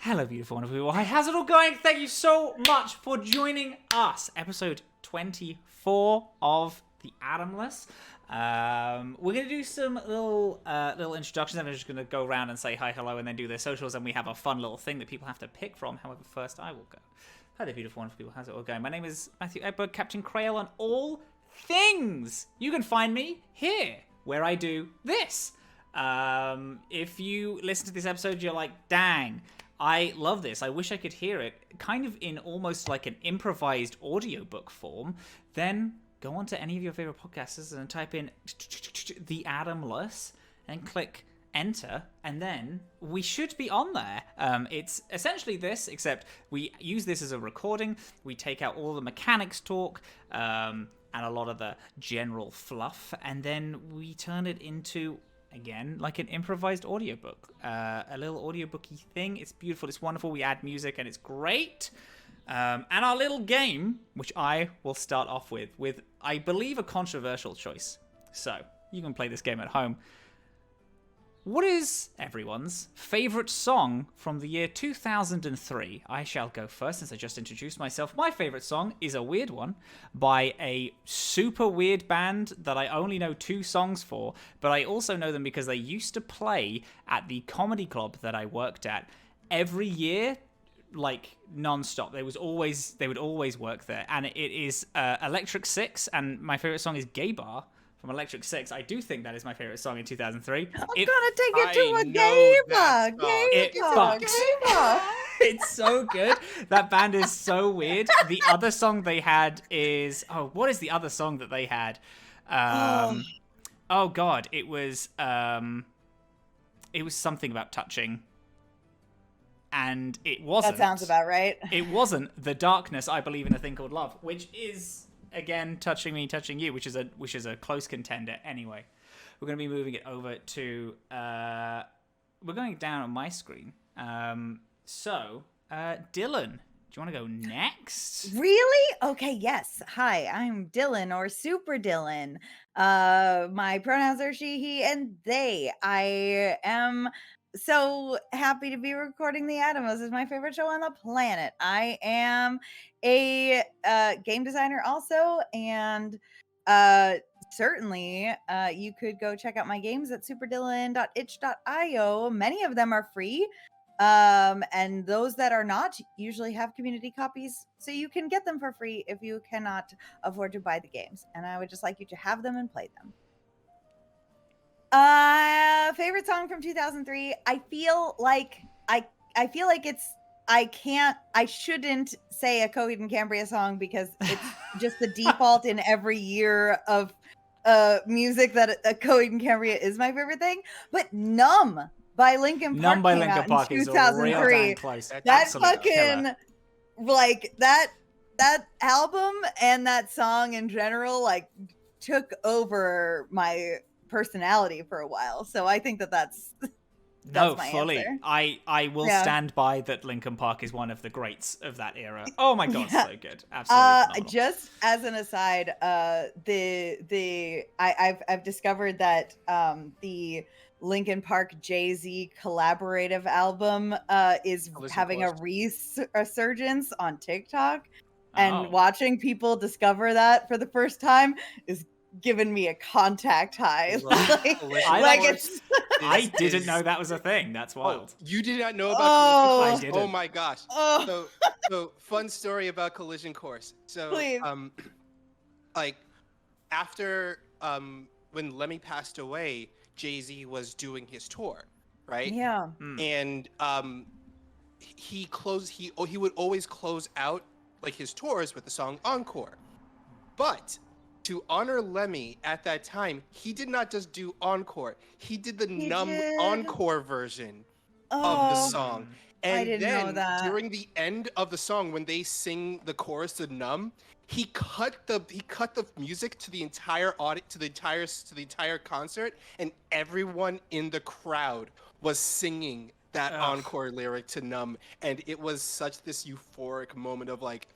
Hello, beautiful, wonderful people. Hi, how's it all going? Thank you so much for joining us. Episode 24 of the Atomless. We're going to do some little introductions. I'm just going to go around and say hi, hello, and then do their socials, and we have a fun little thing that people have to pick from. However, first I will go. Hi there, beautiful, wonderful people. How's it all going? My name is Matthew Edberg, Captain Crail on all things. You can find me here, where I do this. If you listen to this episode, you're like, dang, I love this. I wish I could hear it kind of in almost like an improvised audiobook form. Then go on to any of your favorite podcasters and type in the Atomless and click enter, and then we should be on there. It's essentially this, except we use this as a recording. We take out all the mechanics talk and a lot of the general fluff, and then we turn it into, again, like an improvised audiobook, a little audiobooky thing. It's beautiful, it's wonderful. We add music and it's great. And our little game, which I will start off with, I believe, a controversial choice. So you can play this game at home. What is everyone's favorite song from the year 2003? I shall go first since I just introduced myself. My favorite song is a weird one by a super weird band that I only know 2 songs for, but I also know them because they used to play at the comedy club that I worked at every year, like non-stop. They would always work there, and it is Electric Six, and my favorite song is Gay Bar from Electric Six. I do think that is my favorite song in 2003. I'm gonna take it to a gay bar. It's so good. That band is so weird. The other song they had is, what is the other song that they had? Oh God, it was something about touching. And it wasn't. That sounds about right. It wasn't The Darkness, I Believe in a Thing Called Love, which is, again, Touching Me, Touching You, which is a close contender. Anyway, we're going to be moving it over to, we're going down on my screen. So, Dylan, do you want to go next? Really? Okay, yes. Hi, I'm Dylan, or Super Dylan. My pronouns are she, he, and they. I am so happy to be recording The Atomless. This is my favorite show on the planet. I am a game designer also, and certainly you could go check out my games at superdylan.itch.io. Many of them are free, and those that are not usually have community copies, so you can get them for free if you cannot afford to buy the games, and I would just like you to have them and play them. Favorite song from 2003. I feel like it's, I shouldn't say a Coheed and Cambria song because it's just the default in every year of music that a Coheed and Cambria is my favorite thing. But Numb by Linkin Park Numb by Linkin Park is 2003. Real damn close. That fucking, like, that album and that song in general, like, took over my personality for a while, so I think that's no, my fully answer. I will stand by that. Linkin Park is one of the greats of that era. Oh my god, so good. Absolutely just as an aside, I've discovered that the Linkin Park Jay-Z collaborative album is having a resurgence on TikTok, and watching people discover that for the first time is given me a contact high. I didn't know that was a thing. That's wild. You did not know about Collision Course? I didn't. Oh my gosh. So fun story about Collision Course. So please. Like after when Lemmy passed away, Jay-Z was doing his tour, right? Yeah. And he would always close out like his tours with the song Encore. But to honor Lemmy at that time, he did not just do Encore. He did the Numb Encore version of the song. And I didn't know that. During the end of the song, when they sing the chorus to Numb, he cut the music to the entire to the entire concert, and everyone in the crowd was singing that encore lyric to Numb, and it was such this euphoric moment of like,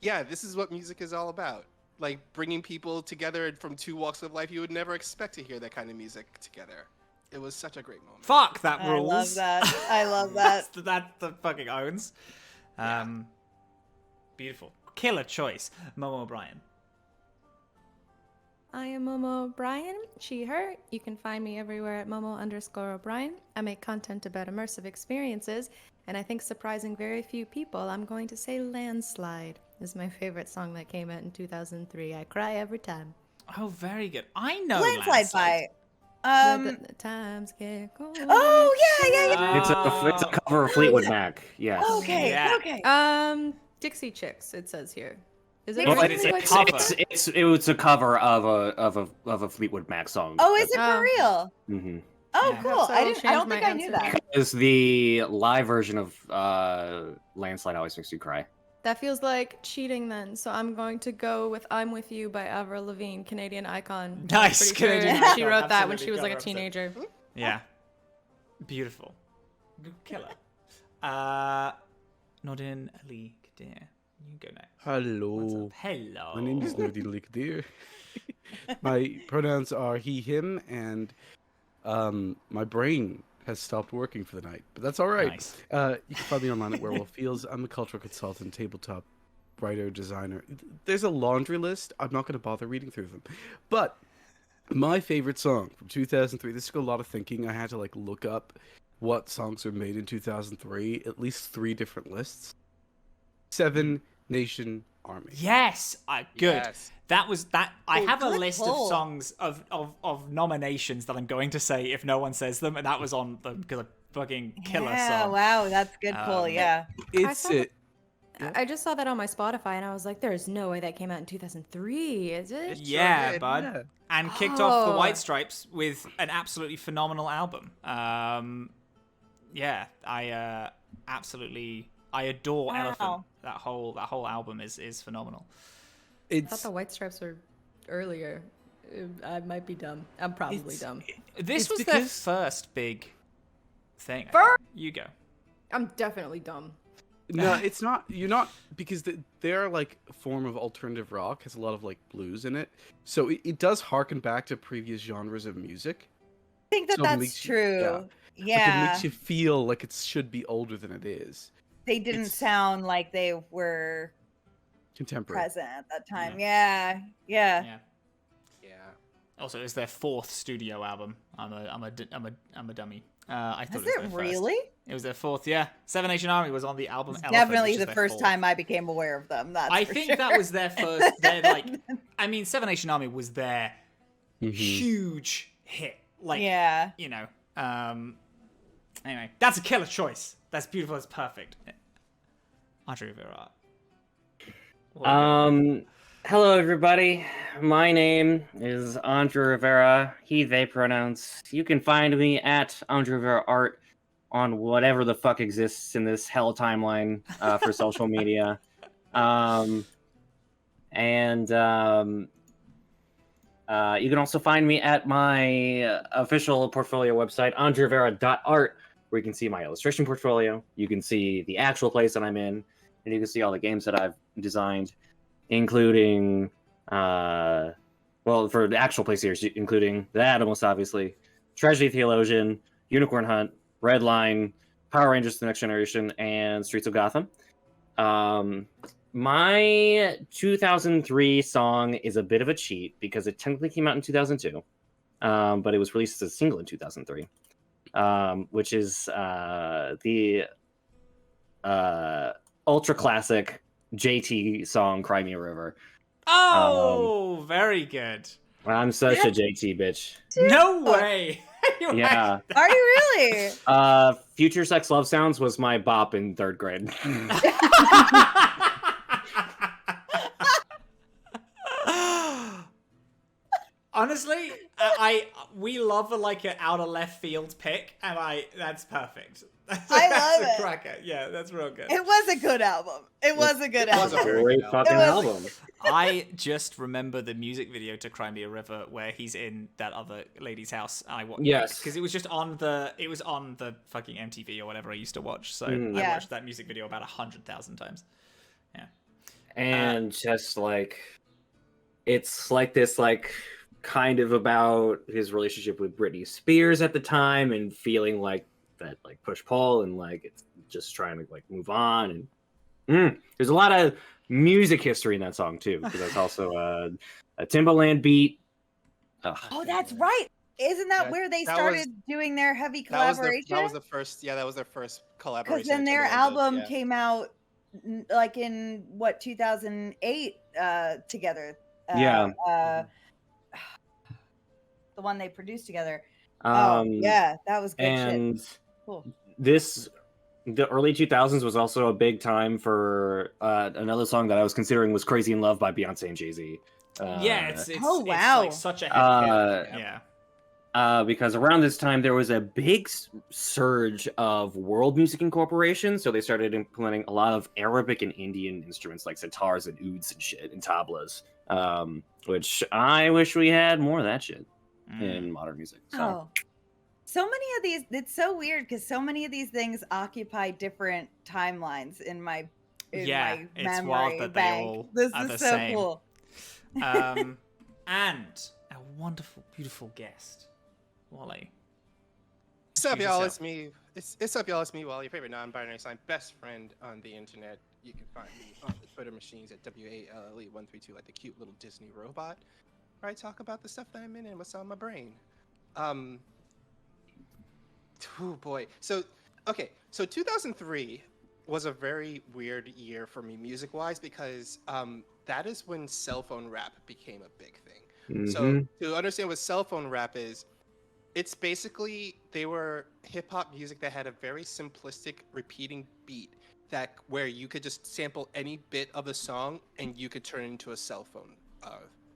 yeah, this is what music is all about. Like bringing people together from 2 walks of life you would never expect to hear that kind of music together. It was such a great moment. Fuck, that I rules. love that. I love that. That's the fucking owns. Beautiful. Killer choice. Momo O'Brien. I am Momo O'Brien, she, her. You can find me everywhere at Momo_O'Brien. I make content about immersive experiences, and I think surprising very few people, I'm going to say Landslide is my favorite song that came out in 2003. I cry every time. Oh, very good. I know Landslide by. The times get cold. Oh yeah. It's a cover of Fleetwood Mac. Yes. Okay. Yeah. Okay. Dixie Chicks, it says here. Is it Well, really it's a like cover. It's a cover of a Fleetwood Mac song. Oh, is it for real? Mm-hmm. Oh, Yeah. cool. So I I'll don't change think my I knew answer. that. Is the live version of Landslide Always Makes You Cry. That feels like cheating then, so I'm going to go with I'm With You by Avril Lavigne, Canadian icon. Nice, Pretty sure Canadian she icon, wrote that when absolutely she was like a cover episode. teenager. Yeah. Beautiful. Killer. Nordin Ali Kadir. You go next. What's Hello. up? Hello. My name is Nordin Likdir. My pronouns are he, him, and my brain has stopped working for the night, but that's all right. Nice. You can find me online at Werewolf Fields. I'm a cultural consultant, tabletop writer, designer. There's a laundry list. I'm not going to bother reading through them. But my favorite song from 2003, this took a lot of thinking. I had to look up what songs were made in 2003, at least 3 different lists. Seven Nation Army. Yes. Good. Yes. That was that. I Oh, have a good list pull. of songs of nominations that I'm going to say if no one says them, and that was on the because of fucking killer Yeah. song. Wow. That's good pull. Yeah. It's saw it. I just saw that on my Spotify and I was like, there's no way that came out in 2003, is it? Yeah, did, bud. yeah. And kicked off the Oh. White Stripes with an absolutely phenomenal album. Yeah, I absolutely I adore Wow. Elephant. That whole album is phenomenal. I thought It's the White Stripes were earlier. I might be dumb. I'm probably dumb. This It's was their because- first big thing. You go. I'm definitely dumb. no, it's not. You're not because they're a form of alternative rock, has a lot of blues in it, so it does harken back to previous genres of music. I think that So it that's makes you- true. It Yeah. makes you feel like it should be older than it is. They didn't it's- sound like they were Contemporary. present at that time. Yeah. Yeah. Yeah. Yeah. Also, it was their 4th studio album. I'm a dummy. I thought Is it was it their first. really? It was their 4th. Yeah. Seven Nation Army was on the album. It's Elephant, definitely which is the their first 4th. time I became aware of them. That's I for think sure. that was their first. I mean, Seven Nation Army was their huge hit. Yeah. You know. Anyway, that's a killer choice. That's beautiful. That's perfect. Andre Rivera. Hello everybody. My name is Andre Rivera. He, they pronouns. You can find me at Andre Rivera Art on whatever the fuck exists in this hell timeline for social media. You can also find me at my official portfolio website, andrerivera.art, where you can see my illustration portfolio. You can see the actual place that I'm in, and you can see all the games that I've designed, including, for the actual play series, including the Atomless, obviously, Tragedy Theologian, Unicorn Hunt, Redline, Power Rangers: The Next Generation, and Streets of Gotham. My 2003 song is a bit of a cheat because it technically came out in 2002, but it was released as a single in 2003, which is the ultra classic JT song "Cry Me a River." Oh, very good. I'm such a JT bitch. No way. You're Yeah. Are you really? Future Sex Love Sounds was my bop in 3rd grade. Honestly, we love an out of left field pick, and that's perfect. I That's love a it. cracker. Yeah, that's real good. It was a good album. It was a good It was a album. very Great good fucking It was- album. I just remember the music video to "Cry Me a River" where he's in that other lady's house. Yes. because it was just on the fucking MTV or whatever I used to watch. So Mhm. I Yeah. watched that music video about 100,000 times. And just it's like this kind of about his relationship with Britney Spears at the time and feeling like that, like push-pull, and like it's just trying to like move on. And there's a lot of music history in that song too, because that's also a Timbaland beat. Oh, that's right. Isn't that where they started doing their heavy collaboration? That was the first. Yeah, that was their first collaboration. Because then their album came out like in 2008 together. The one they produced together. Yeah, that was good and shit. Cool. The early 2000s was also a big time for another song that I was considering was "Crazy in Love" by Beyonce and Jay-Z. It's wow, like such a heavy hit. Because around this time there was a big surge of world music incorporation, so they started implementing a lot of Arabic and Indian instruments like sitars and ouds and shit and tablas, which I wish we had more of that shit in modern music. So many of these, it's so weird because so many of these things occupy different timelines in my memory it's wild that bank. They all this are is the so same. Cool. And a wonderful, beautiful guest, WallE. What's up, y'all? It's me. It's up, y'all. It's me, WallE, your favorite non-binary sign best friend on the internet. You can find me on the Twitter machines at WALE132, like the cute little Disney robot, where I talk about the stuff that I'm in and what's on my brain. Oh boy. So 2003 was a very weird year for me music-wise because that is when cell phone rap became a big thing. So to understand what cell phone rap is, it's basically they were hip-hop music that had a very simplistic repeating beat where you could just sample any bit of the song and you could turn it into a cell phone.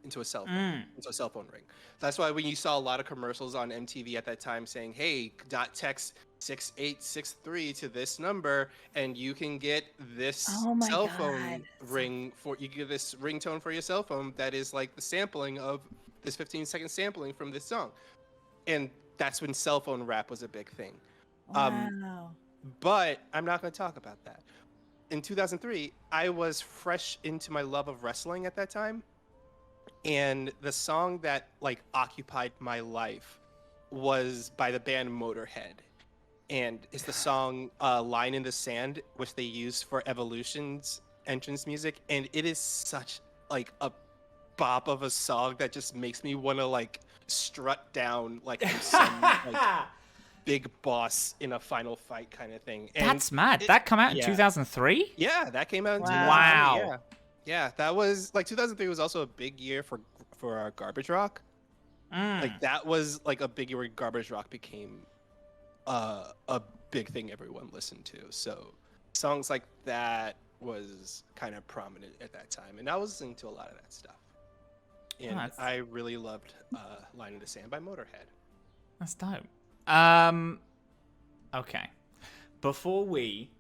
Into a cell phone ring. That's why when you saw a lot of commercials on MTV at that time saying, "Hey, text 6863 to this number, and you can get this cell phone ring you get this ringtone for your cell phone that is like the sampling of this 15-second sampling from this song," and that's when cell phone rap was a big thing. Wow. But I'm not going to talk about that. In 2003, I was fresh into my love of wrestling at that time. And the song that like occupied my life was by the band Motorhead, and it's the song "Line in the Sand," which they used for Evolution's entrance music, and it is such like a bop of a song that just makes me want to like strut down like some like big boss in a final fight kind of thing. And that's mad. That came out in 2003? Yeah, that came out in 2003. Wow. Yeah, that was like 2003 was also a big year for garbage rock. Like that was like a big year where garbage rock became a big thing everyone listened to. So songs like that was kind of prominent at that time, and I was listening to a lot of that stuff. And I really loved "Line in the Sand" by Motorhead. That's dope. Okay. Before we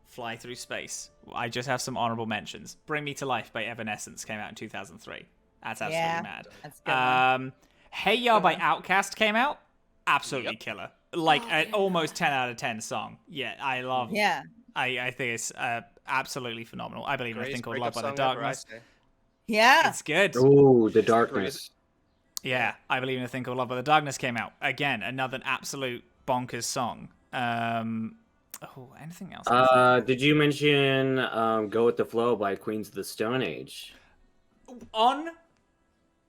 fly through space, I just have some honorable mentions. "Bring Me to Life" by Evanescence came out in 2003. That's absolutely mad. That's a good one. "Hey Ya" by Outkast came out. Absolutely killer. Like an almost 10 out of 10 song. Yeah, I love it. Yeah. I think it's absolutely phenomenal. "I Believe in a Thing Called Love" by The Breakup song Darkness. ever, I say. Yeah. It's good. Oh, The Darkness. Yeah, "I Believe in a Thing Called Love" by The Darkness came out. Again, another absolute bonkers song. Anything else? Did you mention "Go with the Flow" by Queens of the Stone Age?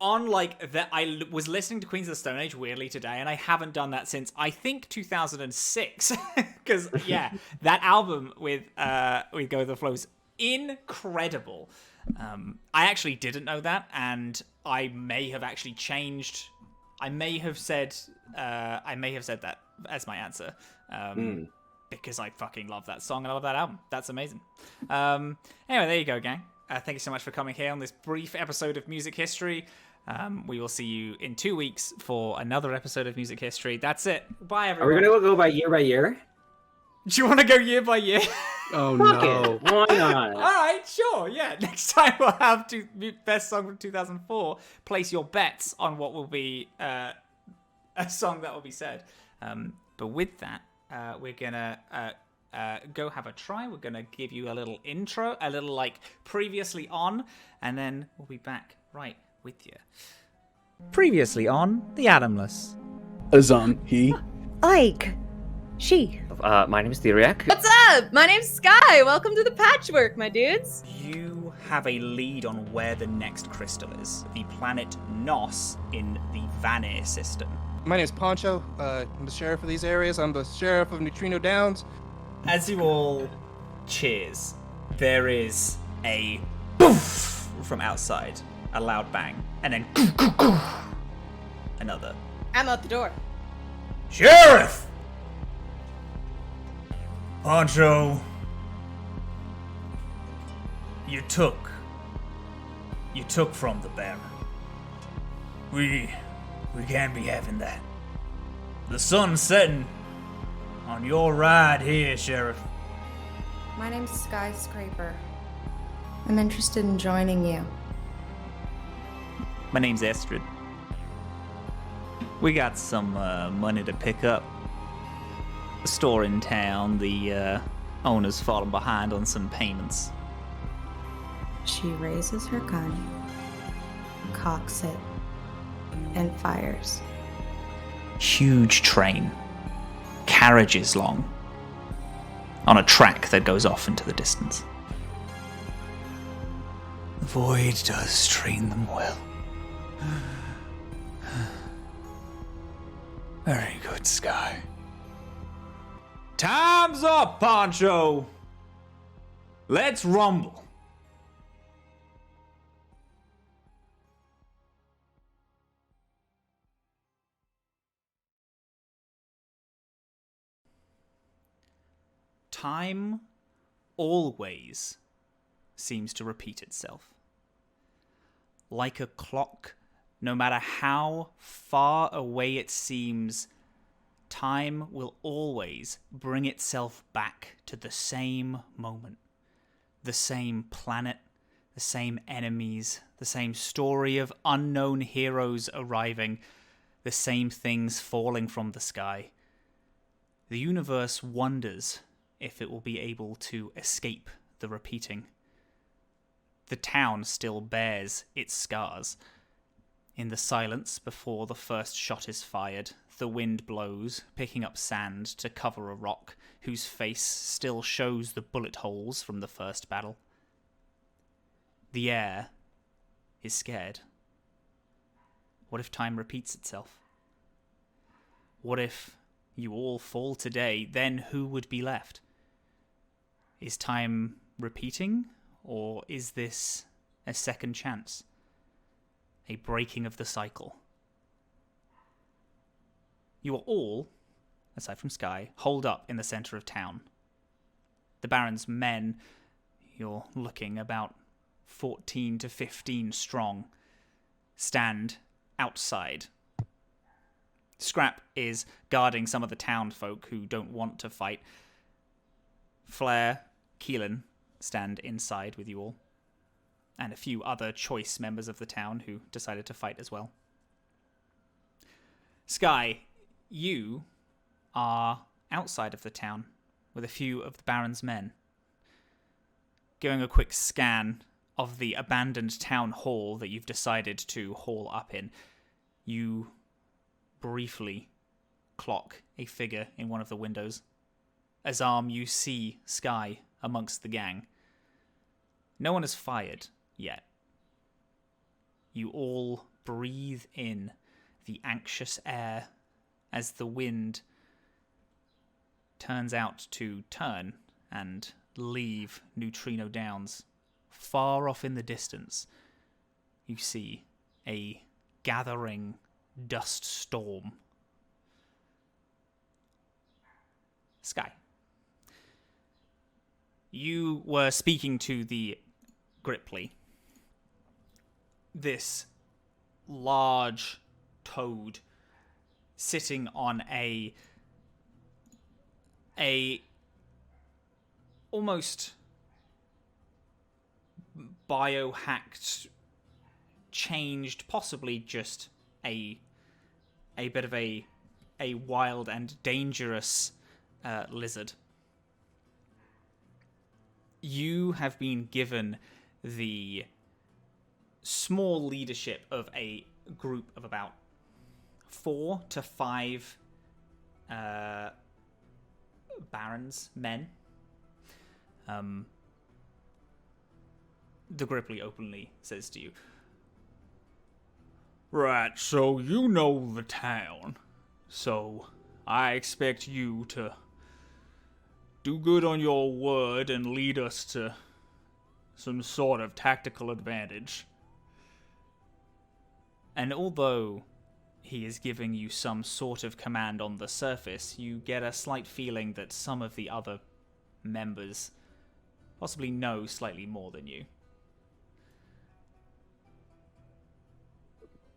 On like that, I was listening to Queens of the Stone Age weirdly today, and I haven't done that since I think 2006. Because that album with "Go with the Flow" is incredible. I actually didn't know that, and I may have actually changed. I may have said that as my answer. Because I fucking love that song and I love that album. That's amazing. Anyway, there you go, gang. Thank you so much for coming here on this brief episode of Music History. We will see you in 2 weeks for another episode of Music History. That's it. Bye, everyone. Are we going to go by year? Do you want to go year by year? Oh, Fuck no. it. Why not? All right, sure. Yeah, next time we'll have best song from 2004. Place your bets on what will be a song that will be said. But with that, we're gonna go have a try. We're gonna give you a little intro, a little like previously on, and then we'll be back right with you. Previously on The Atomless. Azam, he. Ike. She. My name is Theriac. What's up? My name's Skye. Welcome to the Patchwork, my dudes. You have a lead on where the next crystal is. The planet Nos in the Vanir system. My name is Poncho. I'm the sheriff of these areas. I'm the sheriff of Nutrino Downs. As you all cheers, there is a poof from outside, a loud bang, and then another. I'm out the door. Sheriff! Poncho, you took from the Baron. We can't be having that. The sun's setting on your ride here, Sheriff. My name's Skyscraper. I'm interested in joining you. My name's Estrid. We got some money to pick up. A store in town, the owner's fallen behind on some payments. She raises her gun, cocks it, and fires. Huge train, carriages long, on a track that goes off into the distance. The void does train them well. Very good, Skye. Time's up, Poncho! Let's rumble. Time always seems to repeat itself. Like a clock, no matter how far away it seems, time will always bring itself back to the same moment. The same planet, the same enemies, the same story of unknown heroes arriving, the same things falling from the sky. The universe wonders if it will be able to escape the repeating. The town still bears its scars. In the silence before the first shot is fired, the wind blows, picking up sand to cover a rock whose face still shows the bullet holes from the first battle. The air is scared. What if time repeats itself? What if you all fall today, then who would be left? Is time repeating, or is this a second chance? A breaking of the cycle? You are all, aside from Skye, holed up in the centre of town. The Baron's men, you're looking about 14 to 15 strong, stand outside. Scrap is guarding some of the town folk who don't want to fight. Flair, Keelan stand inside with you all, and a few other choice members of the town who decided to fight as well. Skye, you are outside of the town with a few of the Baron's men. Going a quick scan of the abandoned town hall that you've decided to haul up in, you briefly clock a figure in one of the windows. Azam, you see Skye amongst the gang. No one has fired yet. You all breathe in the anxious air as the wind turns out to turn and leave Nutrino Downs. Far off in the distance, you see a gathering dust storm. Skye, you were speaking to the Gripply, this large toad sitting on a almost biohacked, changed, possibly just a bit of a wild and dangerous lizard. You have been given the small leadership of a group of about 4 to 5 barons, men. The Gripply openly says to you, "Right, so you know the town. So I expect you to do good on your word and lead us to some sort of tactical advantage." And although he is giving you some sort of command on the surface, you get a slight feeling that some of the other members possibly know slightly more than you.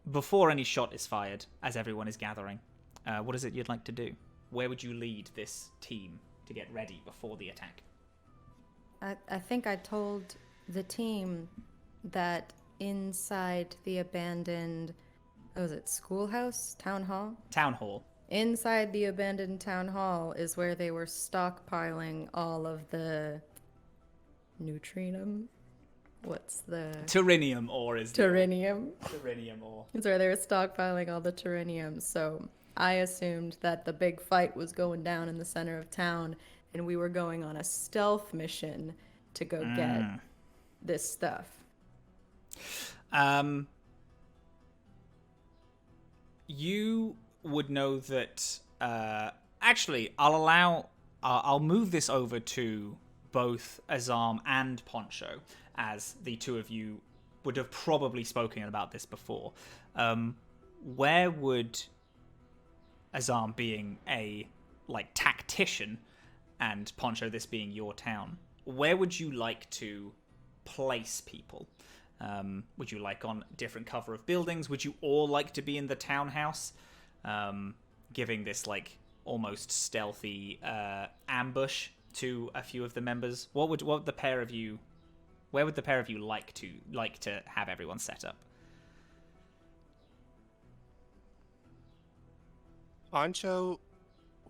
Before any shot is fired, as everyone is gathering, what is it you'd like to do? Where would you lead this team to get ready before the attack? I think I told the team that inside the abandoned, what was it, schoolhouse? Town hall? Town hall. Inside the abandoned town hall is where they were stockpiling all of the Nutrino. What's the... Tyrrhenium ore is the Tyrrhenium. Tyrrhenium ore. It's where they were stockpiling all the Tyrrhenium. So I assumed that the big fight was going down in the center of town, and we were going on a stealth mission to go get this stuff. You would know that. Actually, I'll move this over to both Azam and Poncho, as the two of you would have probably spoken about this before. Where would Azam, being a tactician, and Poncho, this being your town, where would you like to place people? Would you like on different cover of buildings? Would you all like to be in the townhouse, giving this almost stealthy ambush to a few of the members? What would the pair of you? Where would the pair of you like to have everyone set up? Poncho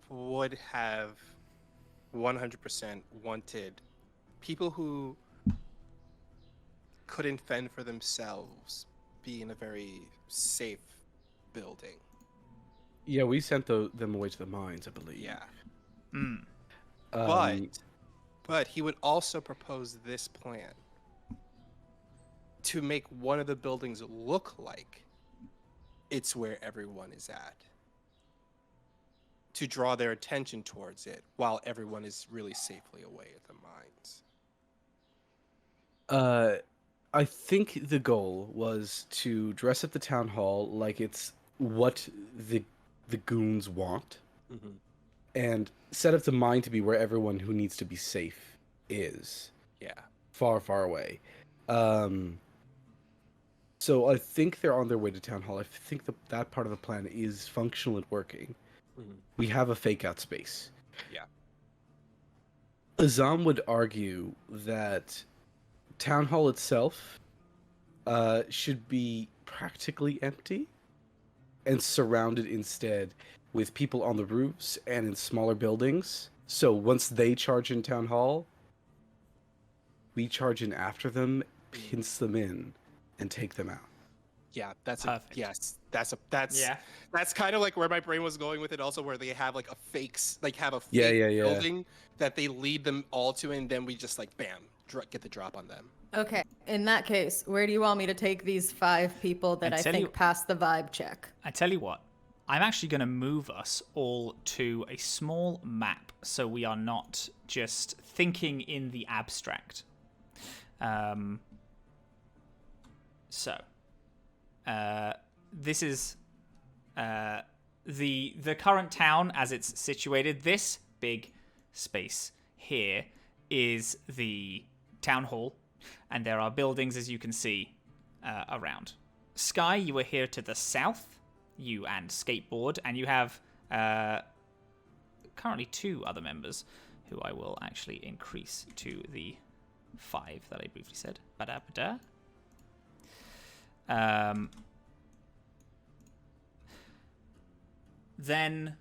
would have 100% wanted people who couldn't fend for themselves be in a very safe building. Yeah, we sent them away to the mines, I believe. Yeah. Mm. But he would also propose this plan to make one of the buildings look like it's where everyone is at, to draw their attention towards it while everyone is really safely away at the mines. I think the goal was to dress up the town hall like it's what the goons want, and set up the mine to be where everyone who needs to be safe is. Yeah. Far, far away. So I think they're on their way to town hall. I think that part of the plan is functional and working. We have a fake out space. Yeah. Azam would argue that town hall itself should be practically empty and surrounded instead with people on the roofs and in smaller buildings. So once they charge in town hall, we charge in after them, pinch them in, and take them out. Yeah, that's perfect. That's kind of like where my brain was going with it. Also, where they have a fake Yeah. building that they lead them all to, and then we just bam, get the drop on them. Okay, in that case, where do you want me to take these 5 people that I think pass the vibe check? I tell you what, I'm actually going to move us all to a small map so we are not just thinking in the abstract. This is the current town as it's situated. This big space here is the town hall, and there are buildings, as you can see, around. Skye, you are here to the south, you and Skateboard, and you have currently 2 other members who I will actually increase to the 5 that I briefly said. Ba-da-ba-da. Then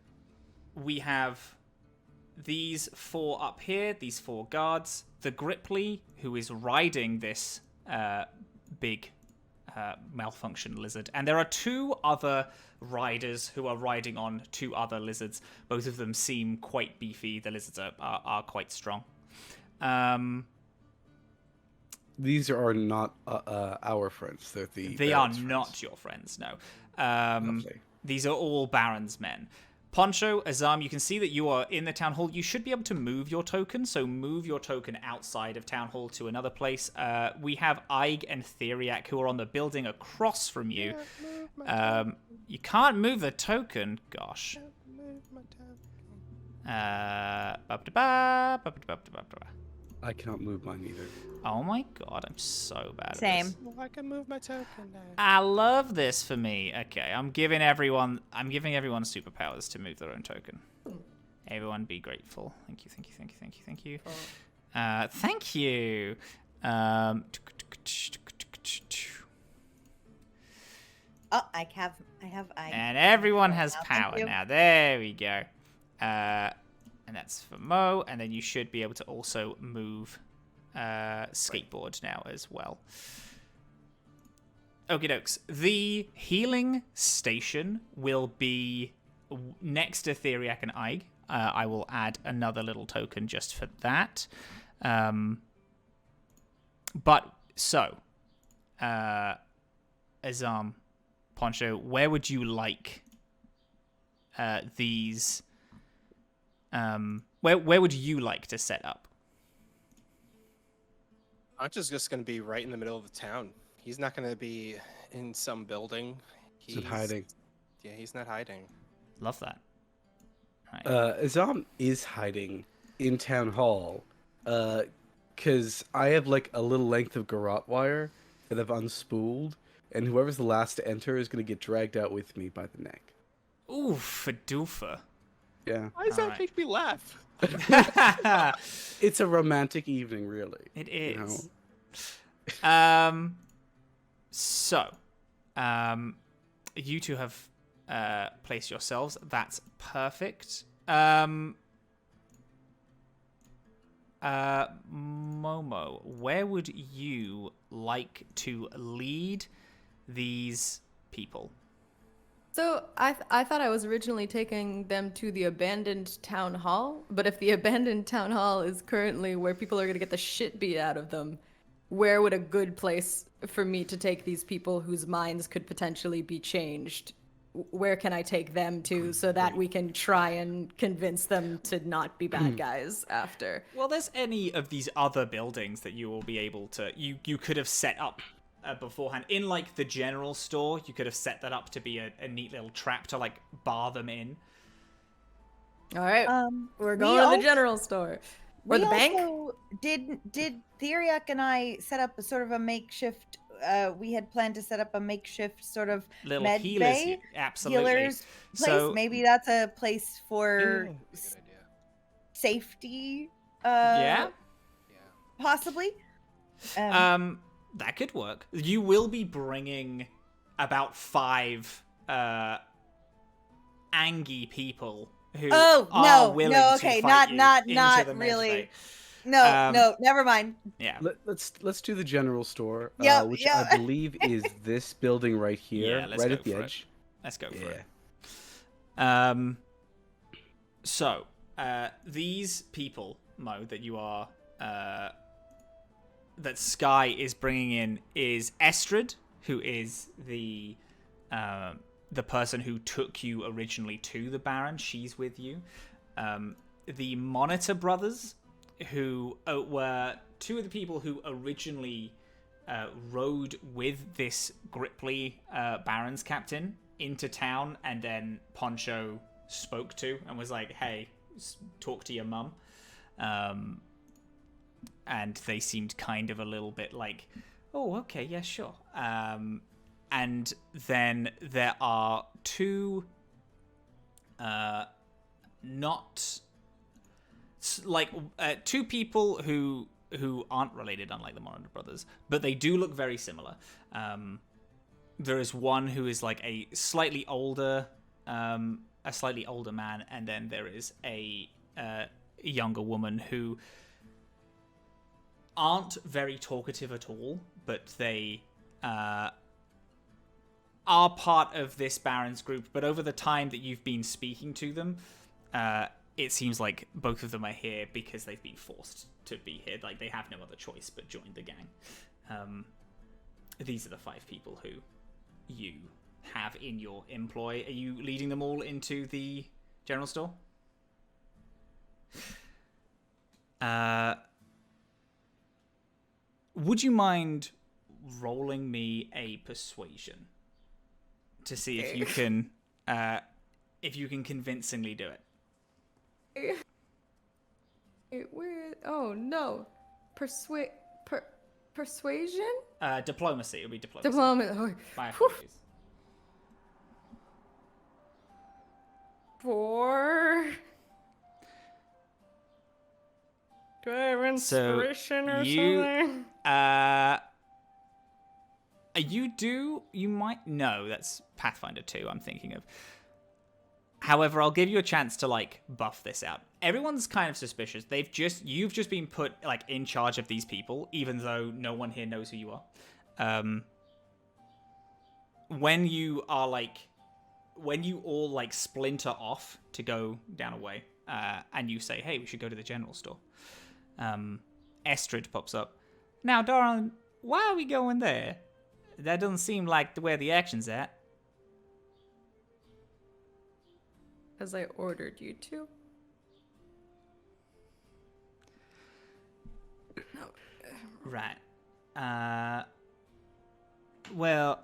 we have these 4 up here, these 4 guards. The Gripply, who is riding this big malfunction lizard. And there are 2 other riders who are riding on 2 other lizards. Both of them seem quite beefy. The lizards are quite strong. These are not our friends. They are Baron's not friends. your friends, no. Lovely. These are all Baron's men. Poncho, Azam, you can see that you are in the town hall. You should be able to move your token, so move your token outside of town hall to another place. We have Ig and Theriac who are on the building across from you. You can't move the token. Gosh. I cannot move mine either. Oh my god, I'm so bad at Same. this. I can move my token now. I love this for me. Okay, I'm giving everyone superpowers to move their own token. Everyone be grateful. Thank you, thank you, thank you, thank you, thank you. Thank you. Oh, I have. And everyone has now, thank power you. now. There we go. And that's for Mo. And then you should be able to also move skateboard now as well. Okie dokes. The healing station will be next to Theriac and Ig. I will add another little token just for that. Azam, Poncho, where would you like these? Where would you like to set up? Poncho's just going to be right in the middle of the town. He's not going to be in some building. He's hiding. Yeah, he's not hiding. Love that. Right. Azam is hiding in town hall, because I have like a little length of garrote wire that I've unspooled, and whoever's the last to enter is going to get dragged out with me by the neck. Ooh, Fadoofa. Yeah. Why does that Alright. make me laugh? It's a romantic evening, really. It you is. know? You two have placed yourselves. That's perfect. Momo, where would you like to lead these people? So I thought I was originally taking them to the abandoned town hall, but if the abandoned town hall is currently where people are going to get the shit beat out of them, where would a good place for me to take these people whose minds could potentially be changed? Where can I take them to so that we can try and convince them to not be bad guys after? Well, there's any of these other buildings that you will be able to... You could have set up beforehand. In, like, the general store, you could have set that up to be a neat little trap to, like, bar them in. All right, we're we going to also- the general store. Or the bank? Also did Theriac and I set up a sort of a makeshift? We had planned to set up a makeshift sort of Little med healers. bay, Absolutely. healers place. So- Maybe that's a place for Good idea. safety. Yeah? Possibly. That could work. You will be bringing about 5 Angie people who Oh, are no, willing no, to okay, fight not you into the med really. bay. No, no, never mind. Yeah. Let's do the general store, Yeah, which yeah. I believe is this building right here, Yeah, let's right go at the for it. edge. Let's go for Yeah. it. So, these people, Mo, that you are, that Skye is bringing in is Estrid, who is the person who took you originally to the Baron. She's with you. The Monitor brothers, who were 2 of the people who originally rode with this Gripply Baron's captain into town, and then Poncho spoke to and was like, hey, talk to your mum. And they seemed kind of a little bit like, oh, okay, yeah, sure. And then there are 2 2 people who aren't related, unlike the Monitor brothers, but they do look very similar. There is one who is like a slightly older man, and then there is a younger woman who aren't very talkative at all, but they are part of this Barons group, but over the time that you've been speaking to them, it seems like both of them are here because they've been forced to be here. Like, they have no other choice but join the gang. These are the 5 people who you have in your employ. Are you leading them all into the general store? Would you mind rolling me a persuasion to see if you can convincingly do it? Oh no, persuasion? Diplomacy. It would be diplomacy. Diplomacy. My apologies. 4. Do I have inspiration or something? You might know that's Pathfinder 2 I'm thinking of. However, I'll give you a chance to like buff this out. Everyone's kind of suspicious. You've just been put like in charge of these people, even though no one here knows who you are. When you all like splinter off to go down a way, and you say, "Hey, we should go to the general store." Estrid pops up. Now, darling, why are we going there? That doesn't seem like where the action's at. As I ordered you to. Right. Well,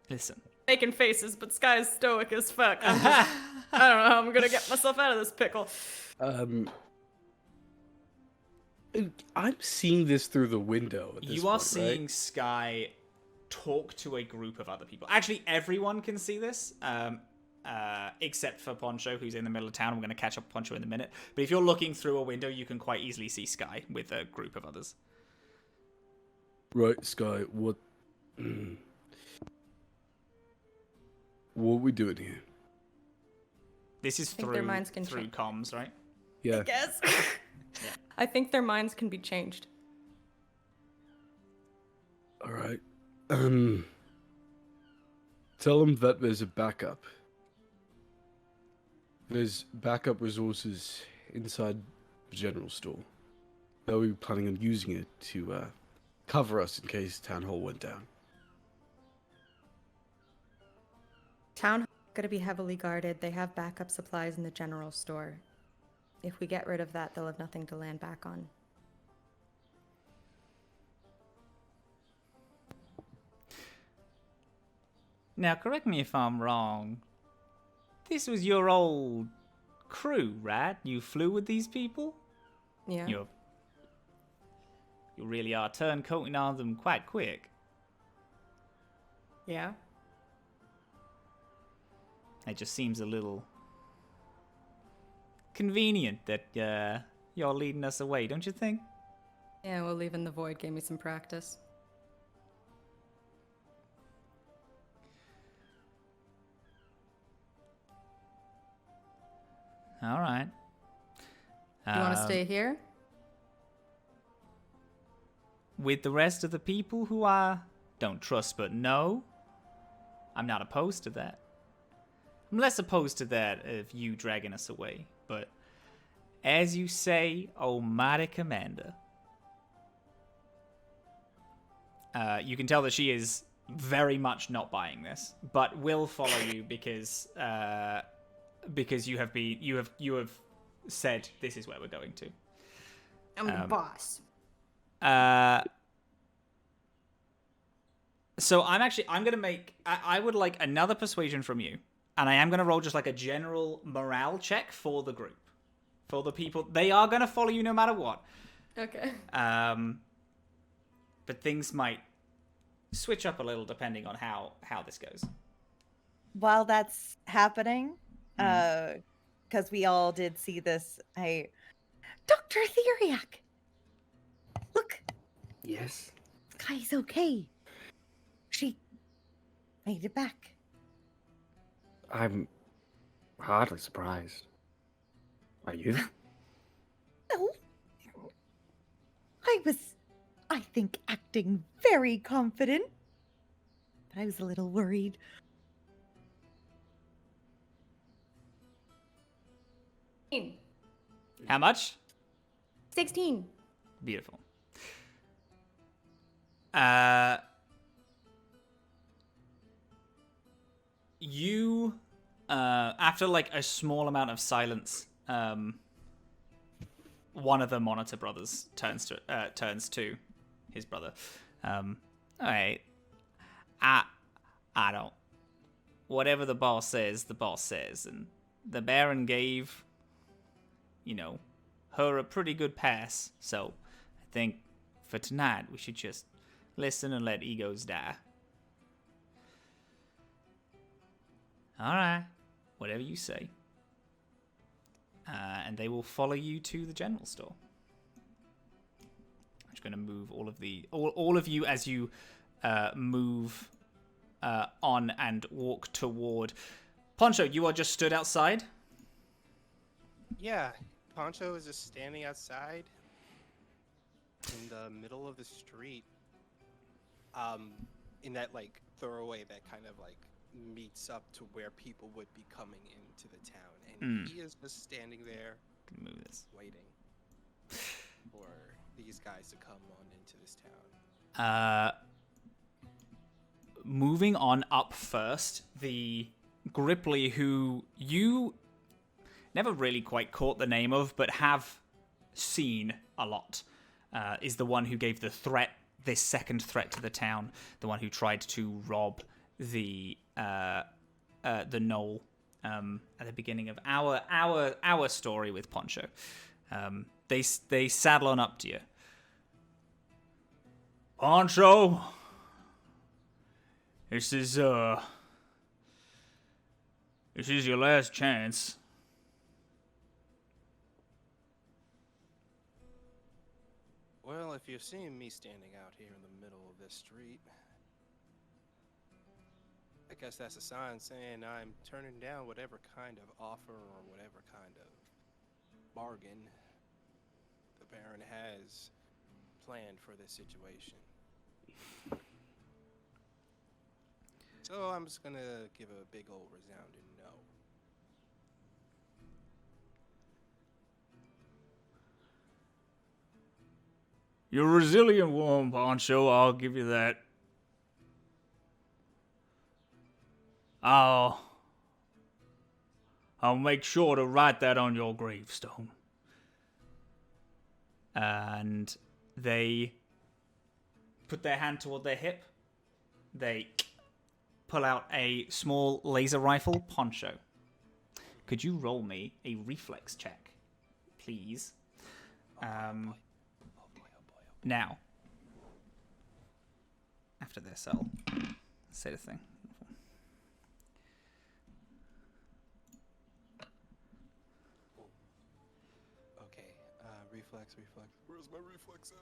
listen. Making faces, but Skye's stoic as fuck. I don't know how I'm gonna get myself out of this pickle. I'm seeing this through the window. At this You are point, seeing right? Skye talk to a group of other people. Actually, everyone can see this, except for Poncho, who's in the middle of town. I'm going to catch up with Poncho in a minute. But if you're looking through a window, you can quite easily see Skye with a group of others. Right, Skye. What are we doing here? This is think their minds can through change. comms, right? Yeah. I guess. I think their minds can be changed. All right. Tell them that there's a backup. There's backup resources inside the general store. They'll be planning on using it to cover us in case Town Hall went down. Town Hall is going to be heavily guarded. They have backup supplies in the general store. If we get rid of that, they'll have nothing to land back on. Now, correct me if I'm wrong. This was your old crew, right? You flew with these people? Yeah. You really are turncoating on them quite quick. Yeah. It just seems a little convenient that you're leading us away, don't you think? Yeah, well, leaving the void gave me some practice. All right. You want to stay here? With the rest of the people who I don't trust but know? I'm not opposed to that. I'm less opposed to that of you dragging us away, but as you say, almighty commander. You can tell that she is very much not buying this, but will follow you because you have said this is where we're going to. I'm the boss. So I'm gonna make. I would like another persuasion from you, and I am gonna roll just like a general morale check for the group, for the people. They are gonna follow you no matter what. Okay. But things might switch up a little depending on how this goes. While that's happening, because we all did see this, Dr. Theriac, look, Yes. Skye's okay. She made it back. I'm hardly surprised. Are you? No. I think, acting very confident. but I was a little worried. How much? 16. Beautiful. You, after like a small amount of silence, one of the monitor brothers turns to his brother. All right, I don't. Whatever the boss says, and the Baron gave, her a pretty good pass. So I think for tonight we should just listen and let egos die. All right, whatever you say. And they will follow you to the general store. I'm just going to move all of you as you move on and walk toward. Poncho, you are just stood outside. Yeah, Poncho is just standing outside in the middle of the street. In that like thoroughway that kind of like meets up to where people would be coming into the town, and he is just standing there, Move this. waiting for these guys to come on into this town. Moving on up first, the Gripply, who you never really quite caught the name of, but have seen a lot, is the one who gave this second threat to the town, the one who tried to rob the knoll at the beginning of our story with Poncho. They saddle on up to you. Poncho, this is your last chance. Well, if you're seeing me standing out here in the middle of this street, I guess that's a sign saying I'm turning down whatever kind of offer or whatever kind of bargain the Baron has planned for this situation. So I'm just gonna give a big old resounding no. You're a resilient one, Poncho, I'll give you that. I'll make sure to write that on your gravestone. And they put their hand toward their hip. They pull out a small laser rifle. Poncho, could you roll me a reflex check, please? Now, after this, I'll say the thing. Okay, reflex. Where's my reflex at?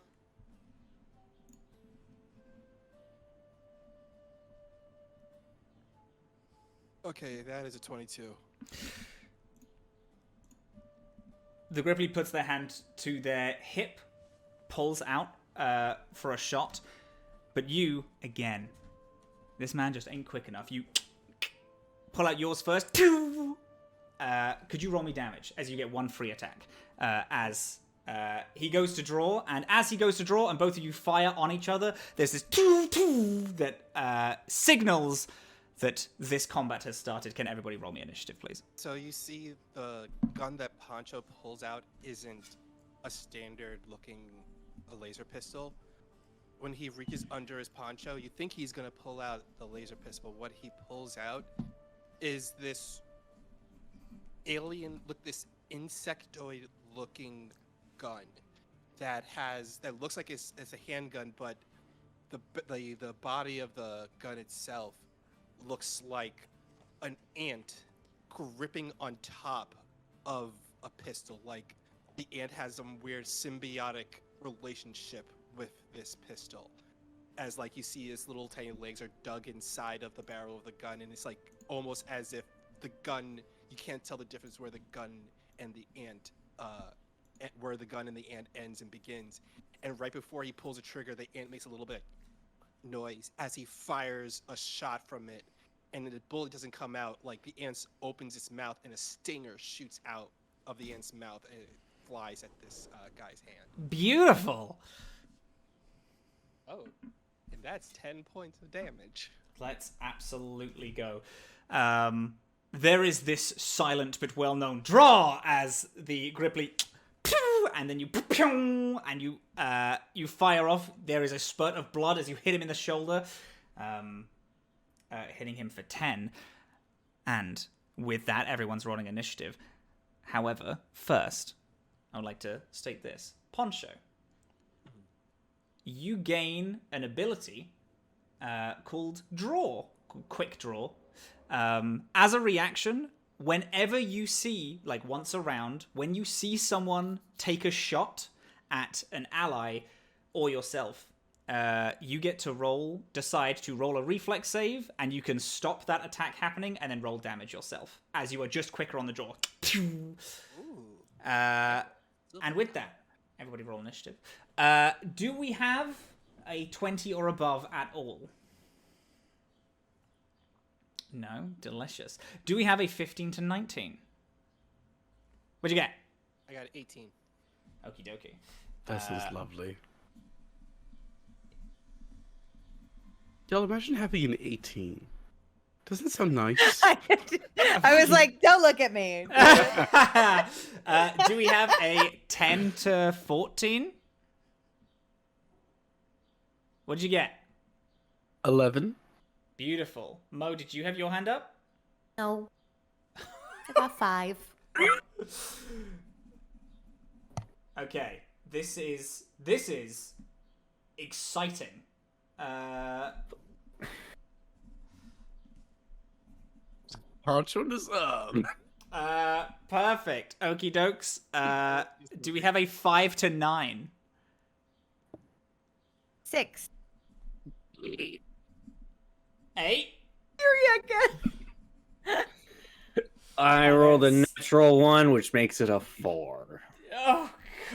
Okay, that is a 22. The Gripply puts their hand to their hip, pulls out for a shot, but you, again, this man just ain't quick enough. You pull out yours first. Could you roll me damage as you get one free attack? As he goes to draw, and as he goes to draw, and both of you fire on each other, there's this that signals that this combat has started. Can everybody roll me initiative, please? So you see the gun that Poncho pulls out isn't a standard-looking laser pistol. When he reaches under his poncho, you think he's gonna pull out the laser pistol. What he pulls out is this this insectoid-looking gun that looks like it's a handgun, but the body of the gun itself looks like an ant gripping on top of a pistol. Like the ant has some weird symbiotic relationship with this pistol, as like you see his little tiny legs are dug inside of the barrel of the gun, and it's like almost as if the gun, you can't tell the difference where the gun and the ant ends and begins. And right before he pulls the trigger, the ant makes a little bit noise as he fires a shot from it, and the bullet doesn't come out. Like the ant opens its mouth, and a stinger shoots out of the ant's mouth, and it flies at this guy's hand. Beautiful. Oh, and that's 10 points of damage. Let's absolutely go. There is this silent but well-known draw as the Gripply, and then you and you fire off. There is a spurt of blood as you hit him in the shoulder, hitting him for 10. And with that, everyone's rolling initiative. However, first, I would like to state this. Poncho, you gain an ability called Draw, Quick Draw. As a reaction, whenever you see, like once a round, when you see someone take a shot at an ally or yourself, you get to decide to roll a reflex save, and you can stop that attack happening and then roll damage yourself, as you are just quicker on the draw. And with that, everybody roll initiative. Do we have a 20 or above at all? No, delicious. Do we have a 15 to 19? What'd you get? I got 18. Okie dokie. This is lovely. Y'all imagine having an 18. Doesn't it sound nice? I was like, don't look at me. Do we have a 10 to 14? What'd you get? 11. Beautiful. Mo, did you have your hand up? No. I got 5. Okay. This is exciting. Poncho is up. Perfect. Okie dokes. Do we have a 5 to 9? 6. 8? I rolled a natural 1, which makes it a 4. Oh,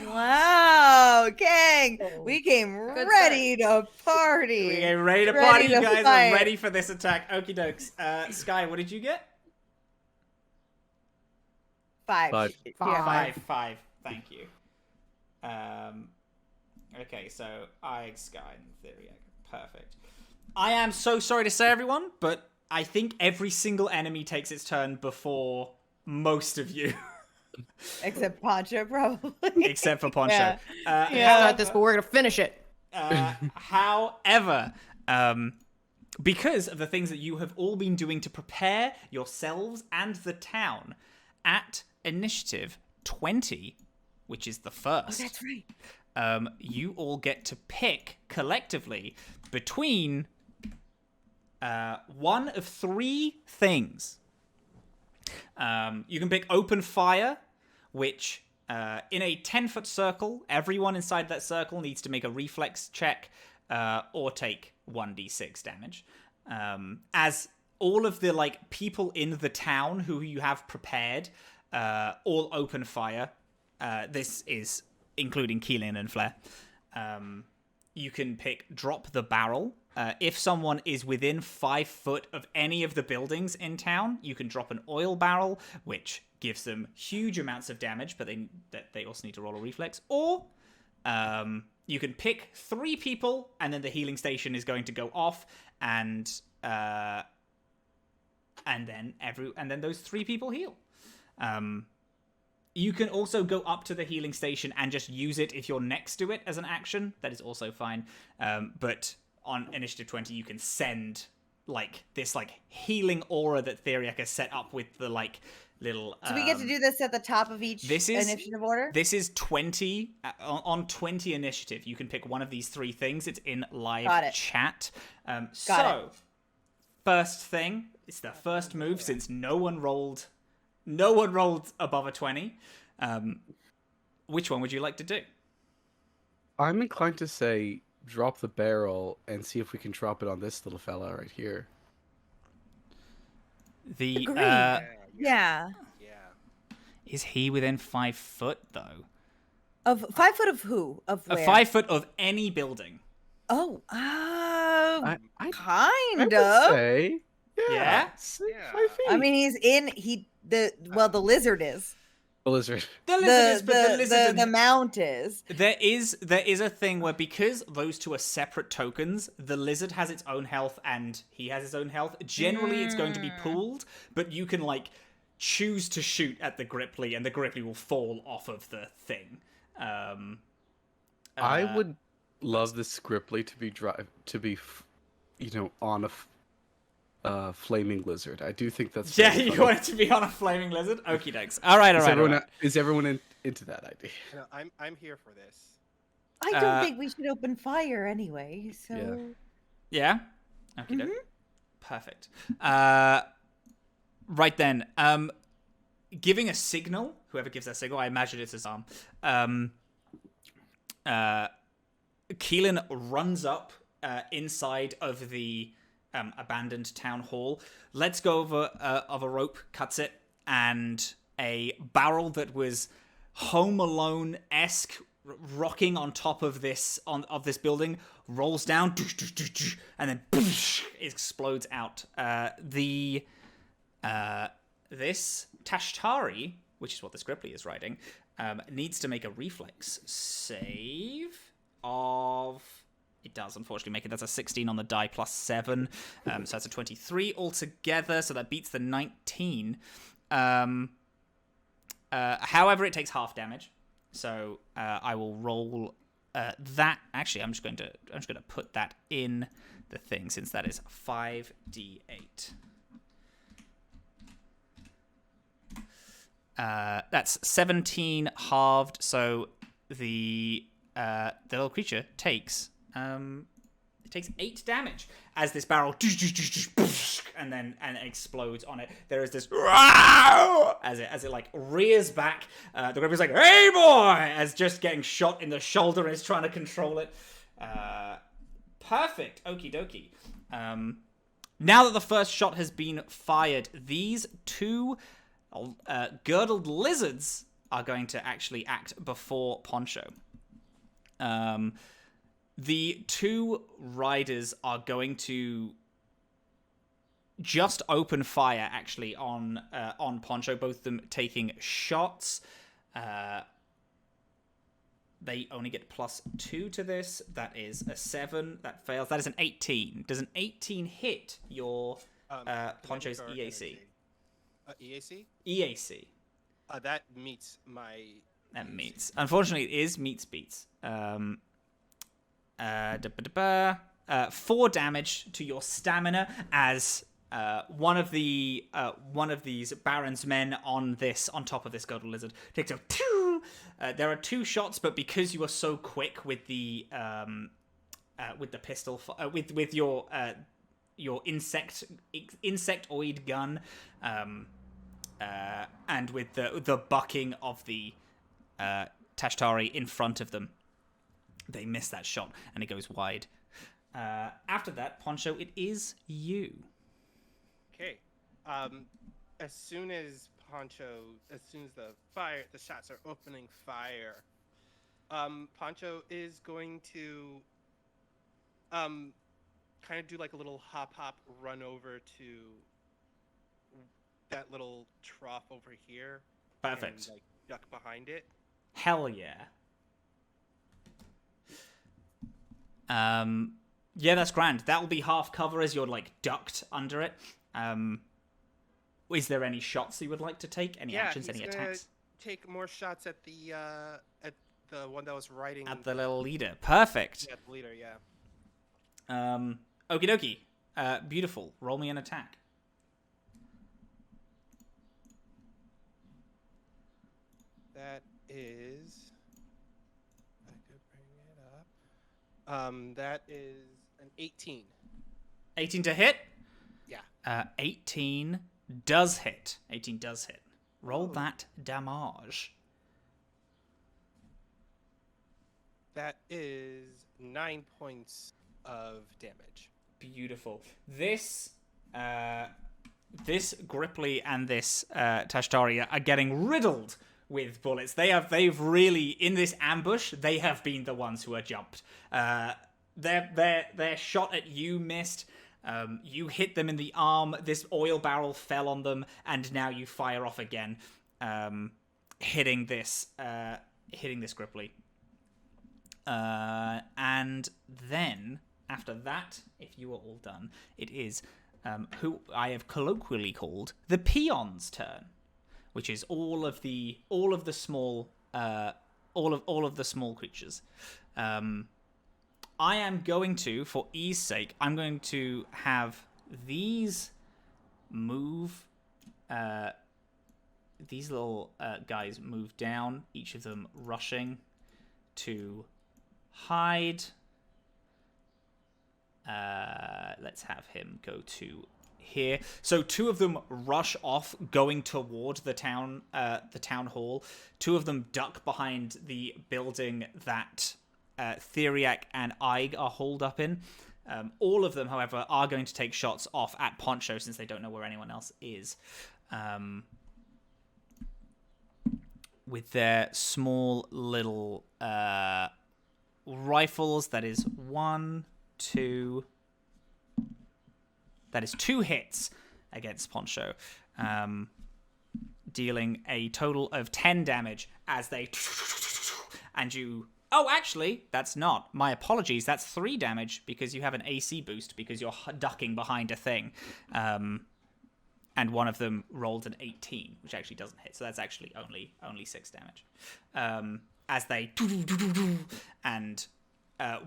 Wow, gang. We came ready to party. we came ready to party. Ready You to guys fight. are ready for this attack. Okie dokes. Skye, what did you get? 5. 5. Yeah. 5. Thank you. Okay, so Skye, and Theriac. Perfect. I am so sorry to say, everyone, but I think every single enemy takes its turn before most of you. Except Poncho, probably. Except for Poncho. Yeah. Start this, but we're gonna finish it. However, because of the things that you have all been doing to prepare yourselves and the town, at initiative 20, which is the first, That's right. you all get to pick collectively between one of 3 things. You can pick open fire, which in a 10-foot circle, everyone inside that circle needs to make a reflex check or take 1d6 damage. As all of the people in the town who you have prepared all open fire. This is including Keelan and Flair. You can pick drop the barrel. If someone is within 5 foot of any of the buildings in town, you can drop an oil barrel, which gives them huge amounts of damage, but they also need to roll a reflex. Or you can pick 3 people, and then the healing station is going to go off, and then those 3 people heal. You can also go up to the healing station and just use it if you're next to it as an action. That is also fine. But on initiative 20, you can send this healing aura that Theriac has set up with the little. So we get to do this at the top of each initiative order? This is 20. On 20 initiative, you can pick one of these 3 things. It's in live chat. First thing, it's the first move since no one rolled above a 20. Which one would you like to do? I'm inclined to say drop the barrel and see if we can drop it on this little fella right here. Yeah. Is he within 5 foot though? Of 5 foot of who? Of where? 5 foot of any building. Oh, I kind would of. say, Yeah? 5 Yeah. feet. I mean, he's in. The lizard is. The lizard. The lizard is, but the The lizard the mount is. There is a thing where, because those two are separate tokens, the lizard has its own health and he has his own health. Generally, it's going to be pooled, but you can like choose to shoot at the Gripply, and the Gripply will fall off of the thing. I would love this Gripply to be on a flaming lizard. I do think that's Yeah, very you funny. want it to be on a flaming lizard? Okie dokes. All right. Is everyone into that idea? No, I'm here for this. I don't think we should open fire anyway. So. Yeah? Okie doke. Perfect. Right then. Giving a signal, whoever gives that signal, I imagine it's his arm. Keelan runs up inside of the abandoned town hall, lets go of a rope, cuts it, and a barrel that was Home Alone-esque rocking on top of this building rolls down and then explodes out. This Tashtari, which is what this Gripply is riding, needs to make a reflex save of... It does, unfortunately, make it. That's a 16 on the die plus 7. So that's a 23 altogether, so that beats the 19. However, it takes half damage. So I will roll that. Actually, I'm just going to put that in the thing, since that is 5d8. That's 17 halved, so the little creature takes 8 damage as this barrel and then explodes on it. There is this as it like rears back. The Grippy's like, "Hey boy!" as just getting shot in the shoulder and is trying to control it. Perfect. Okie dokie. Now that the first shot has been fired, these two girdled lizards are going to actually act before Poncho. The two riders are going to just open fire, actually, on Poncho, both of them taking shots. They only get +2 to this. That is a 7. That fails. That is an 18. Does an 18 hit your Poncho's EAC? EAC? EAC. That meets my... That meets. Unfortunately, it is meets beats. 4 damage to your stamina as one of these Baron's men on top of this girdle lizard takes a. There are 2 shots, but because you are so quick with the pistol, with your insectoid gun, and with the bucking of the Tashtari in front of them, they miss that shot, and it goes wide. After that, Poncho, it is you. Okay. As soon as the shots are opening fire, Poncho is going to kind of do like a little hop run over to that little trough over here. Perfect. And, like, duck behind it. Hell yeah. Yeah, that's grand. That will be half cover as you're like ducked under it. Is there any shots you would like to take? Any actions? Any attacks? Take more shots at the one that was riding at the little leader. Perfect. Yeah, the leader. Yeah. Okie dokie. Beautiful. Roll me an attack. That is. I could bring it up. That is an 18. 18 to hit? Yeah. 18 does hit. 18 does hit. Roll that damage. That is 9 points of damage. Beautiful. This Gripply and this Tashtari are getting riddled with bullets. They've really, in this ambush, they have been the ones who are jumped. their shot at you missed. You hit them in the arm. This oil barrel fell on them, and now you fire off again, hitting this Gripply. And then after that, if you are all done, it is who I have colloquially called the peon's turn, which is all of the small creatures. I am going to, for ease sake, I'm going to have these move. These little guys move down, each of them rushing to hide. Let's have him go to here. So 2 of them rush off, going toward the town hall. 2 of them duck behind the building that Theriac and Aig are holed up in. All of them, however, are going to take shots off at Poncho since they don't know where anyone else is. With their small little rifles, that is 1, 2. That is 2 hits against Poncho, dealing a total of 10 damage as they... And you... Oh, actually, that's not. My apologies. That's 3 damage because you have an AC boost because you're ducking behind a thing. And one of them rolled an 18, which actually doesn't hit. So that's actually only 6 damage. As they... And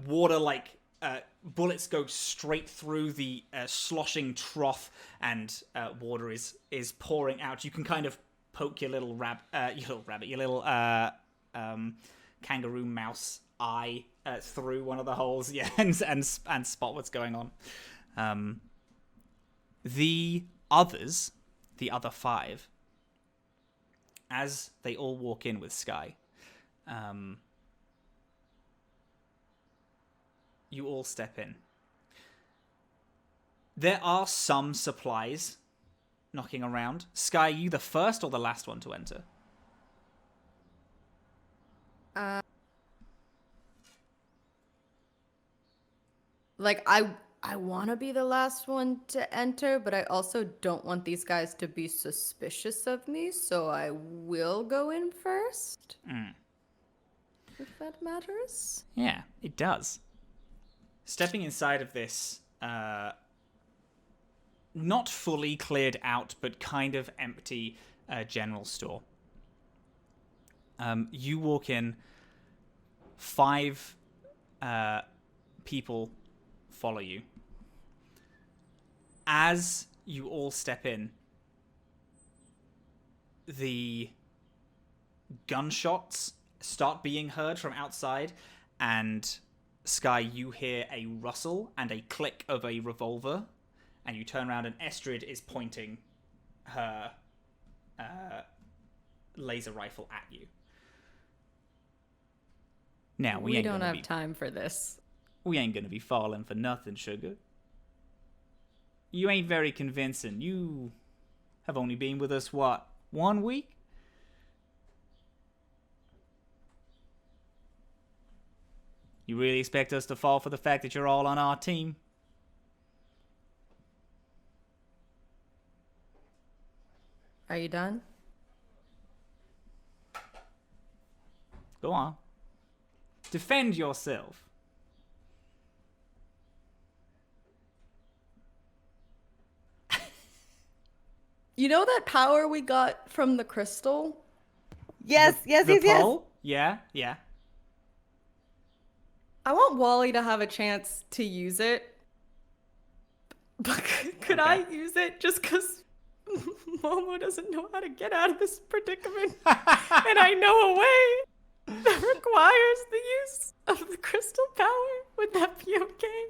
water, like... bullets go straight through the sloshing trough, and water is pouring out. You can kind of poke your little kangaroo mouse eye through one of the holes, yeah, and spot what's going on. The other 5, as they all walk in with Skye, you all step in. There are some supplies knocking around. Skye, you the first or the last one to enter? Like, I want to be the last one to enter, but I also don't want these guys to be suspicious of me, so I will go in first. If that matters. Yeah, it does. Stepping inside of this, not fully cleared out, but kind of empty general store. You walk in, 5 people follow you. As you all step in, the gunshots start being heard from outside, and Skye, you hear a rustle and a click of a revolver, and you turn around and Estrid is pointing her laser rifle at you. Now, we don't have time for this. We ain't gonna be falling for nothing, sugar. You ain't very convincing. You have only been with us, what, 1 week? You really expect us to fall for the fact that you're all on our team? Are you done? Go on. Defend yourself. You know that power we got from the crystal? Yes. The pole? Yeah. I want WallE to have a chance to use it. But could I use it just because Momo doesn't know how to get out of this predicament? And I know a way that requires the use of the crystal power. Would that be okay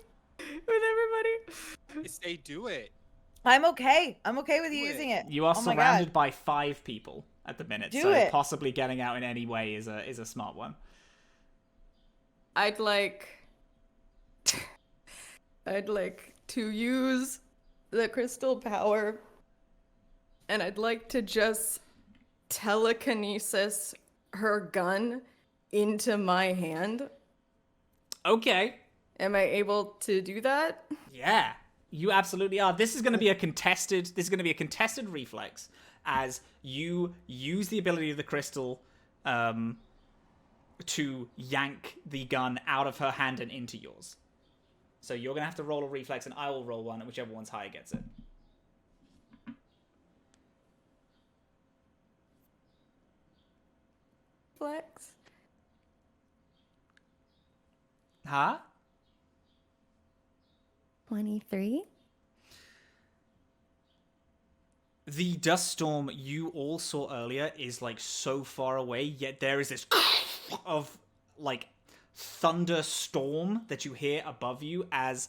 with everybody? Say do it. I'm okay. I'm okay with you using it. You are Oh my surrounded God. by 5 people at the minute, Do so it. possibly getting out in any way is a smart one. I'd like to use the crystal power, and I'd like to just telekinesis her gun into my hand. Okay. Am I able to do that? Yeah, you absolutely are. This is going to be a contested reflex as you use the ability of the crystal to yank the gun out of her hand and into yours. So you're going to have to roll a reflex, and I will roll one, and whichever one's higher gets it. Flex. Huh? 23. The dust storm you all saw earlier is like so far away, yet there is this of like thunderstorm that you hear above you as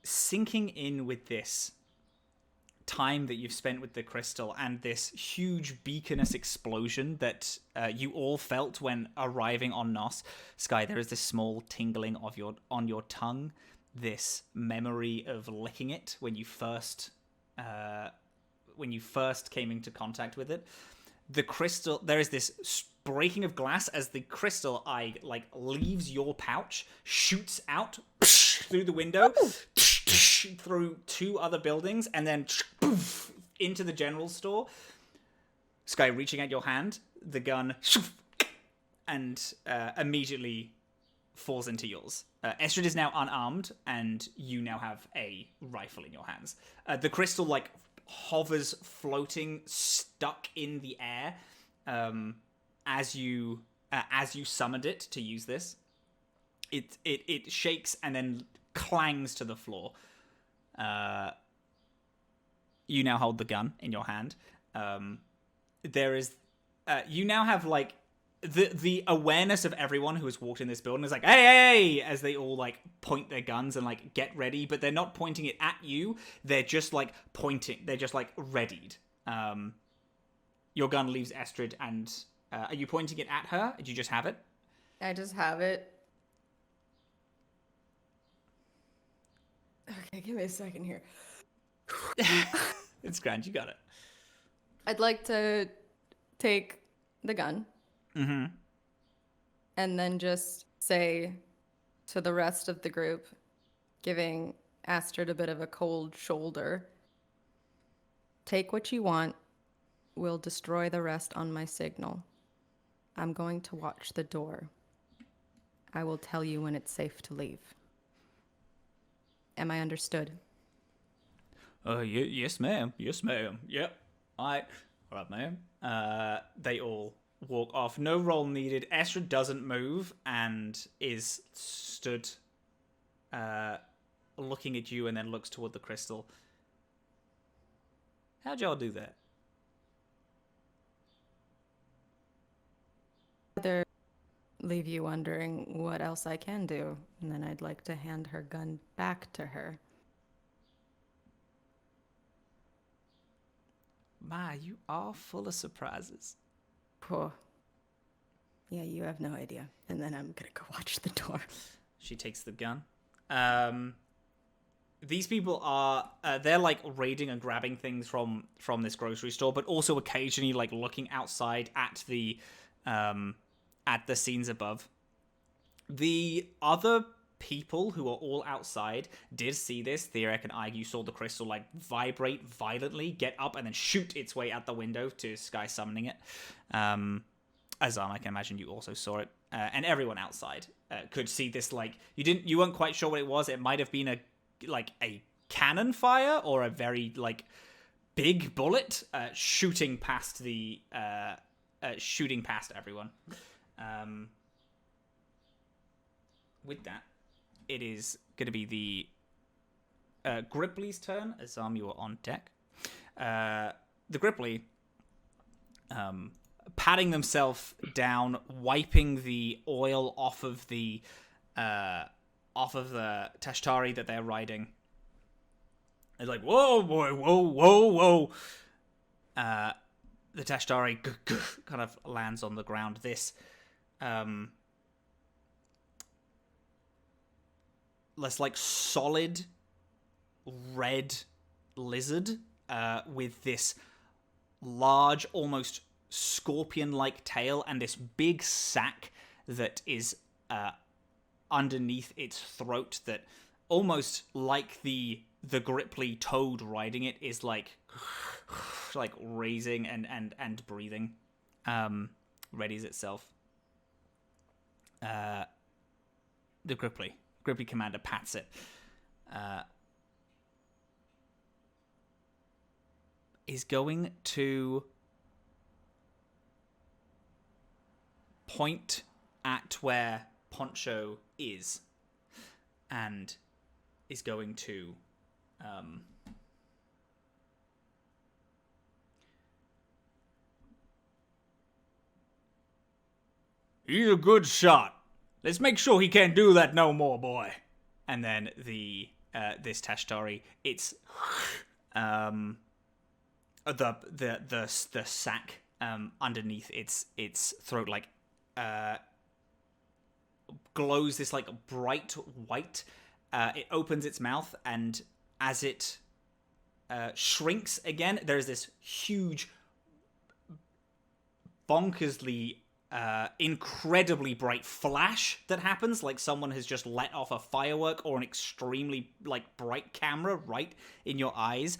sinking in with this time that you've spent with the crystal and this huge beaconous explosion that you all felt when arriving on Nos. Skye, there is this small tingling of on your tongue, this memory of licking it when you first came into contact with it. The crystal, there is this breaking of glass as the crystal eye like leaves your pouch, shoots out through the window, through 2 other buildings, and then into the general store. Skye reaching at your hand, the gun, and immediately falls into yours. Estrid is now unarmed, and you now have a rifle in your hands. The crystal like hovers, floating, stuck in the air, as you summoned it to use this. It shakes and then clangs to the floor. You now hold the gun in your hand. There is, you now have like the awareness of everyone who has walked in this building is like, hey, as they all like point their guns and like get ready, but they're not pointing it at you. They're just like pointing. They're just like readied. Your gun leaves Estrid, and are you pointing it at her? Do you just have it? I just have it. Okay, give me a second here. It's grand. You got it. I'd like to take the gun. Mm-hmm. And then just say to the rest of the group, giving Astrid a bit of a cold shoulder, take what you want. We'll destroy the rest on my signal. I'm going to watch the door. I will tell you when it's safe to leave. Am I understood? Yes, ma'am. Yes, ma'am. Yep. All right, ma'am. They all walk off. No roll needed. Estrid doesn't move and is stood looking at you and then looks toward the crystal. How'd y'all do that? Rather leave you wondering what else I can do, and then I'd like to hand her gun back to her. My, you are full of surprises. Poor. Yeah, you have no idea. And then I'm gonna go watch the door. She takes the gun. These people are they're like raiding and grabbing things from this grocery store, but also occasionally like looking outside at the scenes above. The other people who are all outside did see this. Theorek and Ige, you saw the crystal like vibrate violently, get up, and then shoot its way out the window to Skye summoning it. Azan, I can imagine you also saw it, and everyone outside could see this. Like you weren't quite sure what it was. It might have been a cannon fire or a very like big bullet shooting past everyone. With that, it is going to be the Gripply's turn. Azam, you are on deck. The Gripply, patting themselves down, wiping the oil off of the Tashtari that they're riding. It's like, whoa, boy, whoa. The Tashtari kind of lands on the ground. This less like solid red lizard with this large, almost scorpion-like tail and this big sack that is underneath its throat that almost like the Gripply toad riding it is like raising and breathing, readies itself. The Gripply commander pats it. Is going to point at where Poncho is, and is going to he's a good shot. Let's make sure he can't do that no more, boy. And then the this Tashtari, it's the sack underneath its throat like glows this like bright white. It opens its mouth, and as it shrinks again, there's this huge, bonkersly, incredibly bright flash that happens, like someone has just let off a firework or an extremely like bright camera right in your eyes.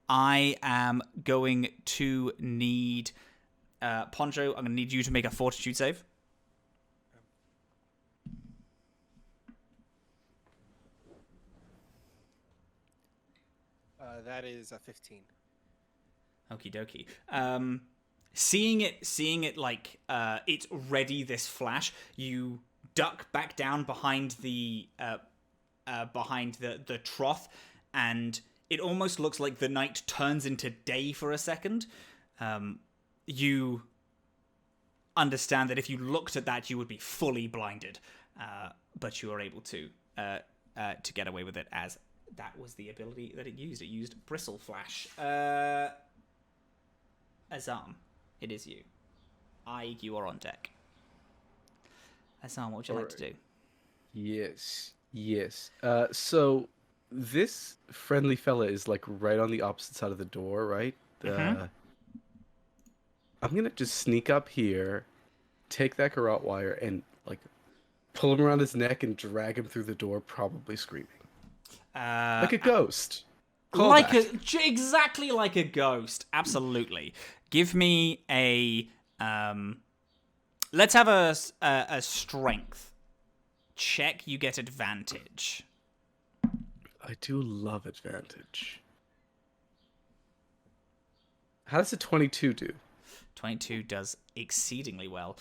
I am going to need Poncho. I'm going to need you to make a fortitude save. That is a 15. Okie dokie. Seeing it like it's ready. This flash, you duck back down behind the trough, and it almost looks like the night turns into day for a second. You understand that if you looked at that, you would be fully blinded, but you are able to get away with it, as that was the ability that it used. It used Bristle Flash. Azam, it is you. You are on deck. Azam, what would you like to do? Yes. So this friendly fella is like right on the opposite side of the door, right? I'm gonna just sneak up here, take that garrote wire, and like pull him around his neck and drag him through the door, probably screaming. Like a ghost. Exactly like a ghost. Absolutely. Give me a let's have a strength check. You get advantage. I do love advantage. How does a 22 do? 22 does exceedingly well.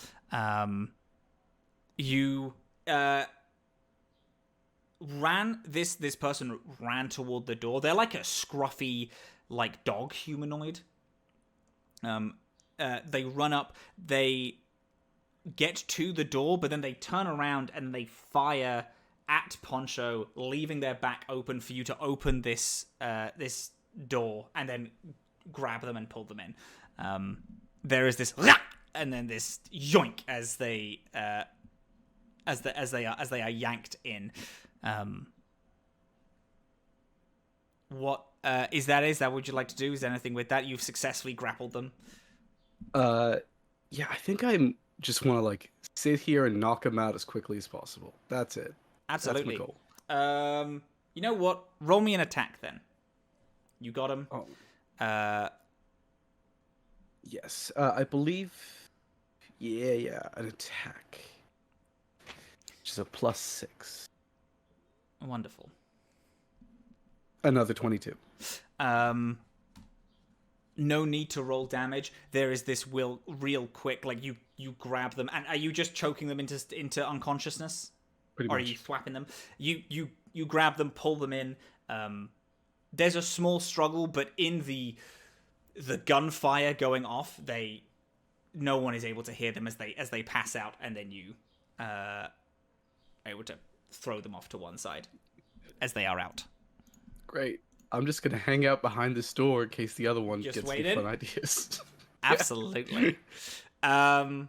You this person ran toward the door. They're like a scruffy, like dog humanoid. They run up, they get to the door, but then they turn around and they fire at Poncho, leaving their back open for you to open this this door and then grab them and pull them in. There is this and then this yoink as they are yanked in. What is that what would you like to do? Is there anything with that? You've successfully grappled them. Yeah, I think I just want to like sit here and knock him out as quickly as possible. That's it. Absolutely. That's my goal. You know what? Roll me an attack then. You got him. Oh. Yes. I believe. Yeah. An attack. Which is a +6. Wonderful. Another 22. No need to roll damage. There is this real quick, like you grab them, and are you just choking them into unconsciousness? Pretty or much. Are you thwapping them? You grab them, pull them in. There's a small struggle, but in the gunfire going off, no one is able to hear them as they pass out, and then you are able to throw them off to one side as they are out. Great. I'm just gonna hang out behind this door in case the other one Just gets wait some in? fun ideas. Absolutely. Can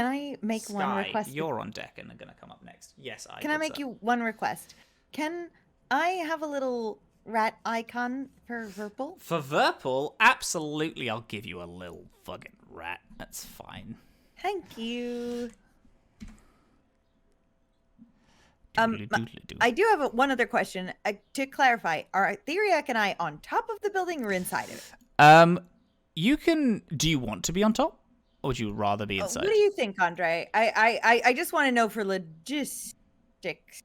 I make one Skye, request? you're on deck and they're going to come up next. Yes, Can I make you one request? Can I have a little rat icon for Verpal? For Verpal, absolutely, I'll give you a little fucking rat. That's fine. Thank you. Doodle-doodle-doo. I do have one other question. To clarify, are Theriac and I on top of the building or inside of it? You can. Do you want to be on top, or would you rather be inside? What do you think, Andre? I just want to know for logistics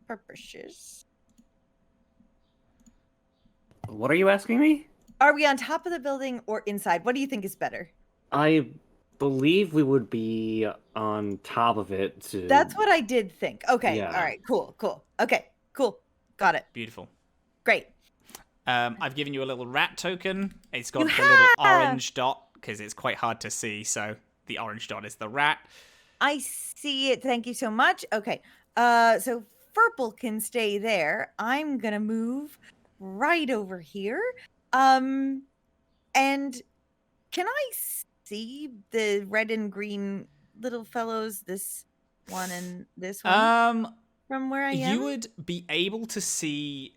purposes. What are you asking me? Are we on top of the building or inside? What do you think is better? I believe we would be on top of it. That's what I did think. Okay. Yeah. All right. Cool. Okay. Cool. Got it. Beautiful. Great. I've given you a little rat token. It's got You the little have! orange dot because it's quite hard to see. So the orange dot is the rat. I see it. Thank you so much. Okay. So Furple can stay there. I'm gonna move right over here. And can I see the red and green little fellows? This one and this one from where I am. You would be able to see.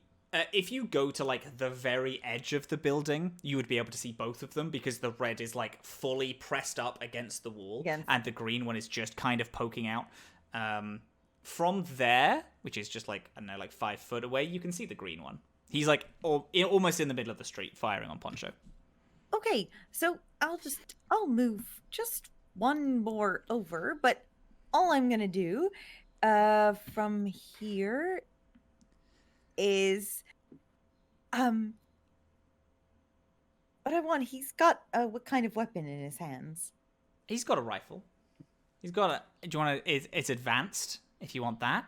If you go to like the very edge of the building, you would be able to see both of them because the red is like fully pressed up against the wall, and the green one is just kind of poking out. From there, which is just like, I don't know, like 5 foot away, you can see the green one. He's like almost in the middle of the street, firing on Poncho. Okay, so I'll move just one more over, but all I'm gonna do from here is what I want. He's got what kind of weapon in his hands? He's got a rifle. He's got a. Do you want to? It's advanced. If you want that.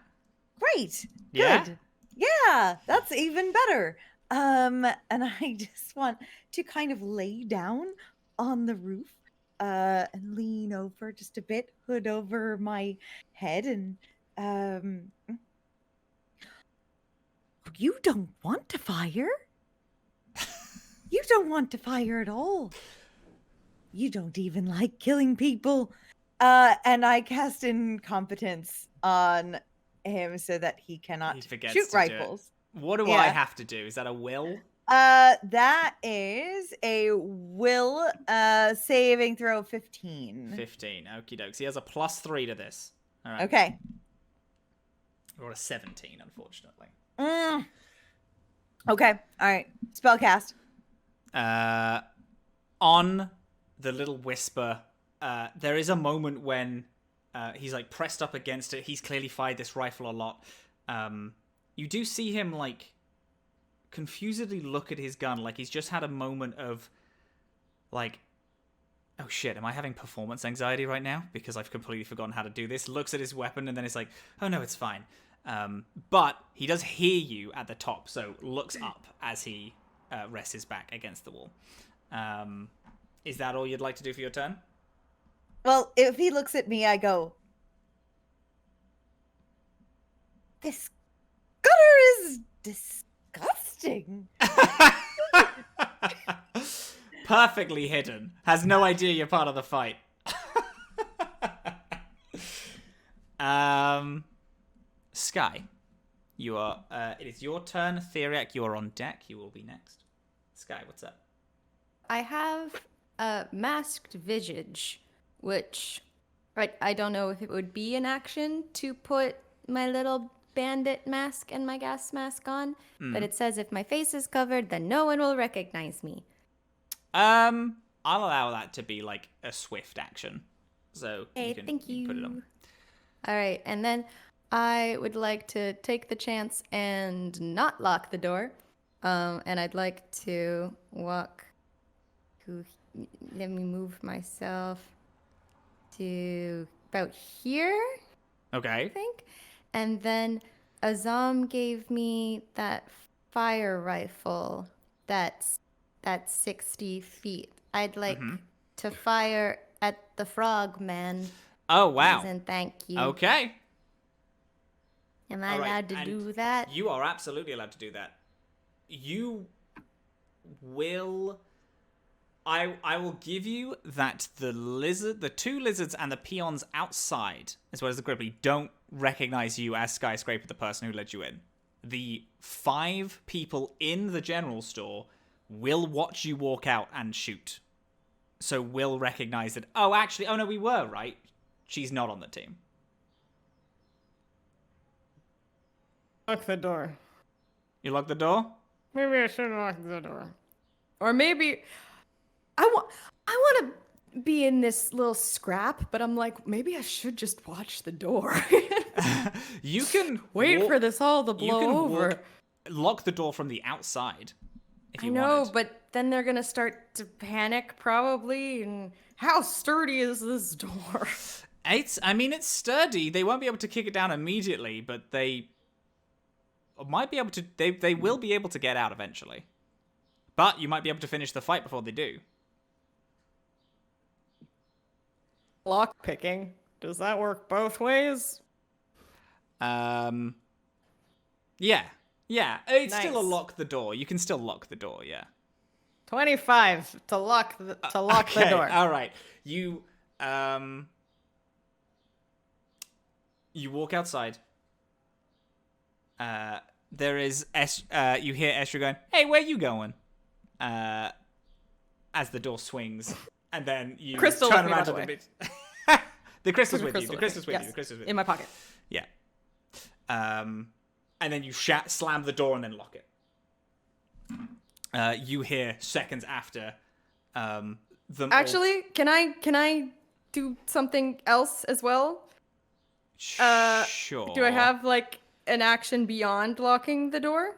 Great. Yeah? Good. Yeah, that's even better. And I just want to kind of lay down on the roof and lean over just a bit, hood over my head, and you don't want to fire? You don't want to fire at all. You don't even like killing people. And I cast incompetence on him so that he cannot He forgets shoot to do it. rifles. What do Yeah. I have to do? Is that a will? That is a will saving throw 15. 15. Okie dokes. He has a +3 to this. All right. Okay. Or a 17, unfortunately. Okay. All right. Spellcast. On the little whisper, there is a moment when he's like pressed up against it. He's clearly fired this rifle a lot. You do see him like confusedly look at his gun, like he's just had a moment of like, oh shit, am I having performance anxiety right now because I've completely forgotten how to do this? Looks at his weapon and then it's like, oh no, it's fine. But he does hear you at the top, so looks up as he rests his back against the wall. Is that all you'd like to do for your turn? Well, if he looks at me, I go, this gutter is disgusting. Perfectly hidden. Has no idea you're part of the fight. Skye, you are. It is your turn. Theriac, you are on deck. You will be next. Skye, what's up? I have a masked visage, which I don't know if it would be an action to put my little bandit mask and my gas mask on, but it says if my face is covered, then no one will recognize me. I'll allow that to be like a swift action. So Hey, you can thank you. put it on. All right, and then I would like to take the chance and not lock the door, and I'd like to walk to. Let me move myself to about here, Okay. I think. And then Azam gave me that fire rifle that's 60 feet. I'd like to fire at the frog man. Oh wow. And thank you. Okay. Am I All right, allowed to and do that? You are absolutely allowed to do that. You will. I will give you that the two lizards and the peons outside, as well as the Gribbly, don't recognize you as Skyscraper, the person who led you in. the 5 people in the general store will watch you walk out and shoot. So we'll recognize that, oh no, we were right. She's not on the team. Lock the door. You lock the door? Maybe I should lock the door. Or maybe I want to be in this little scrap, but I'm like, maybe I should just watch the door. You can Wait for this all to blow over. Lock the door from the outside. If you I know, wanted. but then they're gonna start to panic probably. And how sturdy is this door? It's sturdy. They won't be able to kick it down immediately, but they might be able to. They will be able to get out eventually. But you might be able to finish the fight before they do. Lock picking. Does that work both ways? Yeah. It's still a Nice. lock the door. You can still lock the door. Yeah. 25 to lock the Okay, door. all right. You walk outside. There is you hear Estra going, "Hey, where you going?" As the door swings, and then you Crystal turn with me, around by to the the way. bit. The crystal's with you. Crystal The crystal's with you. Yes. The crystal's with In you. my pocket. Yeah. And then you slam the door and then lock it. You hear seconds after them all- Actually, can I do something else as well? Sure. Do I have like an action beyond locking the door?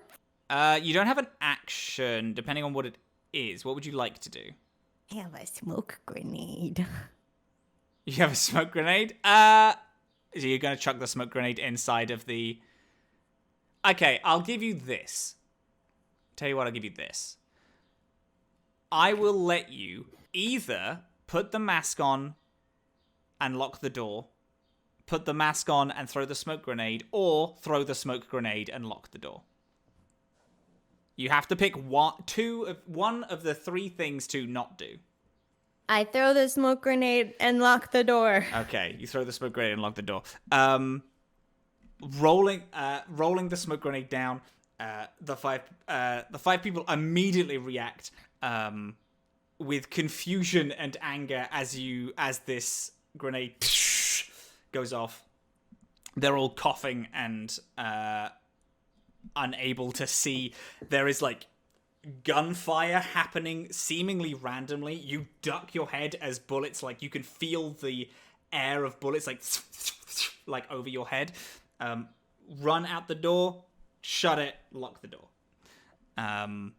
You don't have an action, depending on what it is. What would you like to do? I have a smoke grenade. You have a smoke grenade? So you're going to chuck the smoke grenade inside of the... Okay, I'll give you this. Tell you what, I'll give you this. I will let you either put the mask on and lock the door, put the mask on and throw the smoke grenade, or throw the smoke grenade and lock the door. You have to pick one of the 3 things to not do. I throw the smoke grenade and lock the door. Okay, you throw the smoke grenade and lock the door. Rolling the smoke grenade down. The five people immediately react with confusion and anger as this grenade goes off. They're all coughing and unable to see. There is like gunfire happening seemingly randomly. You duck your head as bullets, like you can feel the air of bullets like over your head. Run out the door, shut it, lock the door. And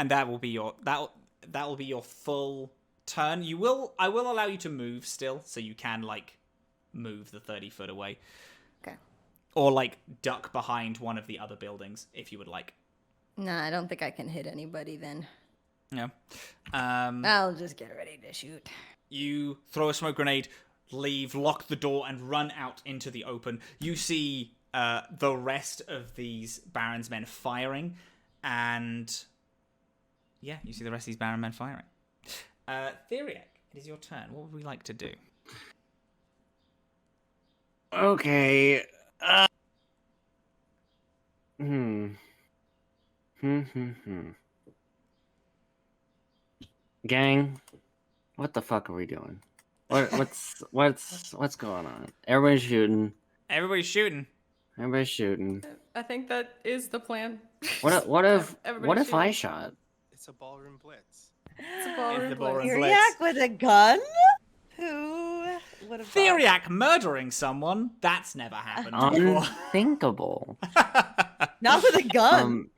that will be your full turn. I will allow you to move still, so you can like move the 30 foot away. Okay. Or like duck behind one of the other buildings if you would like. Nah, I don't think I can hit anybody then. Yeah. I'll just get ready to shoot. You throw a smoke grenade, leave, lock the door, and run out into the open. You see the rest of these Baron's men firing, and yeah, you see the rest of these Baron men firing. Theriac, it is your turn. What would we like to do? Okay. Gang, what the fuck are we doing? What's going on? Everybody's shooting. Everybody's shooting. Everybody's shooting. I think that is the plan. What if Everybody's I shooting. shot? It's a ballroom blitz. It's a It's ballroom the blitz. ballroom Theriac with a gun? Who would have thought? Theriac murdering someone? That's never happened before. Unthinkable. Not with a gun.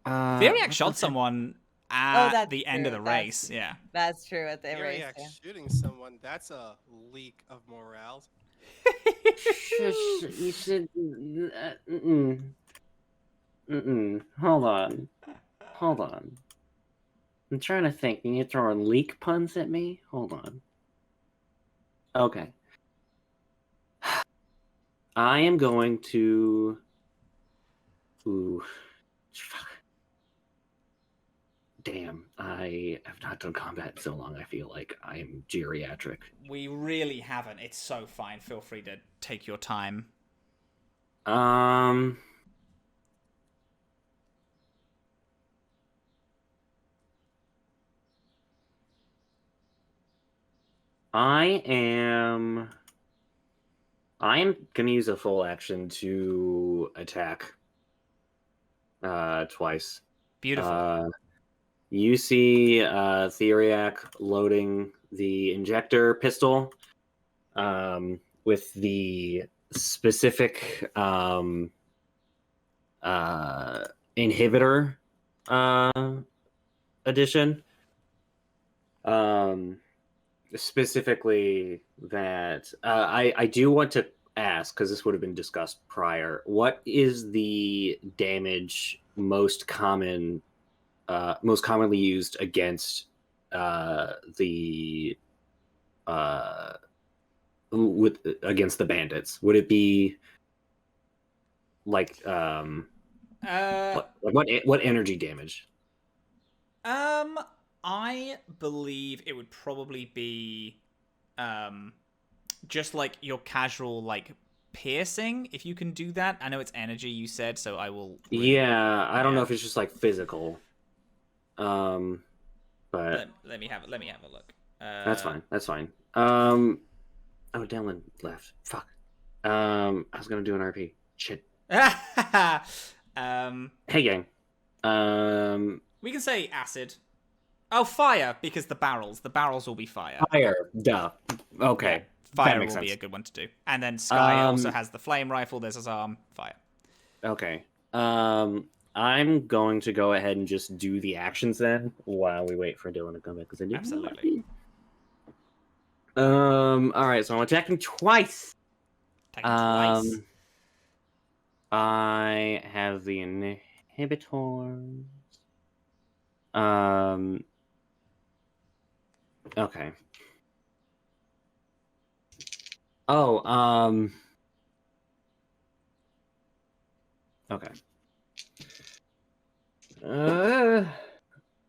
Theriac shot someone at that's the end of true. the race. Yeah. That's true at the race. Theriac Yeah. shooting someone, that's a leak of morale. You should. Hold on. I'm trying to think. Can you throw leak puns at me? Hold on. Okay. I am going to. Ooh. Fuck. Damn. I have not done combat in so long. I feel like I'm geriatric. We really haven't. It's so fine. Feel free to take your time. I am gonna use a full action to attack twice. Beautiful. You see Theriac loading the injector pistol with the specific inhibitor addition. Specifically that I do want to ask, because this would have been discussed prior, what is the damage most commonly used against against the bandits? Would it be like what energy damage? I believe it would probably be just like your casual like piercing, if you can do that. I know it's energy, you said, so I will Yeah, I don't know if it's just like physical. But let me have a look. That's fine. Oh, Dylan left. Fuck. I was gonna do an RP. Shit. Hey, gang. We can say acid. Oh, fire, because the barrels will be fire. Fire. Duh. Okay. Yeah, fire makes will be sense. a good one to do. And then Skye also has the flame rifle. There's his arm. Fire. Okay. I'm going to go ahead and just do the actions then while we wait for Dylan to come back, because I do. Absolutely. All right. So I'm attacking twice. Twice. I have the inhibitors. Okay. Oh, okay.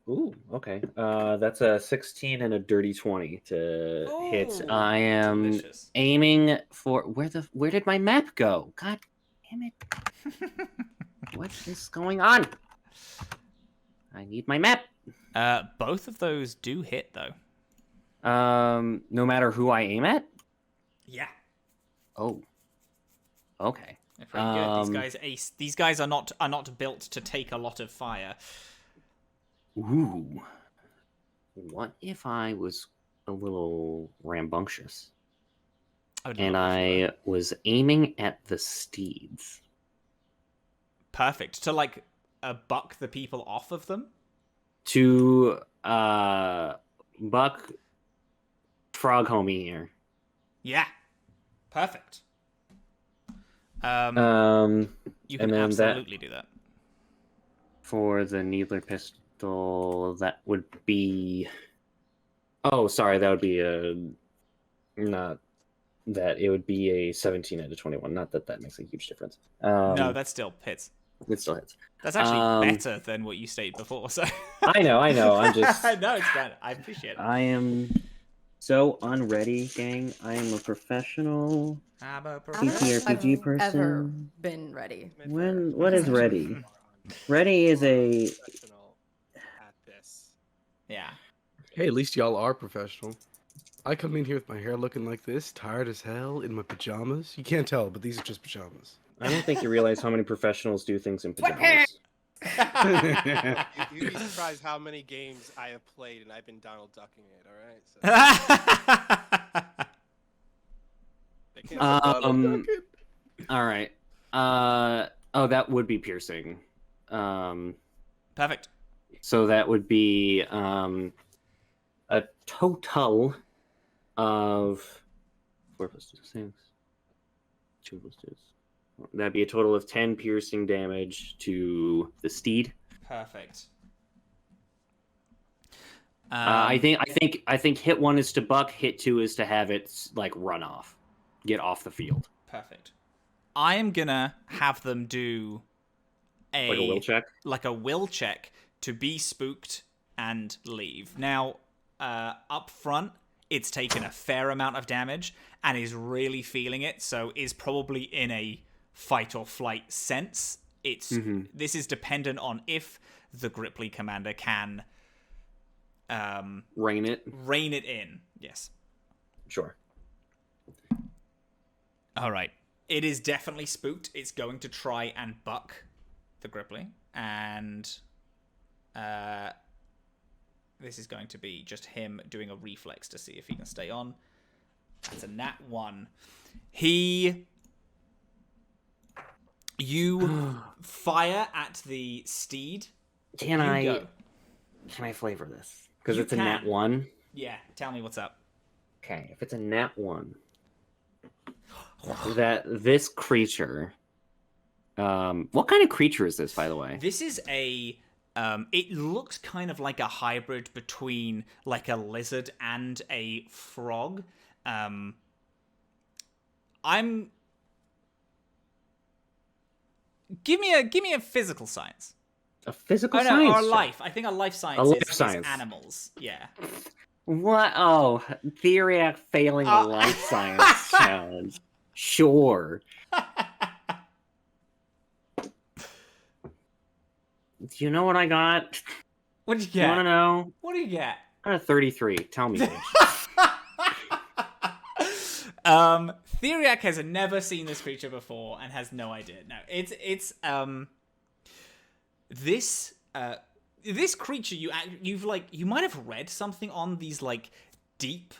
Ooh, okay. That's a 16 and a dirty 20 to hit. Ooh, I am delicious. aiming for where did my map go? God damn it. What is going on? I need my map. Both of those do hit though. No matter who I aim at? Yeah. Oh. Okay. They're pretty good. These guys ace. These guys are not built to take a lot of fire. Ooh. What if I was a little rambunctious and I was aiming at the steeds? Perfect. To like buck the people off of them? To buck frog homie here. Yeah. Perfect. You And can then absolutely do that. For the needler pistol, that would be... Oh, sorry, that would be a... Not that. It would be a 17 out of 21. Not that that makes a huge difference. No, that still hits. It still hits. That's actually better than what you stated before. So I know. I'm just... No, it's good. I appreciate it. I am so unready, gang. I am a professional I'm a TTRPG person. Ever been ready? What is ready? Ready is a... Professional at this. Yeah. Hey, at least y'all are professional. I come in here with my hair looking like this, tired as hell, in my pajamas. You can't tell, but these are just pajamas. I don't think you realize how many professionals do things in pajamas. You'd be surprised how many games I have played and I've been Donald Ducking it, alright? So, they can't All right. Oh, that would be piercing. Perfect. So that would be a total of 4 plus 2 6. 2 plus 2. That'd be a total of 10 piercing damage to the steed. Perfect. I think hit 1 is to buck, hit 2 is to have it like run off, get off the field. Perfect. I am gonna have them do Like a will check? Like a will check to be spooked and leave. Now, up front, it's taken a fair amount of damage and is really feeling it, so is probably in a fight or flight sense. This is dependent on if the Gripply commander can rein it in. Yes. Sure. All right. It is definitely spooked. It's going to try and buck the Gripply. And this is going to be just him doing a reflex to see if he can stay on. That's a nat 1. You fire at the steed. Can I flavor this? Because it's a nat 1? Yeah, tell me what's up. Okay, if it's a nat 1, that this creature... what kind of creature is this, by the way? This is a... it looks kind of like a hybrid between like a lizard and a frog. Give me a physical science. A physical science? Or a life. I think a life science is animals. Yeah. What? Oh, Theriac failing a life science challenge. Sure. Do you know what I got? What did you get? You want to know? What do you get? I got a 33. Tell me, bitch. Theriac has never seen this creature before and has no idea. No, this creature you might have read something on these like deep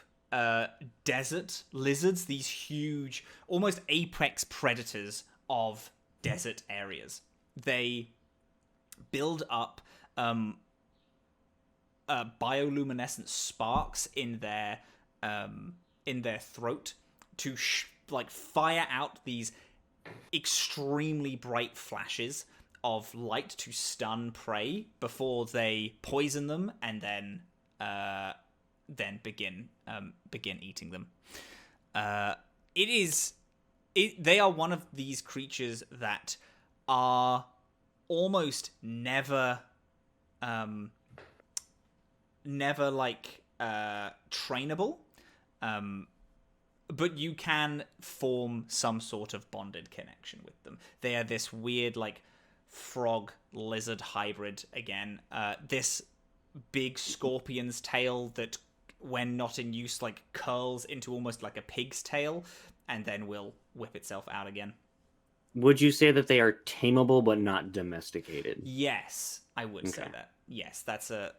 desert lizards, these huge, almost apex predators of desert areas. They build up bioluminescent sparks in their throat to fire out these extremely bright flashes of light to stun prey before they poison them and then begin eating them. They are one of these creatures that are almost never trainable, but you can form some sort of bonded connection with them. They are this weird like frog lizard hybrid again. This big scorpion's tail that, when not in use, like curls into almost like a pig's tail and then will whip itself out again. Would you say that they are tameable but not domesticated? Yes, I would say that. Yes, that's a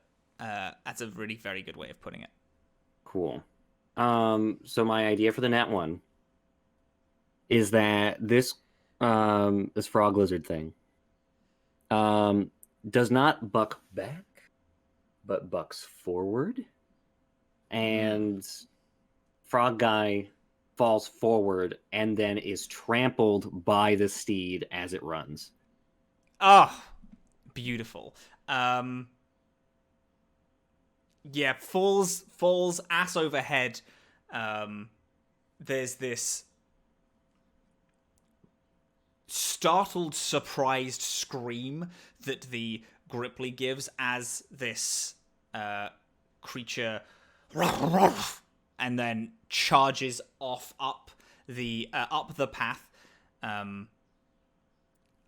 really very good way of putting it. Cool. So my idea for the nat 1 is that this frog lizard thing does not buck back, but bucks forward, and frog guy falls forward and then is trampled by the steed as it runs. Oh, beautiful. Yeah, falls ass over head. There's this startled, surprised scream that the Gripply gives as this creature and then charges off up the path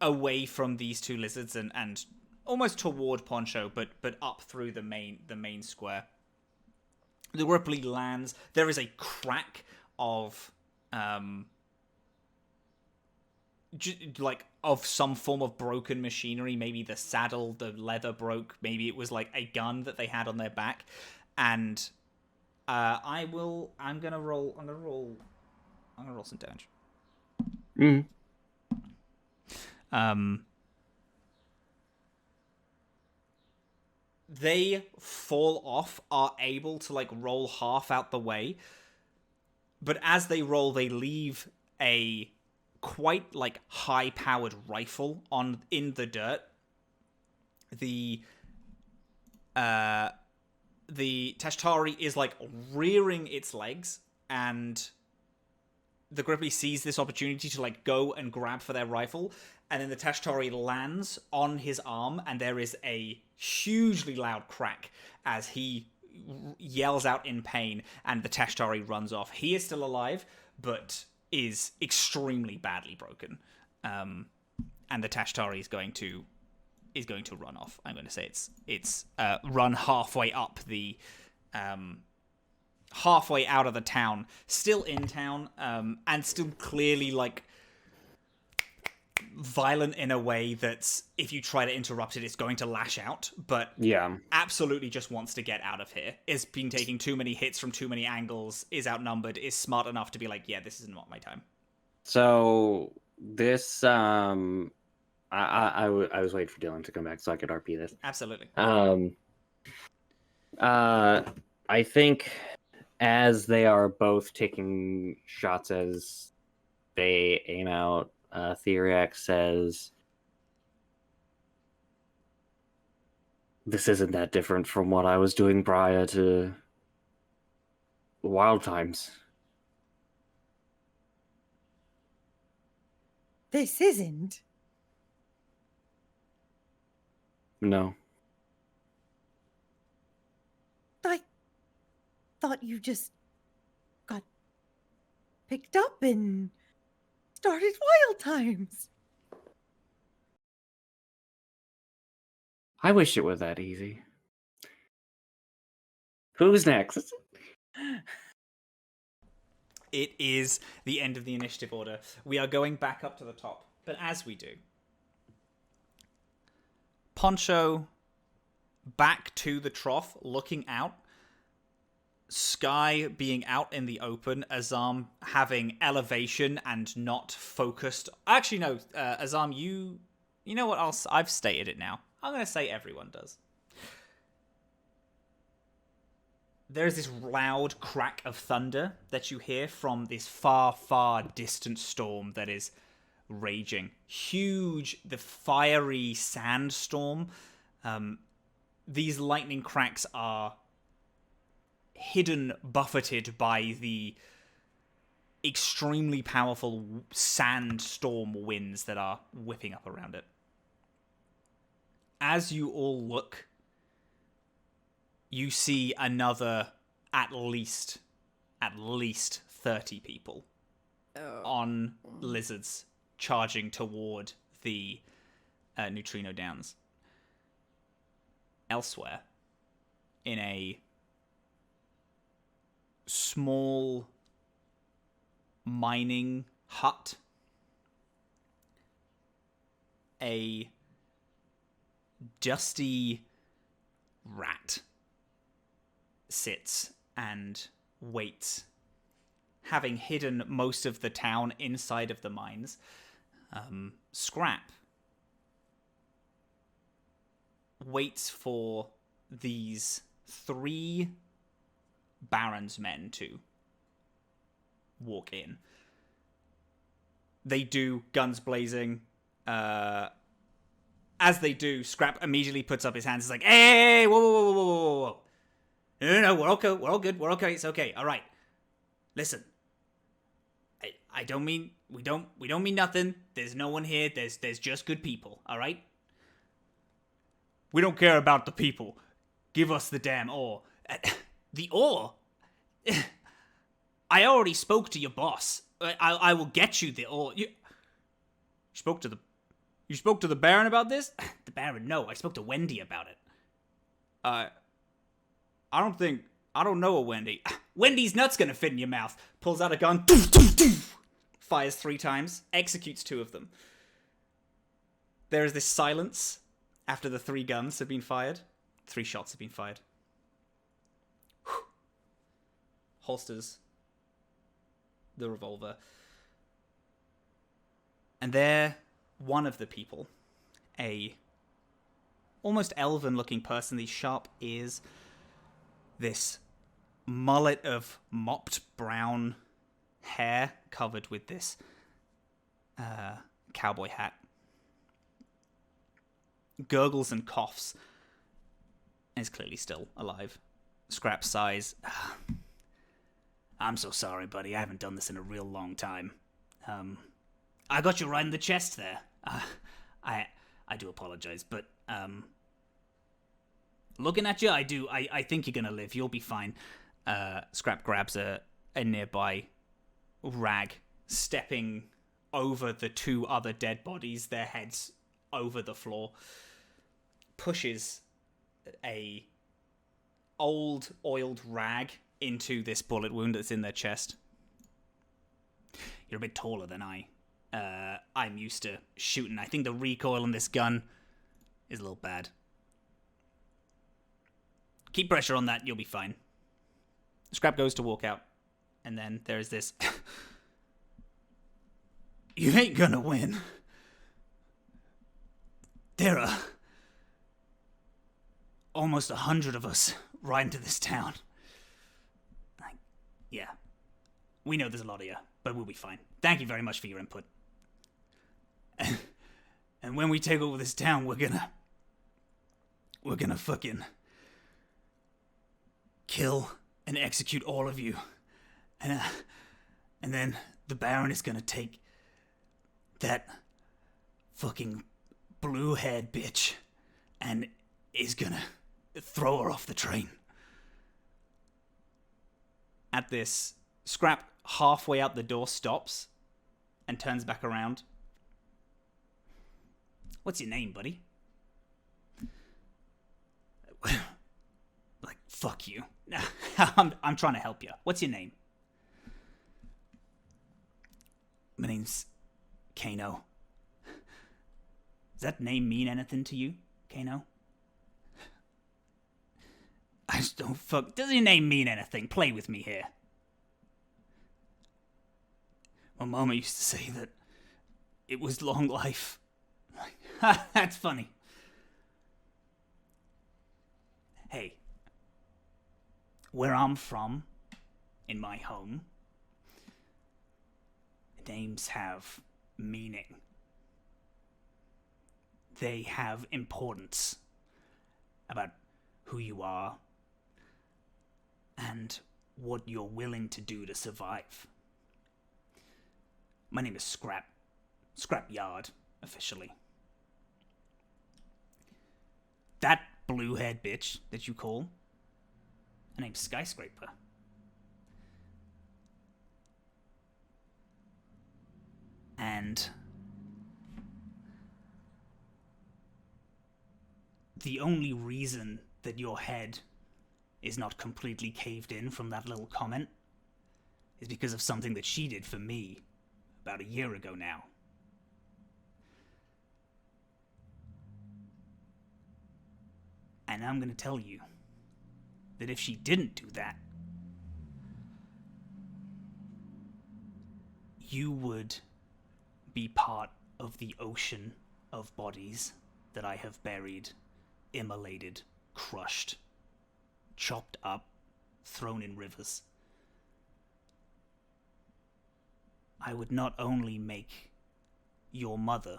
away from these two lizards and almost toward Poncho, but up through the main square. The Gripply lands. There is a crack of of some form of broken machinery. Maybe the saddle, the leather broke. Maybe it was like a gun that they had on their back. And I'm gonna roll some damage. They fall off, are able to like roll half out the way, but as they roll, they leave a quite like high-powered rifle in the dirt. The Tashtari is like rearing its legs, and the Gripply sees this opportunity to like go and grab for their rifle, and then the Tashtari lands on his arm, and there is a hugely loud crack as he yells out in pain, and the Tashtari runs off. He is still alive, but is extremely badly broken. And the Tashtari is going to run off. I'm going to say it's run halfway up the halfway out of the town, still in town, and still clearly, like, violent in a way that's, if you try to interrupt it, it's going to lash out, but Yeah. absolutely just wants to get out of here. Is been taking too many hits from too many angles, is outnumbered, is smart enough to be like, yeah, this is not my time. So this, I was waiting for Dylan to come back so I could RP this. Absolutely. I think as they are both taking shots as they aim out, Theriac says, "This isn't that different from what I was doing prior to Wild Times." This isn't. No. I thought you just got picked up and started Wild Times. I wish it were that easy. Who's next? It is the end of the initiative order. We are going back up to the top. But as we do, Poncho back to the trough, looking out. Skye being out in the open. Azam having elevation and not focused. Actually, no. Azam, you know what else? I've stated it now. I'm going to say everyone does. There's this loud crack of thunder that you hear from this far, far distant storm that is raging. Huge, the fiery sandstorm. These lightning cracks are hidden, buffeted by the extremely powerful sandstorm winds that are whipping up around it. As you all look, you see another at least 30 people on lizards charging toward the Nutrino Downs. Elsewhere, in a small mining hut, a dusty rat sits and waits, having hidden most of the town inside of the mines. Scrap waits for these 3 Baron's men to walk in. They do, guns blazing. As they do, Scrap immediately puts up his hands. It's like, hey, whoa, whoa, whoa, whoa, whoa, whoa. No, we're okay. We're all good. We're okay. It's okay. All right. Listen. I don't mean, we don't mean nothing. There's no one here. There's just good people. All right. We don't care about the people. Give us the damn ore. The ore? I already spoke to your boss. I will get you the ore. You spoke to the Baron about this? The Baron, no. I spoke to Wendy about it. I don't know a Wendy. Wendy's nut's gonna fit in your mouth. Pulls out a gun. Fires 3 times. Executes 2 of them. There is this silence after the 3 guns have been fired. 3 shots have been fired. Holsters the revolver. And there, one of the people, a almost elven-looking person, these sharp ears, this mullet of mopped brown hair covered with this cowboy hat, gurgles and coughs, and is clearly still alive. Scrap sighs. I'm so sorry, buddy. I haven't done this in a real long time. I got you right in the chest there. I do apologize, but looking at you, I think you're gonna live. You'll be fine. Scrap grabs a nearby rag, stepping over the 2 other dead bodies, their heads over the floor, pushes a old oiled rag into this bullet wound that's in their chest. You're a bit taller than I'm used to shooting. I think the recoil on this gun is a little bad. Keep pressure on that, you'll be fine. Scrap goes to walk out, and then there's this... You ain't gonna win. There are almost 100 of us riding to this town. Like, yeah. We know there's a lot of you, but we'll be fine. Thank you very much for your input. And when we take over this town, we're gonna fucking kill and execute all of you. And then the Baron is gonna take that fucking blue-haired bitch and is gonna throw her off the train. At this, Scrap halfway out the door stops and turns back around. What's your name, buddy? Like, fuck you. I'm trying to help you. What's your name? My name's Kano. Does that name mean anything to you, Kano? I just don't fuck... Does your name mean anything? Play with me here. My mama used to say that it was long life. That's funny. Hey, where I'm from, in my home, names have meaning. They have importance about who you are and what you're willing to do to survive. My name is Scrap. Scrap Yard, officially. That blue-haired bitch that you call, her name's Skyscraper. And the only reason that your head is not completely caved in from that little comment is because of something that she did for me about a year ago now. And I'm going to tell you that if she didn't do that, you would be part of the ocean of bodies that I have buried, immolated, crushed, chopped up, thrown in rivers. I would not only make your mother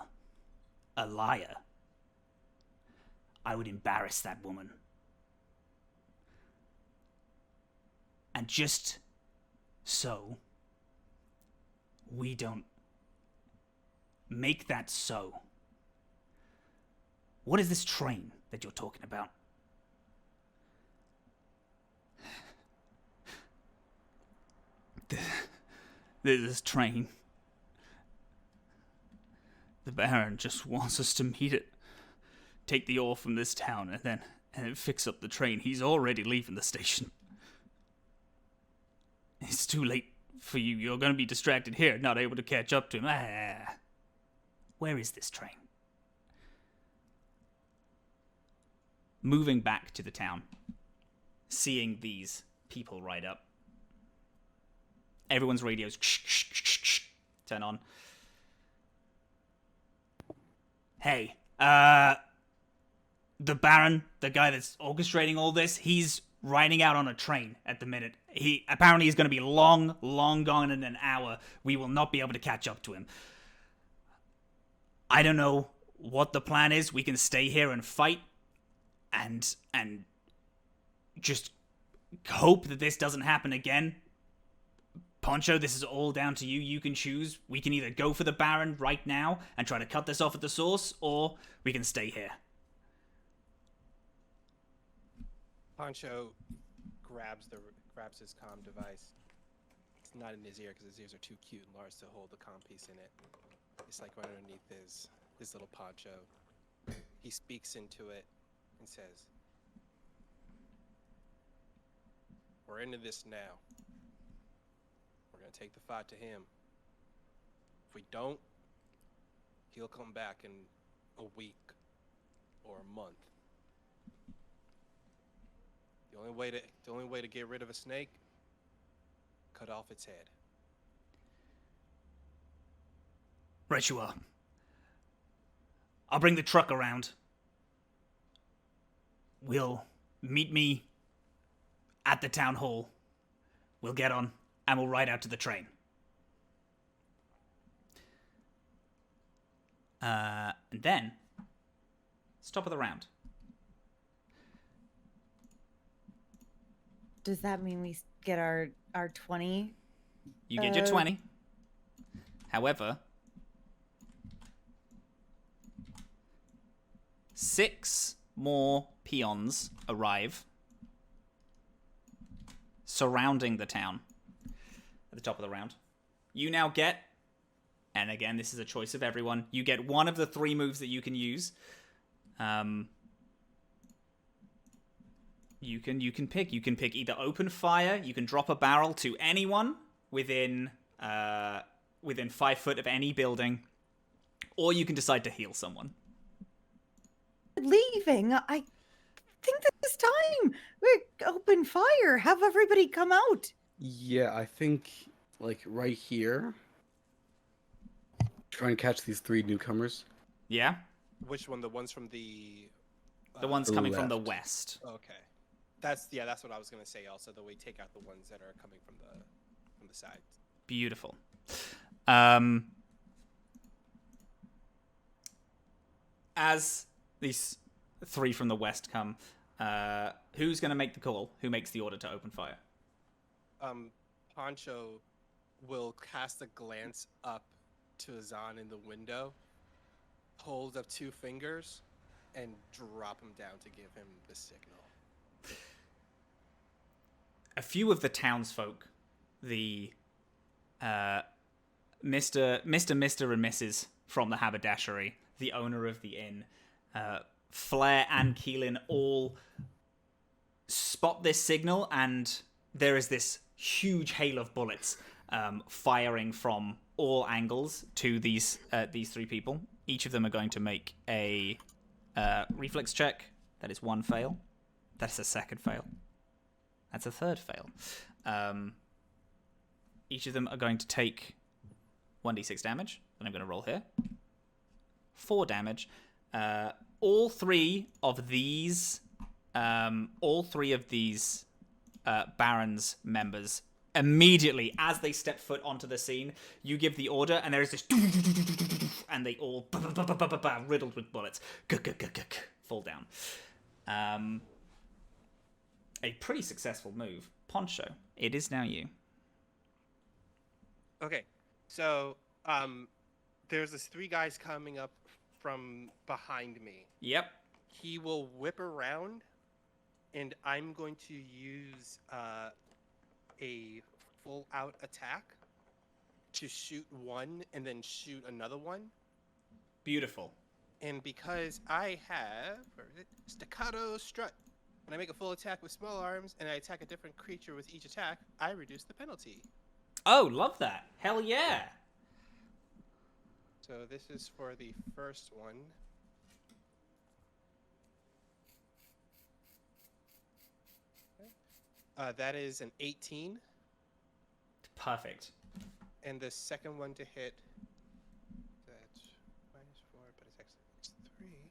a liar, I would embarrass that woman. And just so we don't make that so, what is this train that you're talking about? This train. The Baron just wants us to meet it. Take the ore from this town and then fix up the train. He's already leaving the station. It's too late for you. You're going to be distracted here, not able to catch up to him. Where is this train? Moving back to the town, seeing these people ride up. Everyone's radios turn on. Hey, the Baron, the guy that's orchestrating all this, he's riding out on a train at the minute. He apparently is going to be long gone in an hour. We will not be able to catch up to him. I don't know what the plan is. We can stay here and fight and just hope that this doesn't happen again. Poncho, this is all down to you. You can choose. We can either go for the Baron right now and try to cut this off at the source, or we can stay here. Poncho grabs his comm device. It's not in his ear because his ears are too cute and large to hold the comm piece in it. It's like right underneath his little poncho. He speaks into it and says, We're into this now. We're gonna take the fight to him. If we don't, he'll come back in a week or a month. The only way to get rid of a snake, cut off its head. Right you are. I'll bring the truck around. We'll meet me at the town hall. We'll get on and we'll ride out to the train. And then, it's top of the round. Does that mean we get our 20? You get your 20. However, 6 more peons arrive surrounding the town at the top of the round. You now get, and again, this is a choice of everyone, you get one of the 3 moves that you can use. You can pick. You can pick either open fire, you can drop a barrel to anyone within 5 foot of any building, or you can decide to heal someone. Leaving? I think this is time. We're open fire. Have everybody come out. Yeah, I think like right here. Try and catch these 3 newcomers. Yeah? Which one? The ones from the... The ones the coming from the left. west. Okay. That's what I was gonna say. Also, that we take out the ones that are coming from the sides. Beautiful. As these 3 from the west come, who's going to make the call? Who makes the order to open fire? Poncho will cast a glance up to Zahn in the window, hold up 2 fingers, and drop him down to give him the signal. A few of the townsfolk, the Mr. and Mrs. from the haberdashery, the owner of the inn, Flair and Keelan all spot this signal, and there is this huge hail of bullets firing from all angles to these 3 people. Each of them are going to make a reflex check. That is 1 fail. That's a 2nd fail. That's a 3rd fail. Each of them are going to take 1d6 damage. And I'm going to roll here. 4 damage. All three of these Baron's members, immediately as they step foot onto the scene, you give the order, and there is this, and they all riddled with bullets fall down. A pretty successful move. Poncho, it is now you. Okay, so there's this 3 guys coming up from behind me. Yep. He will whip around, and I'm going to use a full-out attack to shoot one and then shoot another one. Beautiful. And because I have staccato strut, when I make a full attack with small arms and I attack a different creature with each attack, I reduce the penalty. Oh, love that. Hell yeah. So this is for the first one. That is an 18. Perfect. And the second one to hit, that's -4, but it's actually -3.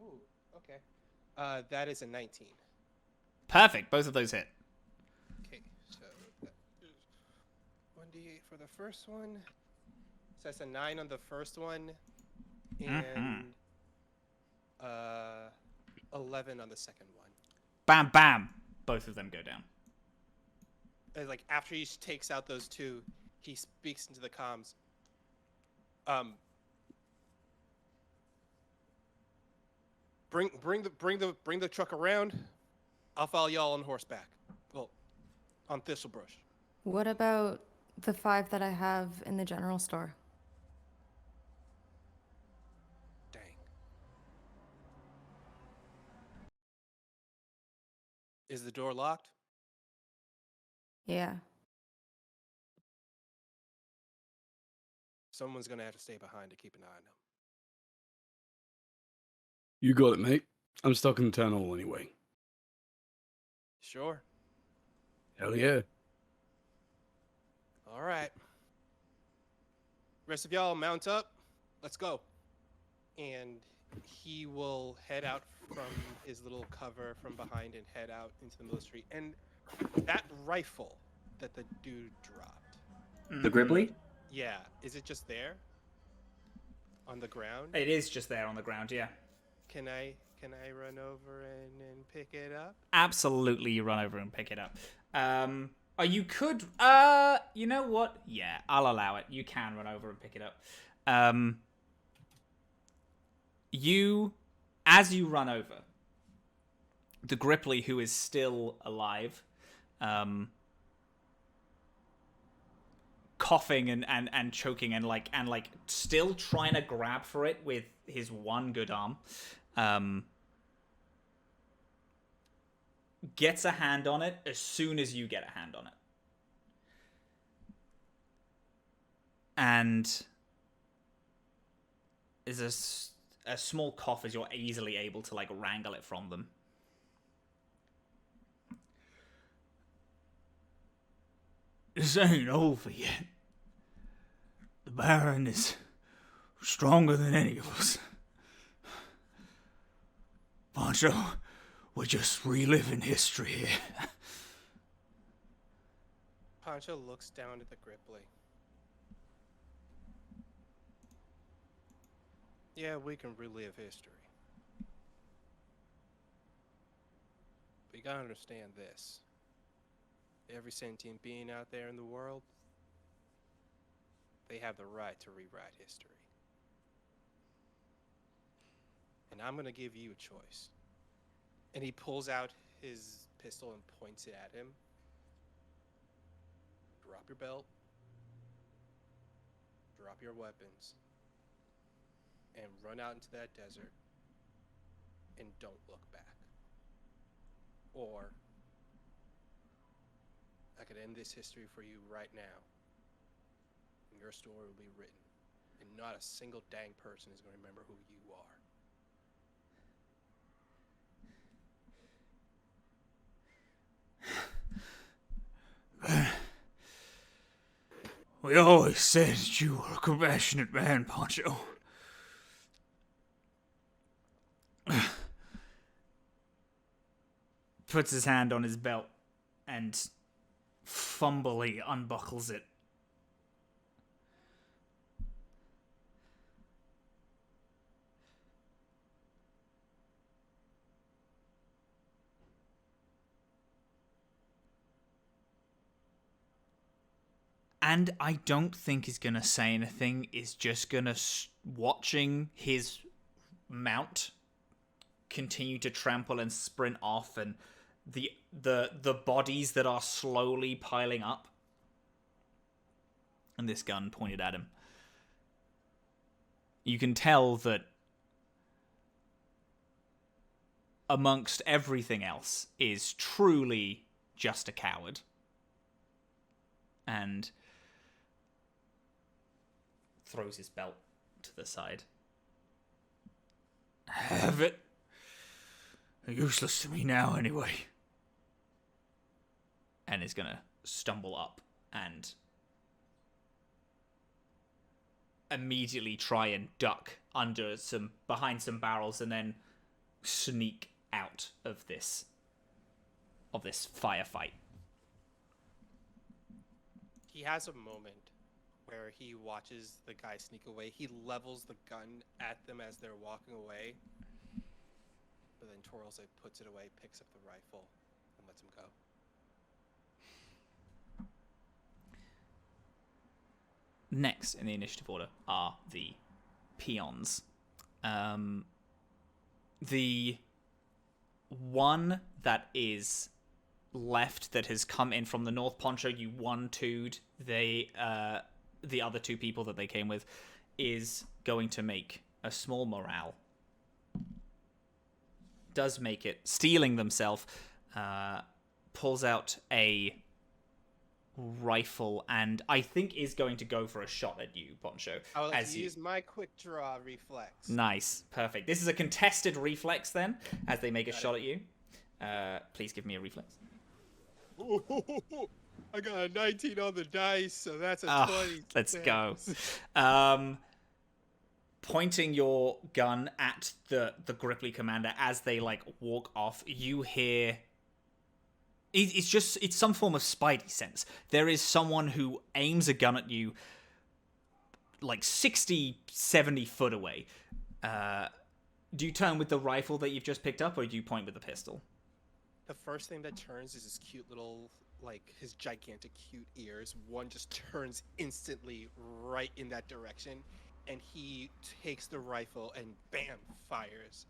Ooh, okay. That is a 19. Perfect. Both of those hit. Okay, so that is 1d8 for the first one. So that's a 9 on the first one, and 11 on the second one. Bam, bam. Both of them go down. And like after he takes out those 2, he speaks into the comms. Bring the truck around. I'll follow y'all on horseback. Well, on Thistlebrush. What about the 5 that I have in the general store? Is the door locked? Yeah. Someone's gonna have to stay behind to keep an eye on him. You got it, mate. I'm stuck in the town hall anyway. Sure. Hell yeah. All right. Rest of y'all mount up. Let's go. And he will head out from his little cover from behind and head out into the middle of the street. And that rifle that the dude dropped. The Gripply? Yeah. Is it just there? On the ground? It is just there on the ground, yeah. Can I run over and pick it up? Absolutely, you run over and pick it up. You could, you know what? Yeah, I'll allow it. You can run over and pick it up. As you run over, the Gripply, who is still alive, coughing and choking and still trying to grab for it with his one good arm, gets a hand on it as soon as you get a hand on it. And is a small cough as you're easily able to wrangle it from them. This ain't over yet. The Baron is stronger than any of us. Poncho, we're just reliving history here. Poncho looks down at the Gripply. Yeah, we can relive history. But you gotta understand this. Every sentient being out there in the world, they have the right to rewrite history. And I'm gonna give you a choice. And he pulls out his pistol and points it at him. Drop your belt. Drop your weapons. And run out into that desert. And don't look back. Or I could end this history for you right now. And your story will be written. And not a single dang person is going to remember who you are. We always said that you were a compassionate man, Poncho. Puts his hand on his belt and fumbly unbuckles it. And I don't think he's going to say anything. Is just going to watching his mount continue to trample and sprint off, and the bodies that are slowly piling up. And this gun pointed at him. You can tell that amongst everything else is truly just a coward. And throws his belt to the side. Have it. They're useless to me now anyway. And is gonna stumble up and immediately try and duck behind some barrels and then sneak out of this firefight. He has a moment where he watches the guy sneak away. He levels the gun at them as they're walking away. But then twirls it, puts it away, picks up the rifle, and lets him go. Next in the initiative order are the peons. The one that is left that has come in from the north, Poncho, you 1-2'd the other two people that they came with, is going to make a small morale. Does make it, stealing themselves, pulls out a rifle and I think is going to go for a shot at you, Poncho. I'll as use my quick draw reflex. Nice, perfect. This is a contested reflex then, as they make a shot at you. Please give me a reflex. I got a 19 on the dice, so that's a 20. Let's go. Pointing your gun at the Gripply commander as they like walk off, you hear. It's some form of spidey sense. There is someone who aims a gun at you like 60, 70 foot away. Do you turn with the rifle that you've just picked up, or do you point with the pistol? The first thing that turns is his cute little, like, his gigantic cute ears. One just turns instantly right in that direction, and he takes the rifle and bam, fires.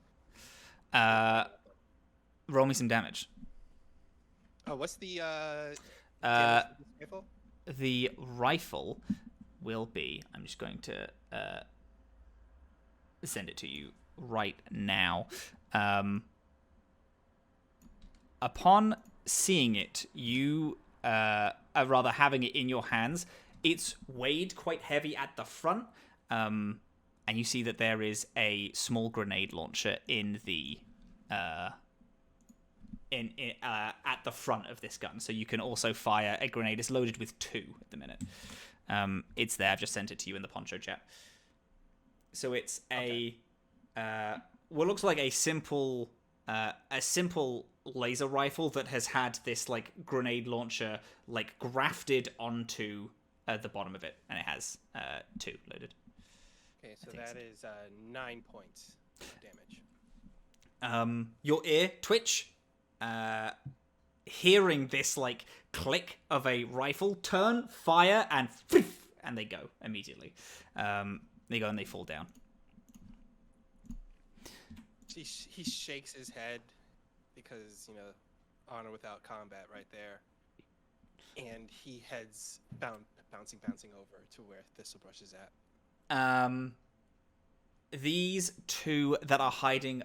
Roll me some damage. Oh, what's the rifle? The rifle will be. I'm just going to send it to you right now. Upon seeing it, you rather having it in your hands, it's weighed quite heavy at the front, and you see that there is a small grenade launcher in the at the front of this gun, so you can also fire a grenade. It's loaded with 2 at the minute. It's there. I've just sent it to you in the Poncho chat. So it's what looks like a simple laser rifle that has had this like grenade launcher like grafted onto the bottom of it, and it has 2 loaded. Okay, so that is 9 points of damage. Your ear twitch, hearing this like click of a rifle, turn, fire, and they go immediately. They go and they fall down. He shakes his head because, you know, honor without combat right there. And he heads bouncing over to where Thistlebrush is at. These 2 that are hiding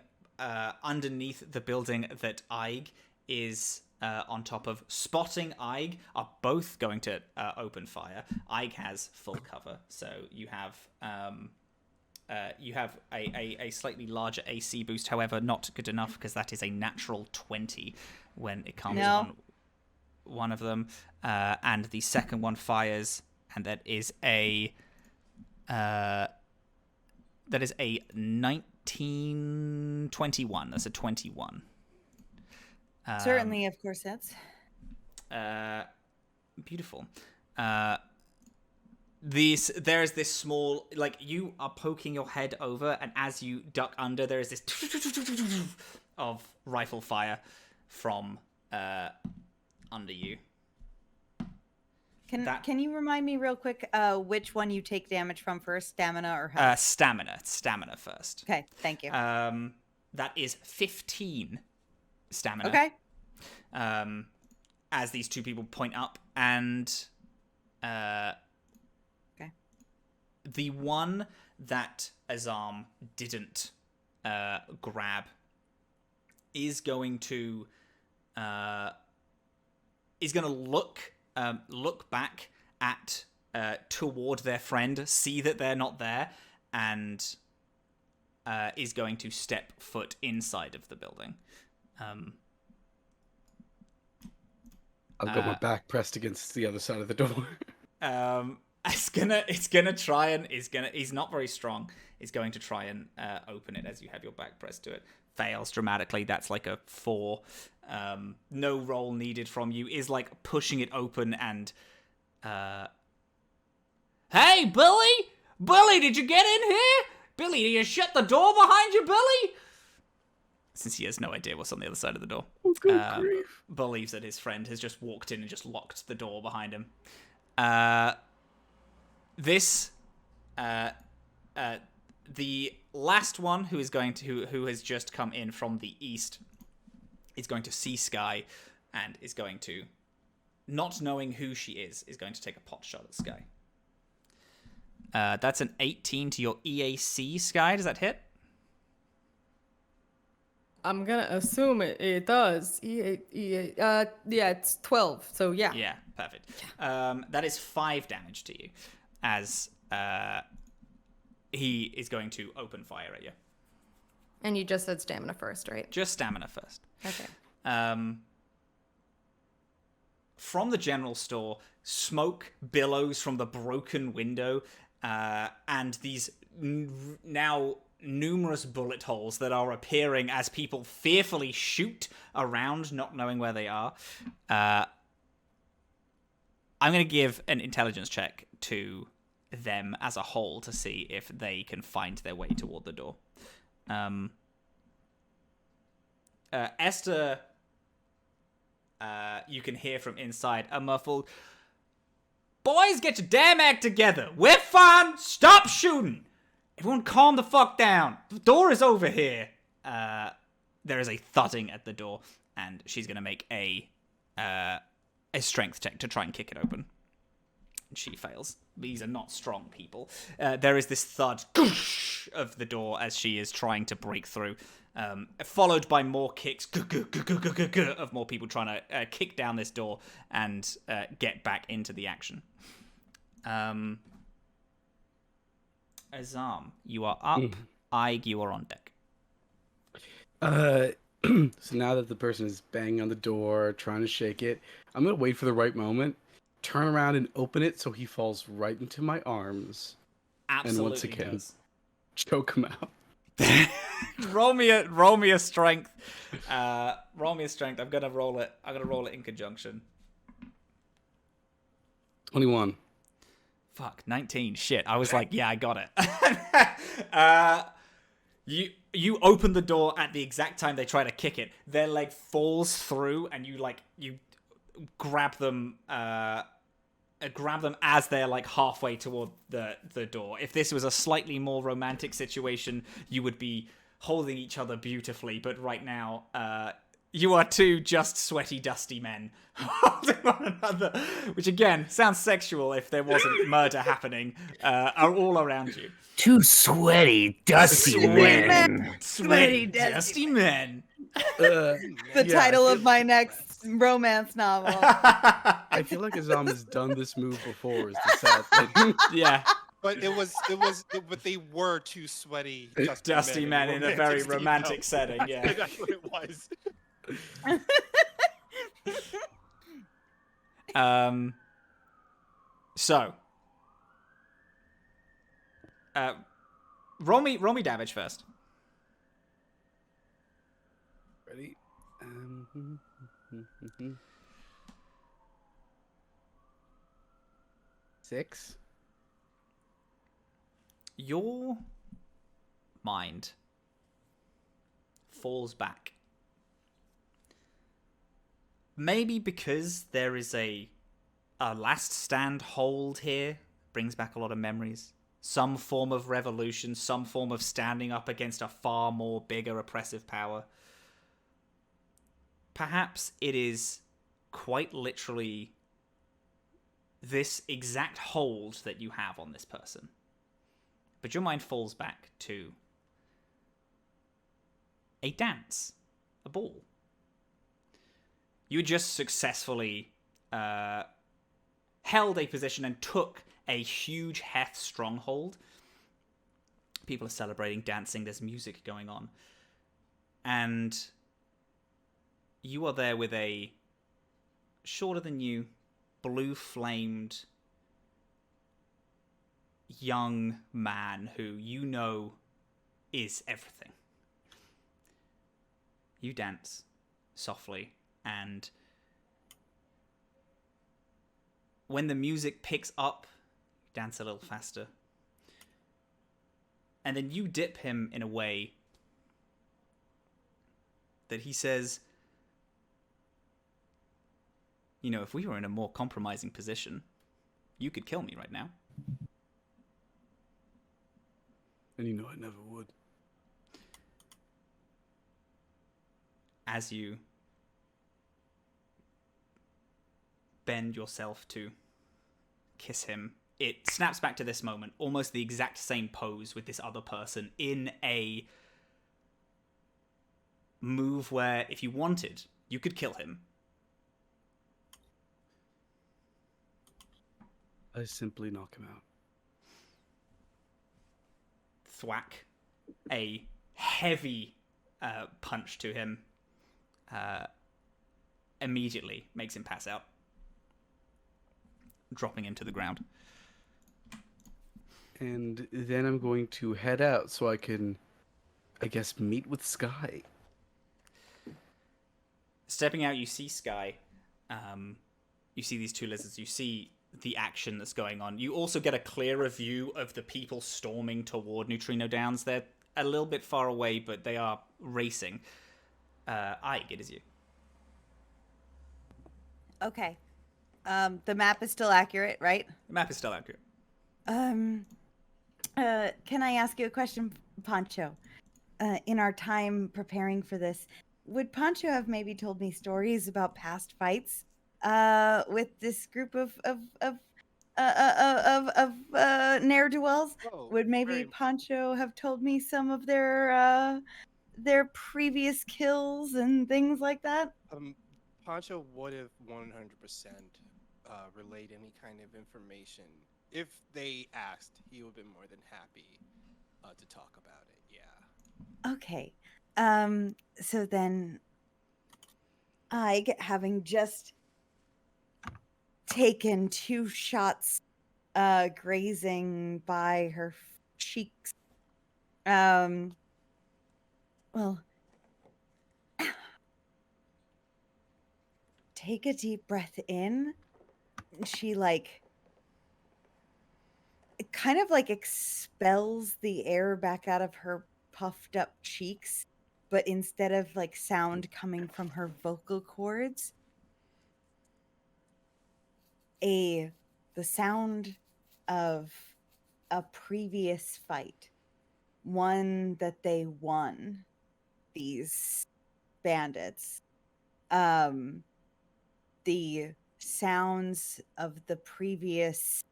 underneath the building that Aig is on top of, spotting Aig, are both going to open fire. Aig has full cover, so you have a slightly larger AC boost, however, not good enough because that is a natural 20 when it comes on one of them. And the second one fires, and that is a 1921. That's a 21. Certainly, of course, that's beautiful. There's this small, like, you are poking your head over, and as you duck under, there is this of rifle fire from under you. Can you remind me real quick which one you take damage from first, stamina or health? Stamina first. Okay, thank you. That is 15 stamina. Okay. As these 2 people point up, and okay. The one that Azam didn't grab is going to look back at toward their friend, see that they're not there, and is going to step foot inside of the building. I've got my back pressed against the other side of the door. He's not very strong. He's going to try and open it as you have your back pressed to it. Fails dramatically. That's like a 4. No roll needed from you. Is like pushing it open and hey, Billy! Billy, did you get in here? Billy, did you shut the door behind you, Billy? Since he has no idea what's on the other side of the door. Believes that his friend has just walked in and just locked the door behind him. The last one who has just come in from the east is going to see Skye and is going to, not knowing who she is going to take a pot shot at Skye. That's an 18 to your EAC, Skye. Does that hit? I'm gonna assume it does. Yeah, it's 12. So yeah. Yeah, perfect. That is 5 damage to you, as he is going to open fire at you. And you just said stamina first, right? Just stamina first. Okay. From the general store, smoke billows from the broken window, and these now numerous bullet holes that are appearing as people fearfully shoot around, not knowing where they are. I'm going to give an intelligence check to them as a whole to see if they can find their way toward the door. Esther, you can hear from inside a muffled, "Boys, get your damn act together. We're fine. Stop shooting. Everyone calm the fuck down. The door is over here." There is a thudding at the door, and she's going to make a strength check to try and kick it open. She fails. These are not strong people. There is this thud of the door as she is trying to break through, followed by more kicks of more people trying to kick down this door and get back into the action. Azam, you are up. Ig, you are on deck. So now that the person is banging on the door, trying to shake it, I'm gonna wait for the right moment, turn around and open it so he falls right into my arms. Absolutely. And once again, does. choke him out. roll me a strength. Roll me a strength. I'm gonna roll it in conjunction. 21. Fuck, 19. Shit. I was like, yeah, I got it. You open the door at the exact time they try to kick it. Their leg falls through, and you grab them as they're like halfway toward the door. If this was a slightly more romantic situation, you would be holding each other beautifully, but right now you are two just sweaty, dusty men holding one another, which again sounds sexual if there wasn't murder happening, are all around you. Two sweaty, dusty men. Sweaty, dusty men. The title of my next romance novel. I feel like Azam has done this move before. Is the sad thing. Yeah. But but they were two sweaty, Dusty men in a very romantic setting. Yeah. That's what it was. So, roll me damage first. Ready? 6. Your mind falls back. Maybe because there is a last stand hold here, brings back a lot of memories. Some form of revolution, some form of standing up against a far more bigger oppressive power. Perhaps it is quite literally this exact hold that you have on this person. But your mind falls back to a dance, a ball. You just successfully held a position and took a huge Heth stronghold. People are celebrating, dancing, there's music going on. And you are there with a shorter than you, blue-flamed young man who you know is everything. You dance softly, and when the music picks up, dance a little faster. And then you dip him in a way that he says, you know, if we were in a more compromising position, you could kill me right now. And you know I never would. As you bend yourself to kiss him, it snaps back to this moment, almost the exact same pose with this other person in a move where, if you wanted, you could kill him. I simply knock him out. Thwack. A heavy punch to him. Immediately makes him pass out, dropping him to the ground. And then I'm going to head out so I can, I guess, meet with Skye. Stepping out, you see Skye. You see these two lizards. You see the action that's going on. You also get a clearer view of the people storming toward Nutrino Downs. They're a little bit far away, but they are racing. Ike, it is you. Okay. The map is still accurate, right? The map is still accurate. Can I ask you a question, Poncho? In our time preparing for this, would Poncho have maybe told me stories about past fights with this group of ne'er-do-wells? Oh, Would maybe very- Poncho have told me some of their previous kills and things like that? Poncho would have 100% relayed any kind of information. If they asked, he would have been more than happy to talk about it, yeah. Okay. So then I, having just taken 2 shots grazing by her cheeks, well, take a deep breath in. She kind of expels the air back out of her puffed up cheeks, but instead of sound coming from her vocal cords, the sound of a previous fight, one that they won, these bandits, the sounds of the previous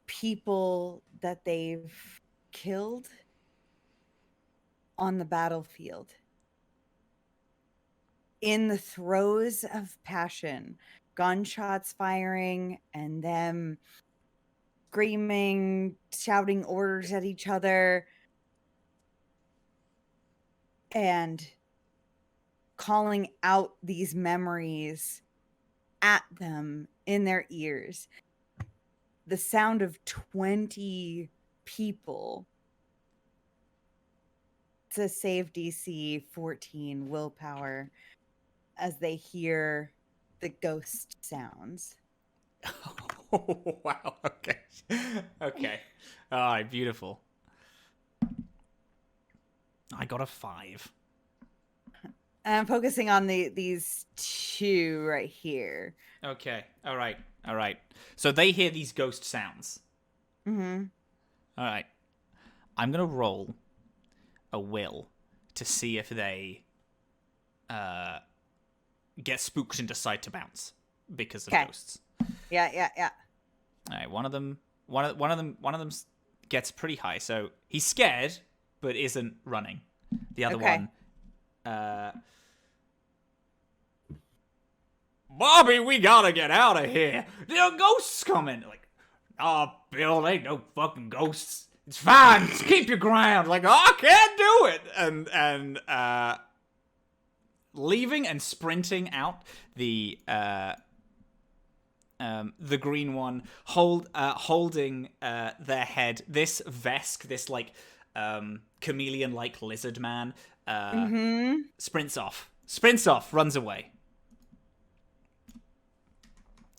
people that they've killed on the battlefield, in the throes of passion, gunshots firing and them screaming, shouting orders at each other, and calling out these memories at them in their ears. The sound of 20 people to save DC 14 willpower as they hear the ghost sounds. Oh, wow. Okay. Okay. All right. Beautiful. I got a 5. I'm focusing on these 2 right here. Okay. All right. All right. So they hear these ghost sounds. Mm-hmm. All right. I'm going to roll a will to see if they get spooked and decide to bounce because of ghosts. Yeah. All right. One of them gets pretty high. So he's scared, but isn't running. The other one, Bobby, we gotta get out of here. There are ghosts coming. Like, Bill, ain't no fucking ghosts. It's fine. Just keep your ground. Like, I can't do it. And leaving and sprinting out, the green one holding their head. This Vesk, this chameleon-like lizard man, sprints off, runs away.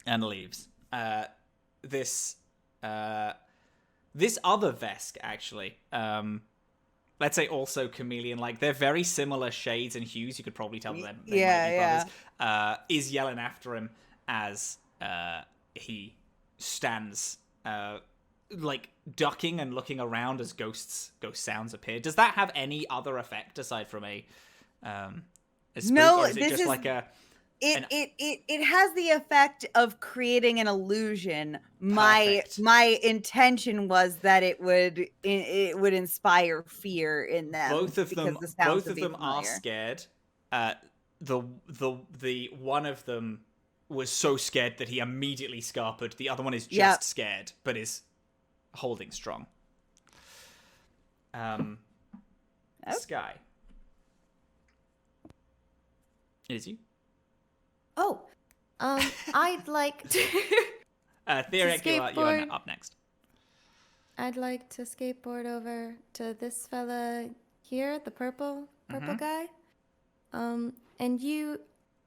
And leaves. This other Vesk, actually, let's say also chameleon-like. They're very similar shades and hues. You could probably tell them they might be brothers. Is yelling after him as he stands, ducking and looking around as ghost sounds appear. Does that have any other effect aside from a spook? No, or is it this just is... like a It has the effect of creating an illusion. Perfect. My intention was that it would inspire fear in them. Both of them because the sounds would be are familiar. scared. The one of them was so scared that he immediately scarpered. The other one is just scared, but is holding strong. Skye. It is you. Oh, I'd like to. Theoretic, you're skateboard. up next. I'd like to skateboard over to this fella here, the purple guy. And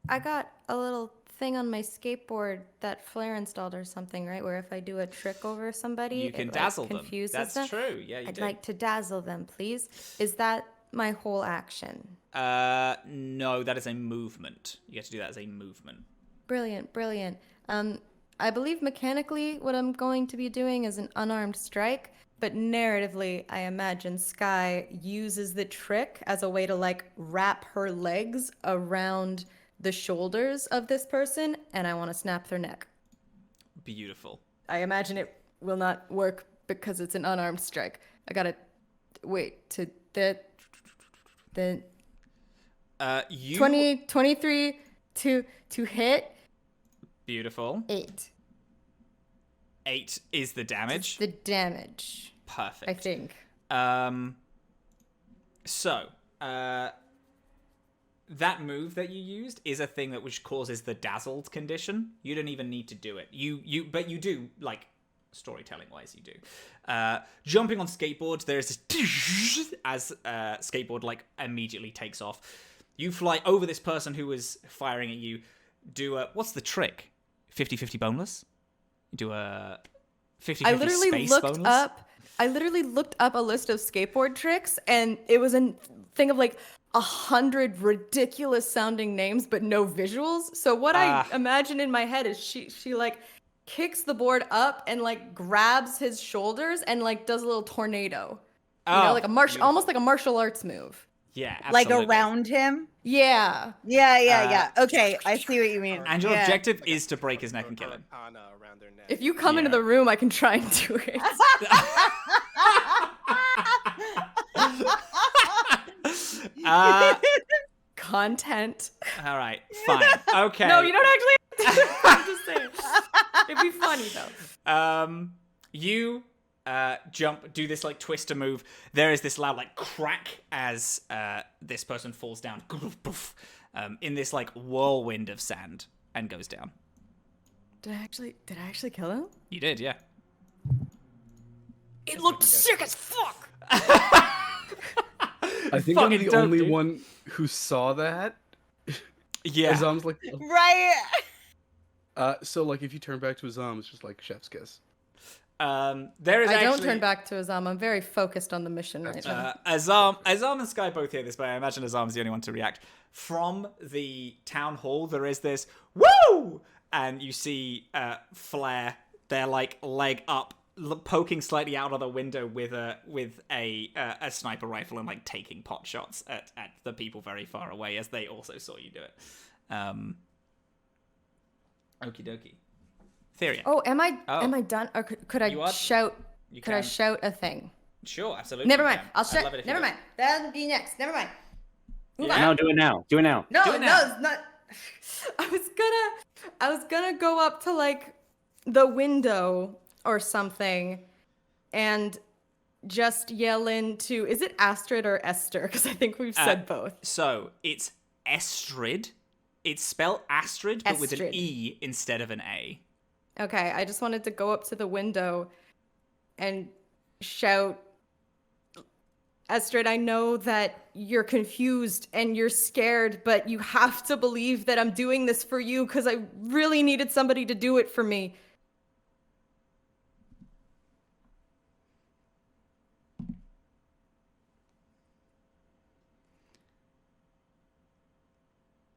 I got a little thing on my skateboard that Flair installed or something, right? Where if I do a trick over somebody, You can it dazzle confuses them. That's them. true. Yeah, you I'd do. like to dazzle them, please. Is that my whole action? No, that is a movement. You get to do that as a movement. Brilliant. I believe mechanically what I'm going to be doing is an unarmed strike, but narratively, I imagine Skye uses the trick as a way to like wrap her legs around the shoulders of this person, and I want to snap their neck. Beautiful. I imagine it will not work because it's an unarmed strike. I gotta wait to the 23 to hit. Beautiful. 8. 8 is the damage. The damage. Perfect. I think. That move that you used is a thing that which causes the dazzled condition. You don't even need to do it. But you do, like, storytelling wise, you do. Jumping on skateboards, there's this as skateboard like immediately takes off. You fly over this person who was firing at you. Do a, what's the trick? 50-50 boneless? You do a 50-50 space boneless? I literally looked up a list of skateboard tricks, and it was a thing of like 100 ridiculous sounding names, but no visuals. So what I imagine in my head is she like kicks the board up and like grabs his shoulders and like does a little tornado. You know, like almost like a martial arts move. Yeah, absolutely. Like around him? Yeah. Yeah. Okay, I see what you mean. And your objective is to break his neck and kill him. Around their neck. If you come into the room, I can try and do it. Content. All right, fine. Okay. No, you don't actually have to. I'm just saying. It'd be funny though. You do this like twister move. There is this loud like crack as this person falls down in this like whirlwind of sand and goes down. Did I actually kill him? You did, yeah. It looked sick as fuck. I think I'm the only one who saw that. Yeah. Azam's like, Right. so like if you turn back to Azam, it's just like chef's kiss. There is I actually... don't turn back to Azam. I'm very focused on the mission right now. Azam and Skye both hear this, but I imagine Azam's the only one to react. From the town hall, there is this woo, and you see Flair. They're like leg up, poking slightly out of the window with a sniper rifle and like taking pot shots at the people very far away as they also saw you do it. Okie dokie. Theoria. Oh, am I done? Or could I shout? Could I shout a thing? Sure, absolutely. Never mind. I'll shout. shout. Never mind. That'll be next. Never mind. No, do it now. Do it now. No, Do it now. it's not. I was gonna go up to like the window or something, and just yell into. Is it Astrid or Esther? Because I think we've said both. So it's Estrid. It's spelled Astrid, but with an Estrid. E instead of an A. Okay, I just wanted to go up to the window and shout, Estrid, I know that you're confused and you're scared, but you have to believe that I'm doing this for you because I really needed somebody to do it for me.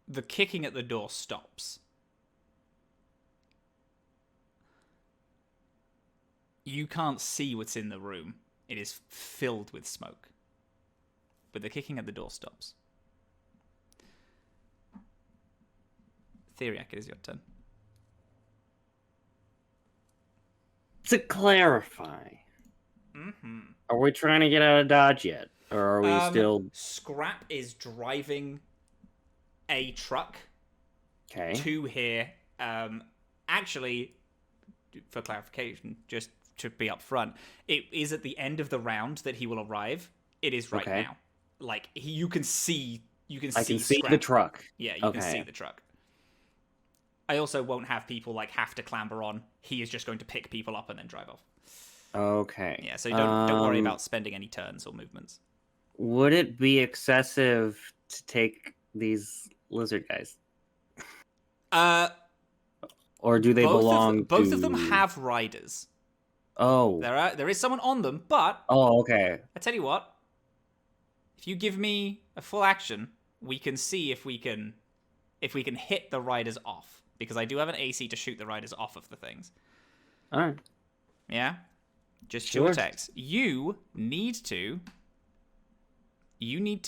The kicking at the door stops. You can't see what's in the room. It is filled with smoke. But the kicking at the door stops. Theriac, it is your turn. To clarify, are we trying to get out of Dodge yet? Or are we still... Scrap is driving a truck Okay. to here. Actually, for clarification, just to be upfront, it is at the end of the round that he will arrive. It is right now. Like, you can see... I can see Scrap. the truck. Yeah, you can see the truck. I also won't have people, like, have to clamber on. He is just going to pick people up and then drive off. Okay. Yeah, so don't worry about spending any turns or movements. Would it be excessive to take these lizard guys? Or do they belong to... Both of them have riders. Oh. There is someone on them, but... Oh, okay. I tell you what. If you give me a full action, we can see if we can hit the riders off. Because I do have an AC to shoot the riders off of the things. Alright. Yeah? Just Sure. two attacks. You need to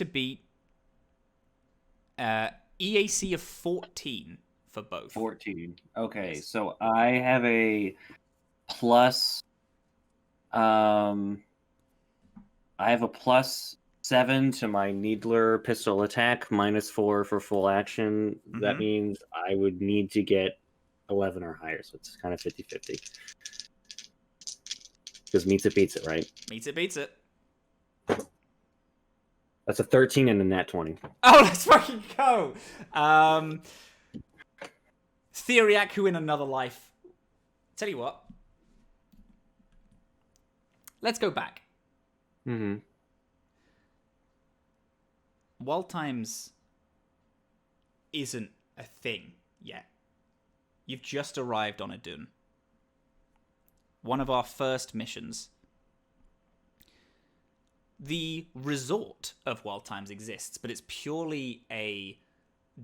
beat EAC of 14 for both. 14. Okay, so I have a plus... I have a +7 to my Needler pistol attack, -4 for full action. That means I would need to get 11 or higher, so it's kind of 50-50. Because meets it beats it, right? Meets it beats it. That's a 13 and a nat 20. Oh, let's fucking go! Theriac, who in another life... Tell you what. Let's go back. WallE times isn't a thing yet. You've just arrived on a dune. One of our first missions. The resort of WallE times exists, but it's purely a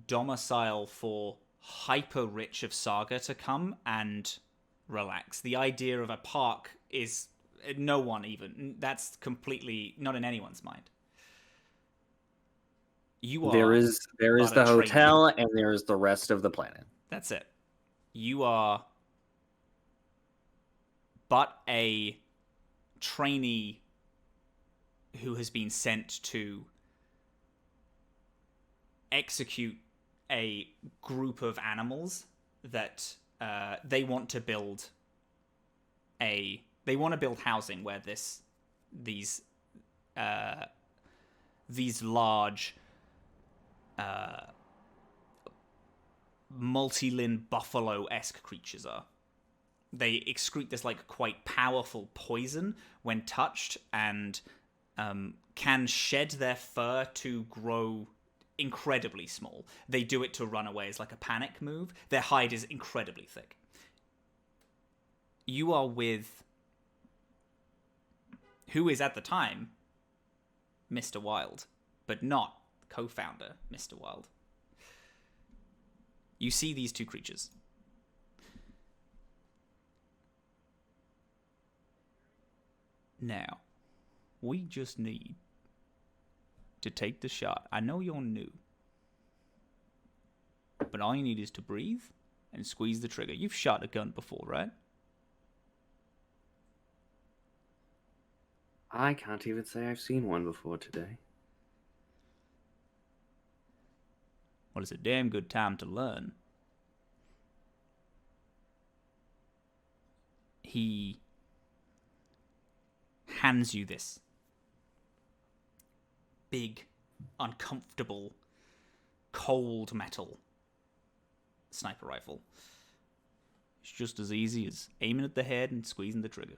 domicile for hyper-rich of Saga to come and relax. The idea of a park is no one even. That's completely not in anyone's mind. You are there is the hotel and there is the rest of the planet. That's it. You are but a trainee who has been sent to execute a group of animals that they want to build housing where these large multi-limb buffalo-esque creatures are. They excrete this like quite powerful poison when touched and can shed their fur to grow incredibly small. They do it to run away as like a panic move. Their hide is incredibly thick. You are with who is at the time Mr. Wild, but not co-founder Mr. Wild. You see these two creatures. Now, we just need to take the shot. I know you're new, but all you need is to breathe and squeeze the trigger. You've shot a gun before, right? I can't even say I've seen one before today. Well, it's a damn good time to learn. He hands you this big, uncomfortable, cold metal sniper rifle. It's just as easy as aiming at the head and squeezing the trigger.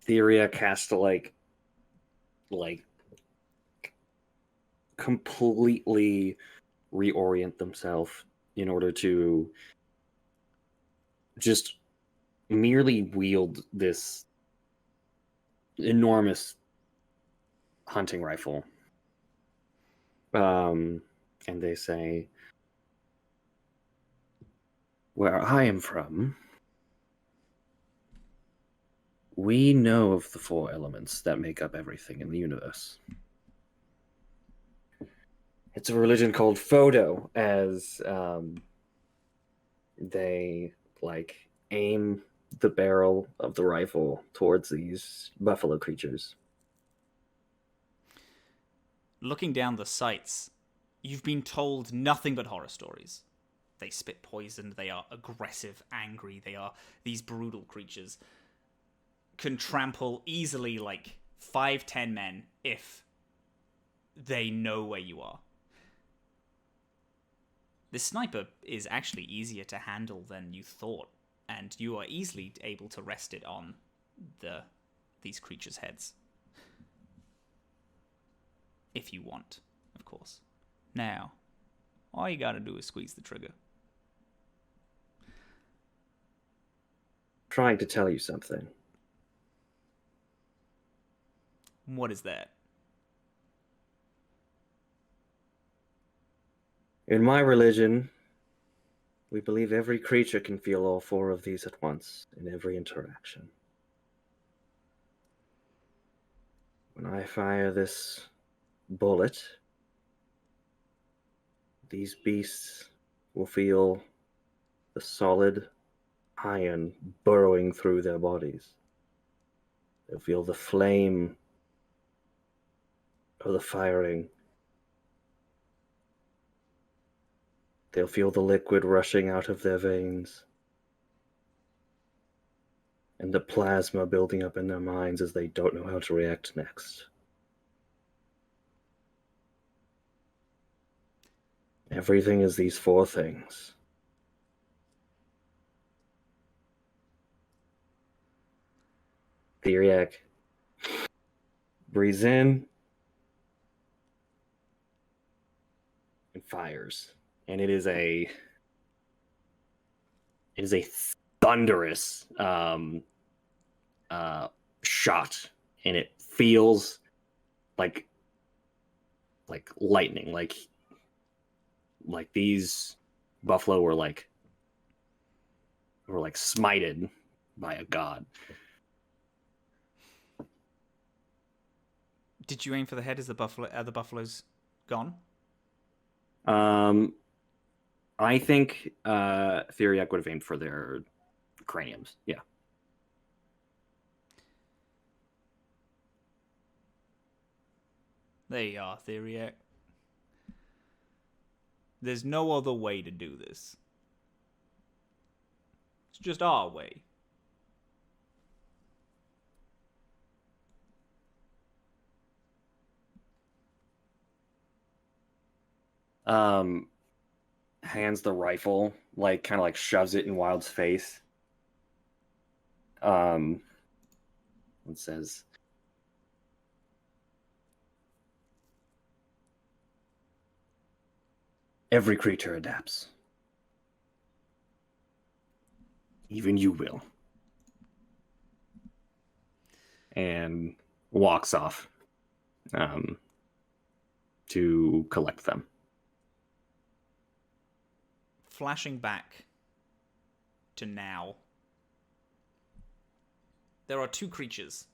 Theriac has to like completely reorient themselves in order to just merely wield this enormous hunting rifle. And they say, where I am from, we know of the 4 elements that make up everything in the universe. It's a religion called Photo, as they like aim the barrel of the rifle towards these buffalo creatures. Looking down the sights, you've been told nothing but horror stories. They spit poison, they are aggressive, angry, they are these brutal creatures. Can trample easily like 5-10 men if they know where you are. This sniper is actually easier to handle than you thought, and you are easily able to rest it on these creatures' heads. If you want, of course. Now, all you gotta do is squeeze the trigger. Trying to tell you something. What is that? In my religion, we believe every creature can feel all four of these at once in every interaction. When I fire this bullet, these beasts will feel the solid iron burrowing through their bodies. They'll feel the flame of the firing. They'll feel the liquid rushing out of their veins, and the plasma building up in their minds as they don't know how to react next. Everything is these four things. Theriac breathes in and fires. And it is a thunderous shot, and it feels like lightning, like these buffalo were smited by a god. Did you aim for the head? Is the buffaloes gone? I think Theriac would have aimed for their craniums. Yeah. There you are, Theriac. There's no other way to do this. It's just our way. Hands the rifle, kind of shoves it in Wild's face. It says, "Every creature adapts. Even you will." And walks off to collect them. Flashing back to now, there are two creatures.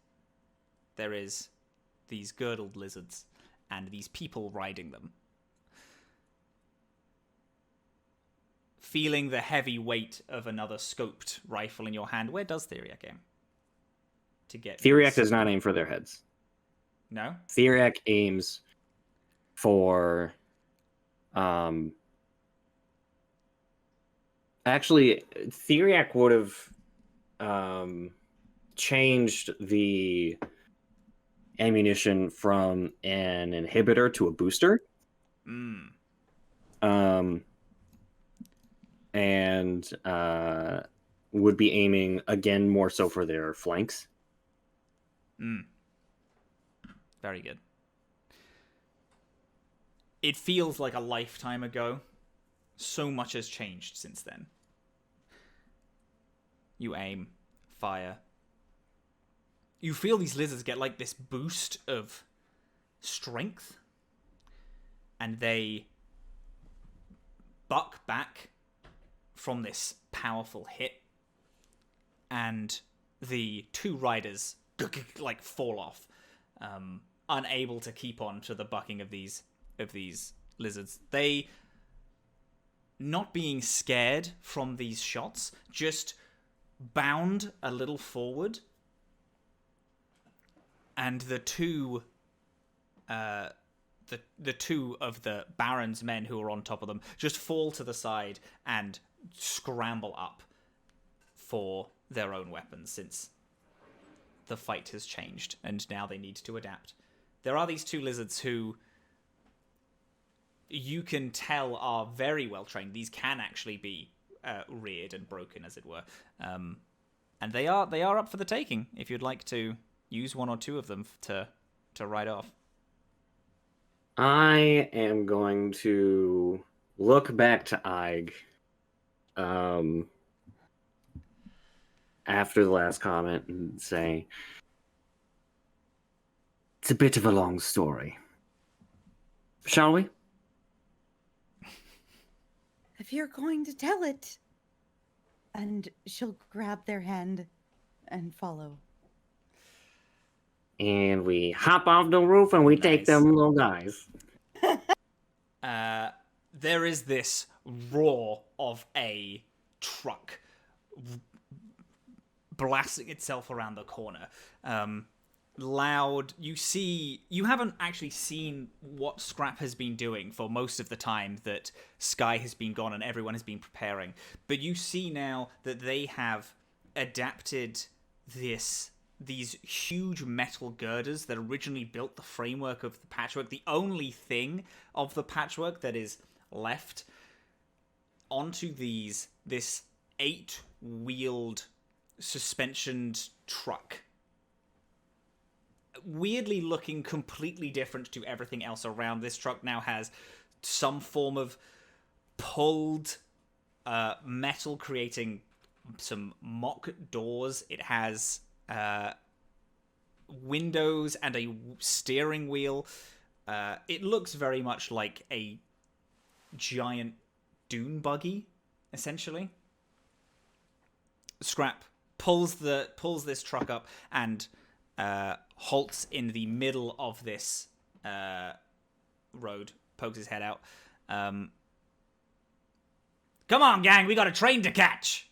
There is these girdled lizards and these people riding them. Feeling the heavy weight of another scoped rifle in your hand, where does Theriac aim? Theriac does not aim for their heads. No? Theriac aims for actually, Theriac would have changed the ammunition from an inhibitor to a booster. And would be aiming again more so for their flanks. Very good. It feels like a lifetime ago. So much has changed since then. You aim, fire. You feel these lizards get this boost of strength, and they buck back from this powerful hit, and the two riders fall off, unable to keep on to the bucking of these lizards. They, not being scared from these shots, just bound a little forward, and the two of the Baron's men who are on top of them just fall to the side and scramble up for their own weapons, since the fight has changed and now they need to adapt. There are these two lizards who you can tell are very well trained. These can actually be reared and broken, as it were, and they are up for the taking. If you'd like to use one or two of them to ride off. I am going to look back to Ig after the last comment and say, it's a bit of a long story. Shall we? If you're going to tell it. And she'll grab their hand and follow. And we hop off the roof and we take them little guys. There is this roar of a truck blasting itself around the corner. Loud. You haven't actually seen what Scrap has been doing for most of the time that Skye has been gone and everyone has been preparing. But you see now that they have adapted these huge metal girders that originally built the framework of the Patchwork, the only thing of the Patchwork that is left, onto this 8-wheeled suspensioned truck. Weirdly looking completely different to everything else around. This truck now has some form of pulled metal, creating some mock doors. It has windows and a steering wheel. It looks very much like a giant dune buggy, essentially. Scrap pulls this truck up and halts in the middle of this road, pokes his head out. Come on, gang, we got a train to catch!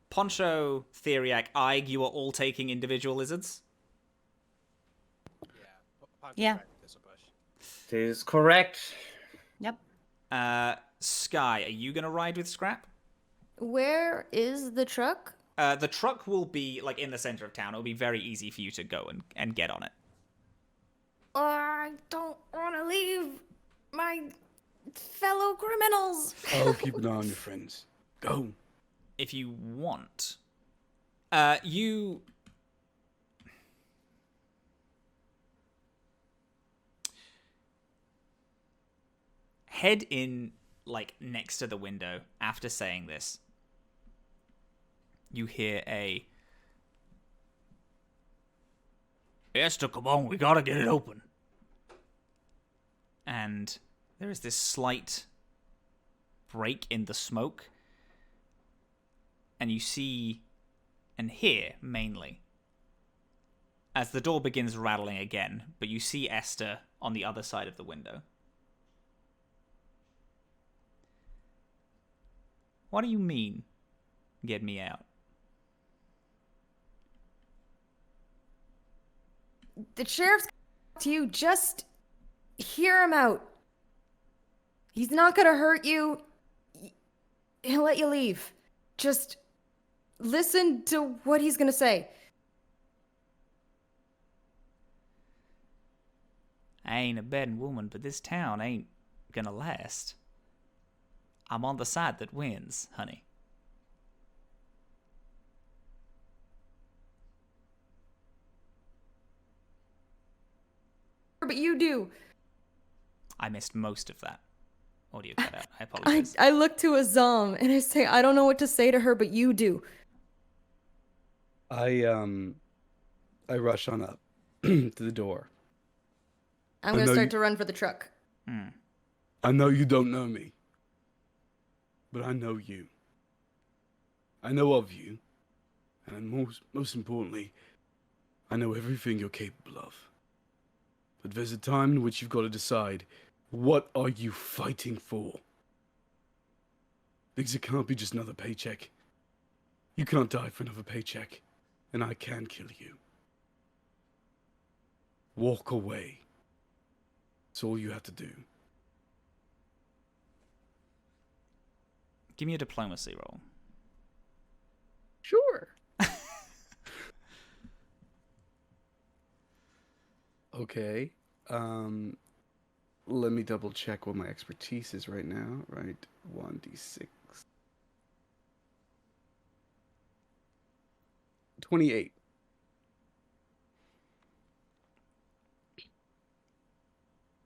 Poncho, Theriac, Ig, you are all taking individual lizards? Yeah. It is correct. Yep. Skye, are you gonna ride with Scrap? Where is the truck? The truck will be, like, in the center of town. It'll be very easy for you to go and get on it. I don't want to leave my fellow criminals. Oh, keep an eye on your friends. Go. If you want. You... head in, like, next to the window after saying this. You hear a... Esther, come on, we gotta get it open. And there is this slight break in the smoke. And you see and hear, mainly, as the door begins rattling again, but you see Esther on the other side of the window. What do you mean, get me out? The sheriff's to you. Just hear him out. He's not gonna hurt you. He'll let you leave. Just listen to what he's gonna say. I ain't a betting woman, but this town ain't gonna last. I'm on the side that wins, honey. But you do. I missed most of that audio cut out. I apologize. I look to Azam and I say, I don't know what to say to her, but you do. I rush on up to the door. I'm gonna start to run for the truck. I know you don't know me, but I know you. I know of you, and most importantly, I know everything you're capable of. But there's a time in which you've got to decide, what are you fighting for? Because it can't be just another paycheck. You can't die for another paycheck, and I can kill you. Walk away. That's all you have to do. Give me a diplomacy roll. Sure. Okay. Let me double check what my expertise is right now. Right, 1d6. 28.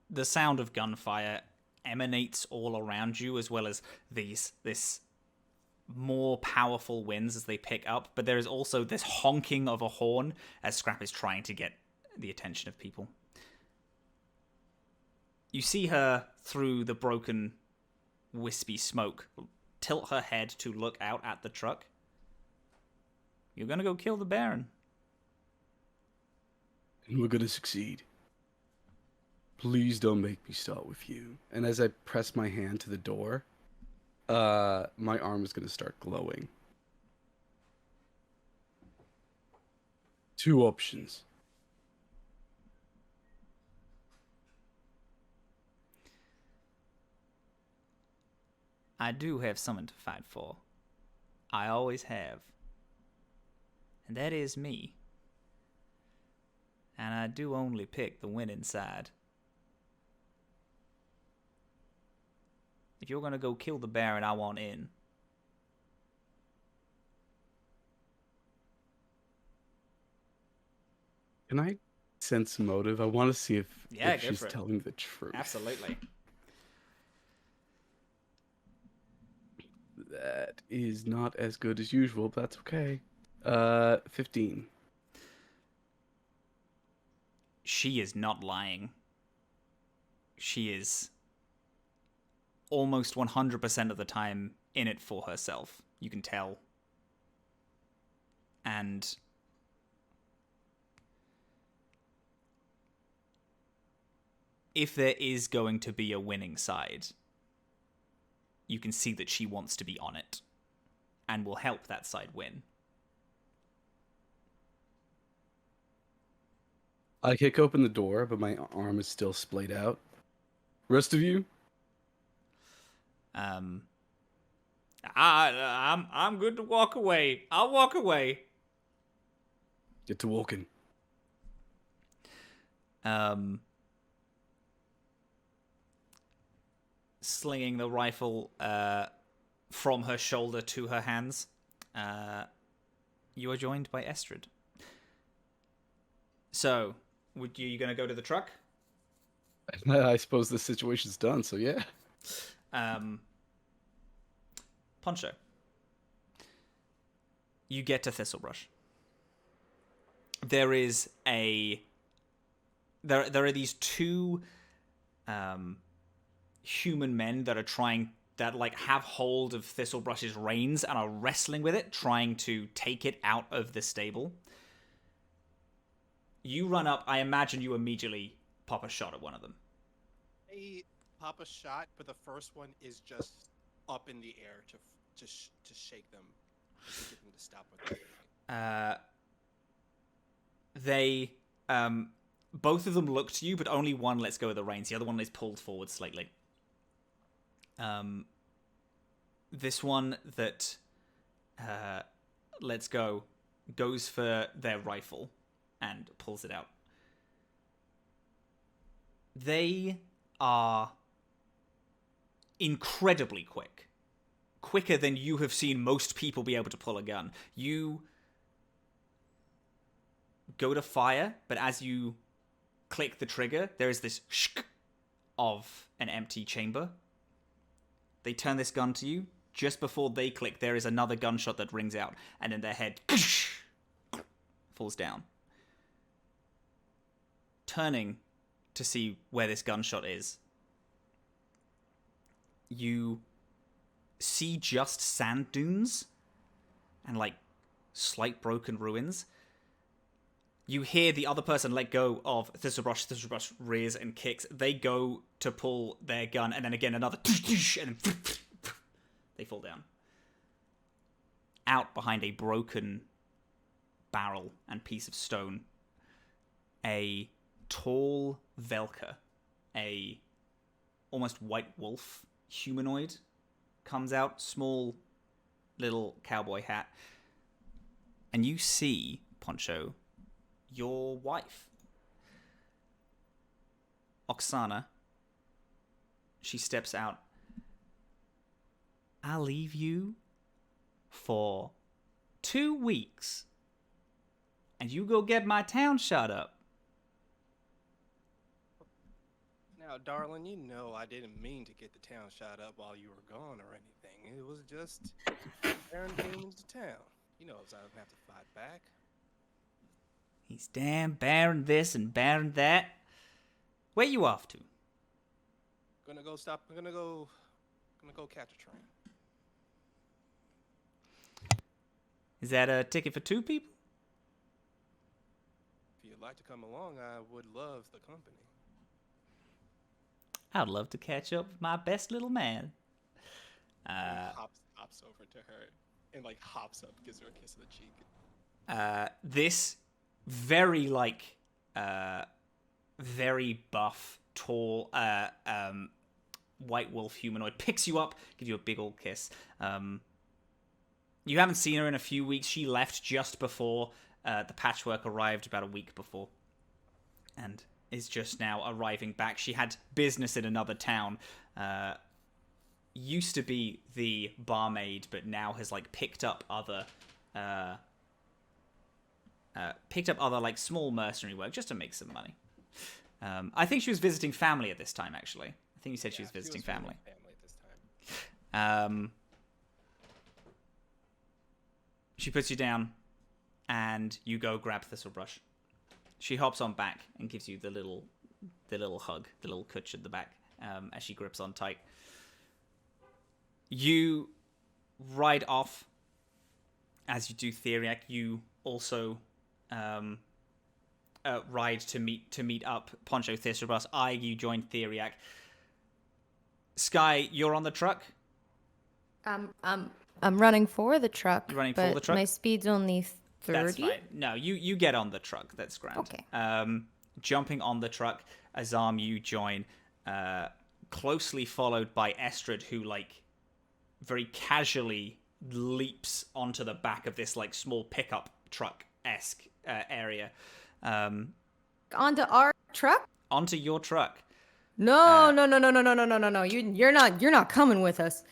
The sound of gunfire emanates all around you, as well as this more powerful winds as they pick up, but there is also this honking of a horn as Scrap is trying to get the attention of people. You see her through the broken, wispy smoke tilt her head to look out at the truck. You're gonna go kill the Baron. And we're gonna succeed. Please don't make me start with you. And as I press my hand to the door, my arm is gonna start glowing. 2 options. I do have something to fight for. I always have. And that is me. And I do only pick the winning side. If you're gonna go kill the Baron, I want in. Can I sense motive? I want to see if Yeah, go she's for it. telling the truth. Absolutely. That is not as good as usual, but that's okay. 15. She is not lying. She is almost 100% of the time in it for herself. You can tell. And if there is going to be a winning side, you can see that she wants to be on it and will help that side win. I kick open the door, but my arm is still splayed out. Rest of you? I'm good to walk away. I'll walk away. Get to walking. Slinging the rifle from her shoulder to her hands, you are joined by Estrid. So, you gonna go to the truck? I suppose the situation's done, so yeah. Poncho. You get to Thistlebrush. There is there are these 2 human men that have hold of Thistlebrush's reins and are wrestling with it, trying to take it out of the stable. You run up. I imagine you immediately pop a shot at one of them. I pop a shot, but the first one is just up in the air to shake them, to get them to stop what they're doing. They both of them look to you, but only one lets go of the reins. The other one is pulled forward slightly. This one that lets go goes for their rifle and pulls it out. They are incredibly quick. Quicker than you have seen most people be able to pull a gun. You go to fire, but as you click the trigger, there is this shk of an empty chamber. They turn this gun to you. Just before they click, there is another gunshot that rings out, and then their head falls down. Turning to see where this gunshot is, you see just sand dunes and slight broken ruins. You hear the other person let go of Thistlebrush. Thistlebrush rears and kicks. They go to pull their gun, and then again another, and then they fall down. Out behind a broken barrel and piece of stone, a tall Velka, a almost white wolf humanoid, comes out, small little cowboy hat, and you see, Poncho, your wife, Oksana. She steps out. I'll leave you for 2 weeks, and you go get my town shot up. Now, darling, you know I didn't mean to get the town shot up while you were gone or anything. It was just Baron came into town. You know, I don't have to fight back. He's damn Baron this and Baron that. Where you off to? I'm gonna go catch a train. Is that a ticket for 2 people? If you'd like to come along, I would love the company. I'd love to catch up with my best little man. Hops over to her and like hops up, gives her a kiss on the cheek. This very very buff, tall, white wolf humanoid picks you up, gives you a big old kiss. You haven't seen her in a few weeks. She left just before the Patchwork arrived, about a week before, and is just now arriving back. She had business in another town. Used to be the barmaid, but now has like picked up other like small mercenary work just to make some money. I think she was visiting family at this time, actually. I think you said she was visiting family. Family at this time. She puts you down, and you go grab Thistlebrush. She hops on back and gives you the little hug, the little cutch at the back, as she grips on tight. You ride off. As you do Theriac, you also ride to meet up Poncho, Thistlebrush. You join Theriac. Skye, you're on the truck. I'm running for the truck. You're running but for the truck? My speed's only 30. That's fine. No, you get on the truck. That's grand. Okay. Jumping on the truck, Azam, you join, closely followed by Estrid, who like very casually leaps onto the back of this like small pickup truck-esque area. Onto our truck? Onto your truck. No. You're not coming with us.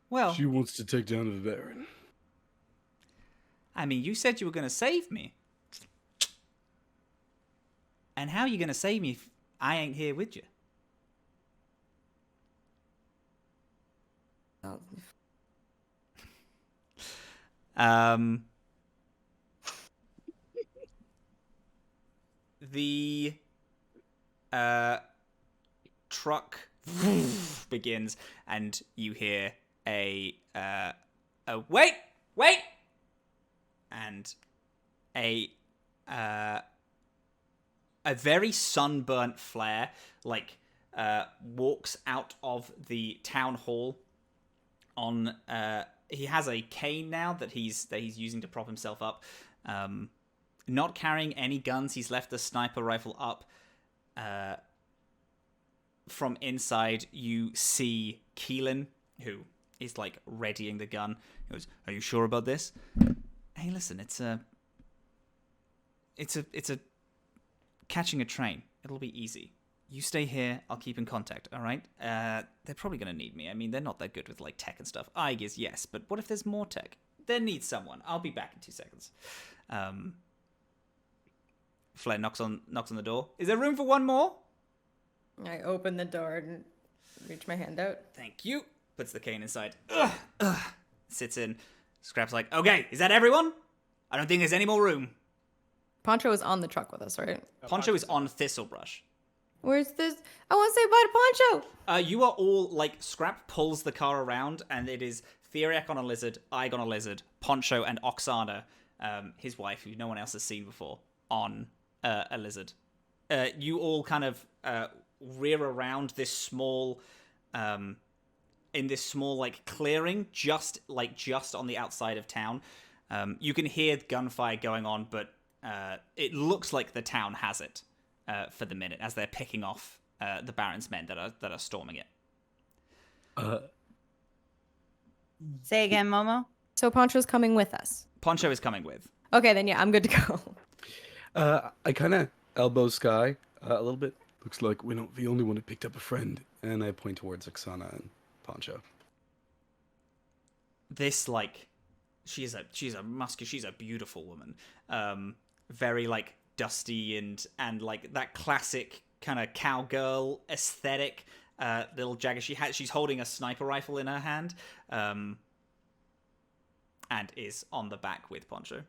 Well, She wants to take down the Baron. I mean, you said you were going to save me. And how are you going to save me if I ain't here with you? Oh. The truck begins, and you hear a wait, and a very sunburnt flare walks out of the town hall. On he has a cane now that he's using to prop himself up. Not carrying any guns. He's left the sniper rifle up. From inside, you see Keelan, who is like readying the gun. He goes, "Are you sure about this?" Hey, listen, it's a catching a train. It'll be easy. You stay here. I'll keep in contact. All right. They're probably gonna need me. I mean, they're not that good with like tech and stuff. I guess yes, but what if there's more tech? They need someone. I'll be back in 2 seconds. Flair knocks on the door. Is there room for one more? I open the door and reach my hand out. Thank you. Puts the cane inside. Sits in. Scrap's like, okay, is that everyone? I don't think there's any more room. Poncho is on the truck with us, right? Poncho is on Thistlebrush. Where's this? I want to say bye to Poncho. You are all, like, Scrap pulls the car around, and it is Theriac on a lizard, Ig on a lizard, Poncho and Oksana his wife, who no one else has seen before, on a lizard. You all kind of rear around this small, in this small like clearing, just on the outside of town. You can hear gunfire going on, but it looks like the town has it for the minute as they're picking off the Baron's men that are storming it. Say again, Momo. So Poncho's coming with us. Poncho is coming with. Okay, then yeah, I'm good to go. I kind of elbow Skye a little bit. Looks like we're not the only one who picked up a friend. And I point towards Oksana and Poncho. This she's a beautiful woman. Very like dusty and like that classic kind of cowgirl aesthetic. Little jacket. She's holding a sniper rifle in her hand. And is on the back with Poncho.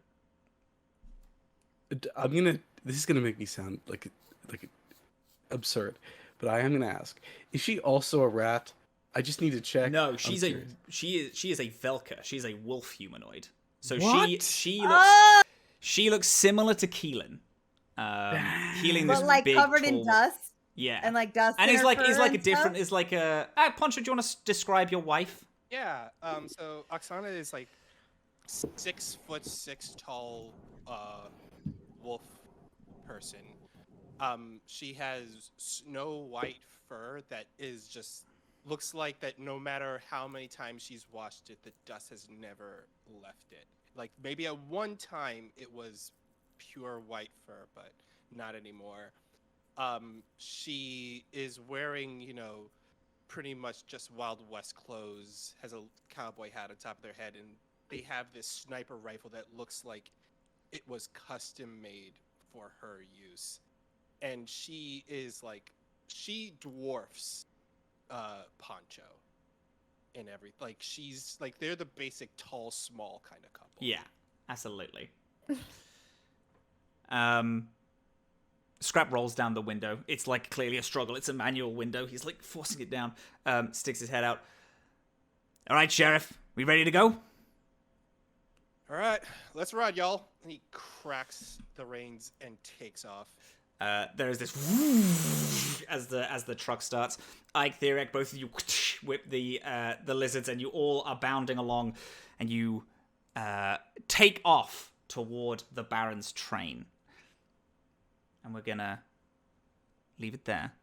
This is gonna make me sound like absurd, but I am gonna ask: is she also a rat? I just need to check. No, she is a Velka. She's a wolf humanoid. So What? she looks similar to Keelan. Keelan, But this like big, covered tall, in dust yeah, and like dust. and in is her like fur a and different. stuff? Is like a Poncho. Do you want to describe your wife? Yeah. So Oksana is like 6'6" tall wolf person. She has snow white fur that is just looks like that no matter how many times she's washed it, the dust has never left it. Like maybe at one time it was pure white fur, but not anymore. She is wearing, pretty much just Wild West clothes, has a cowboy hat on top of their head, and they have this sniper rifle that looks like it was custom made for her use. And she dwarfs Poncho in she's like they're the basic tall, small kind of couple. Yeah, absolutely. Scrap rolls down the window. It's like clearly a struggle. It's a manual window. He's like forcing it down. Sticks his head out. All right, Sheriff, we ready to go? All right, let's ride, y'all. And he cracks the reins and takes off. There is this as the truck starts. Ike, Theorek, both of you whip the lizards, and you all are bounding along, and you take off toward the Baron's train. And we're gonna leave it there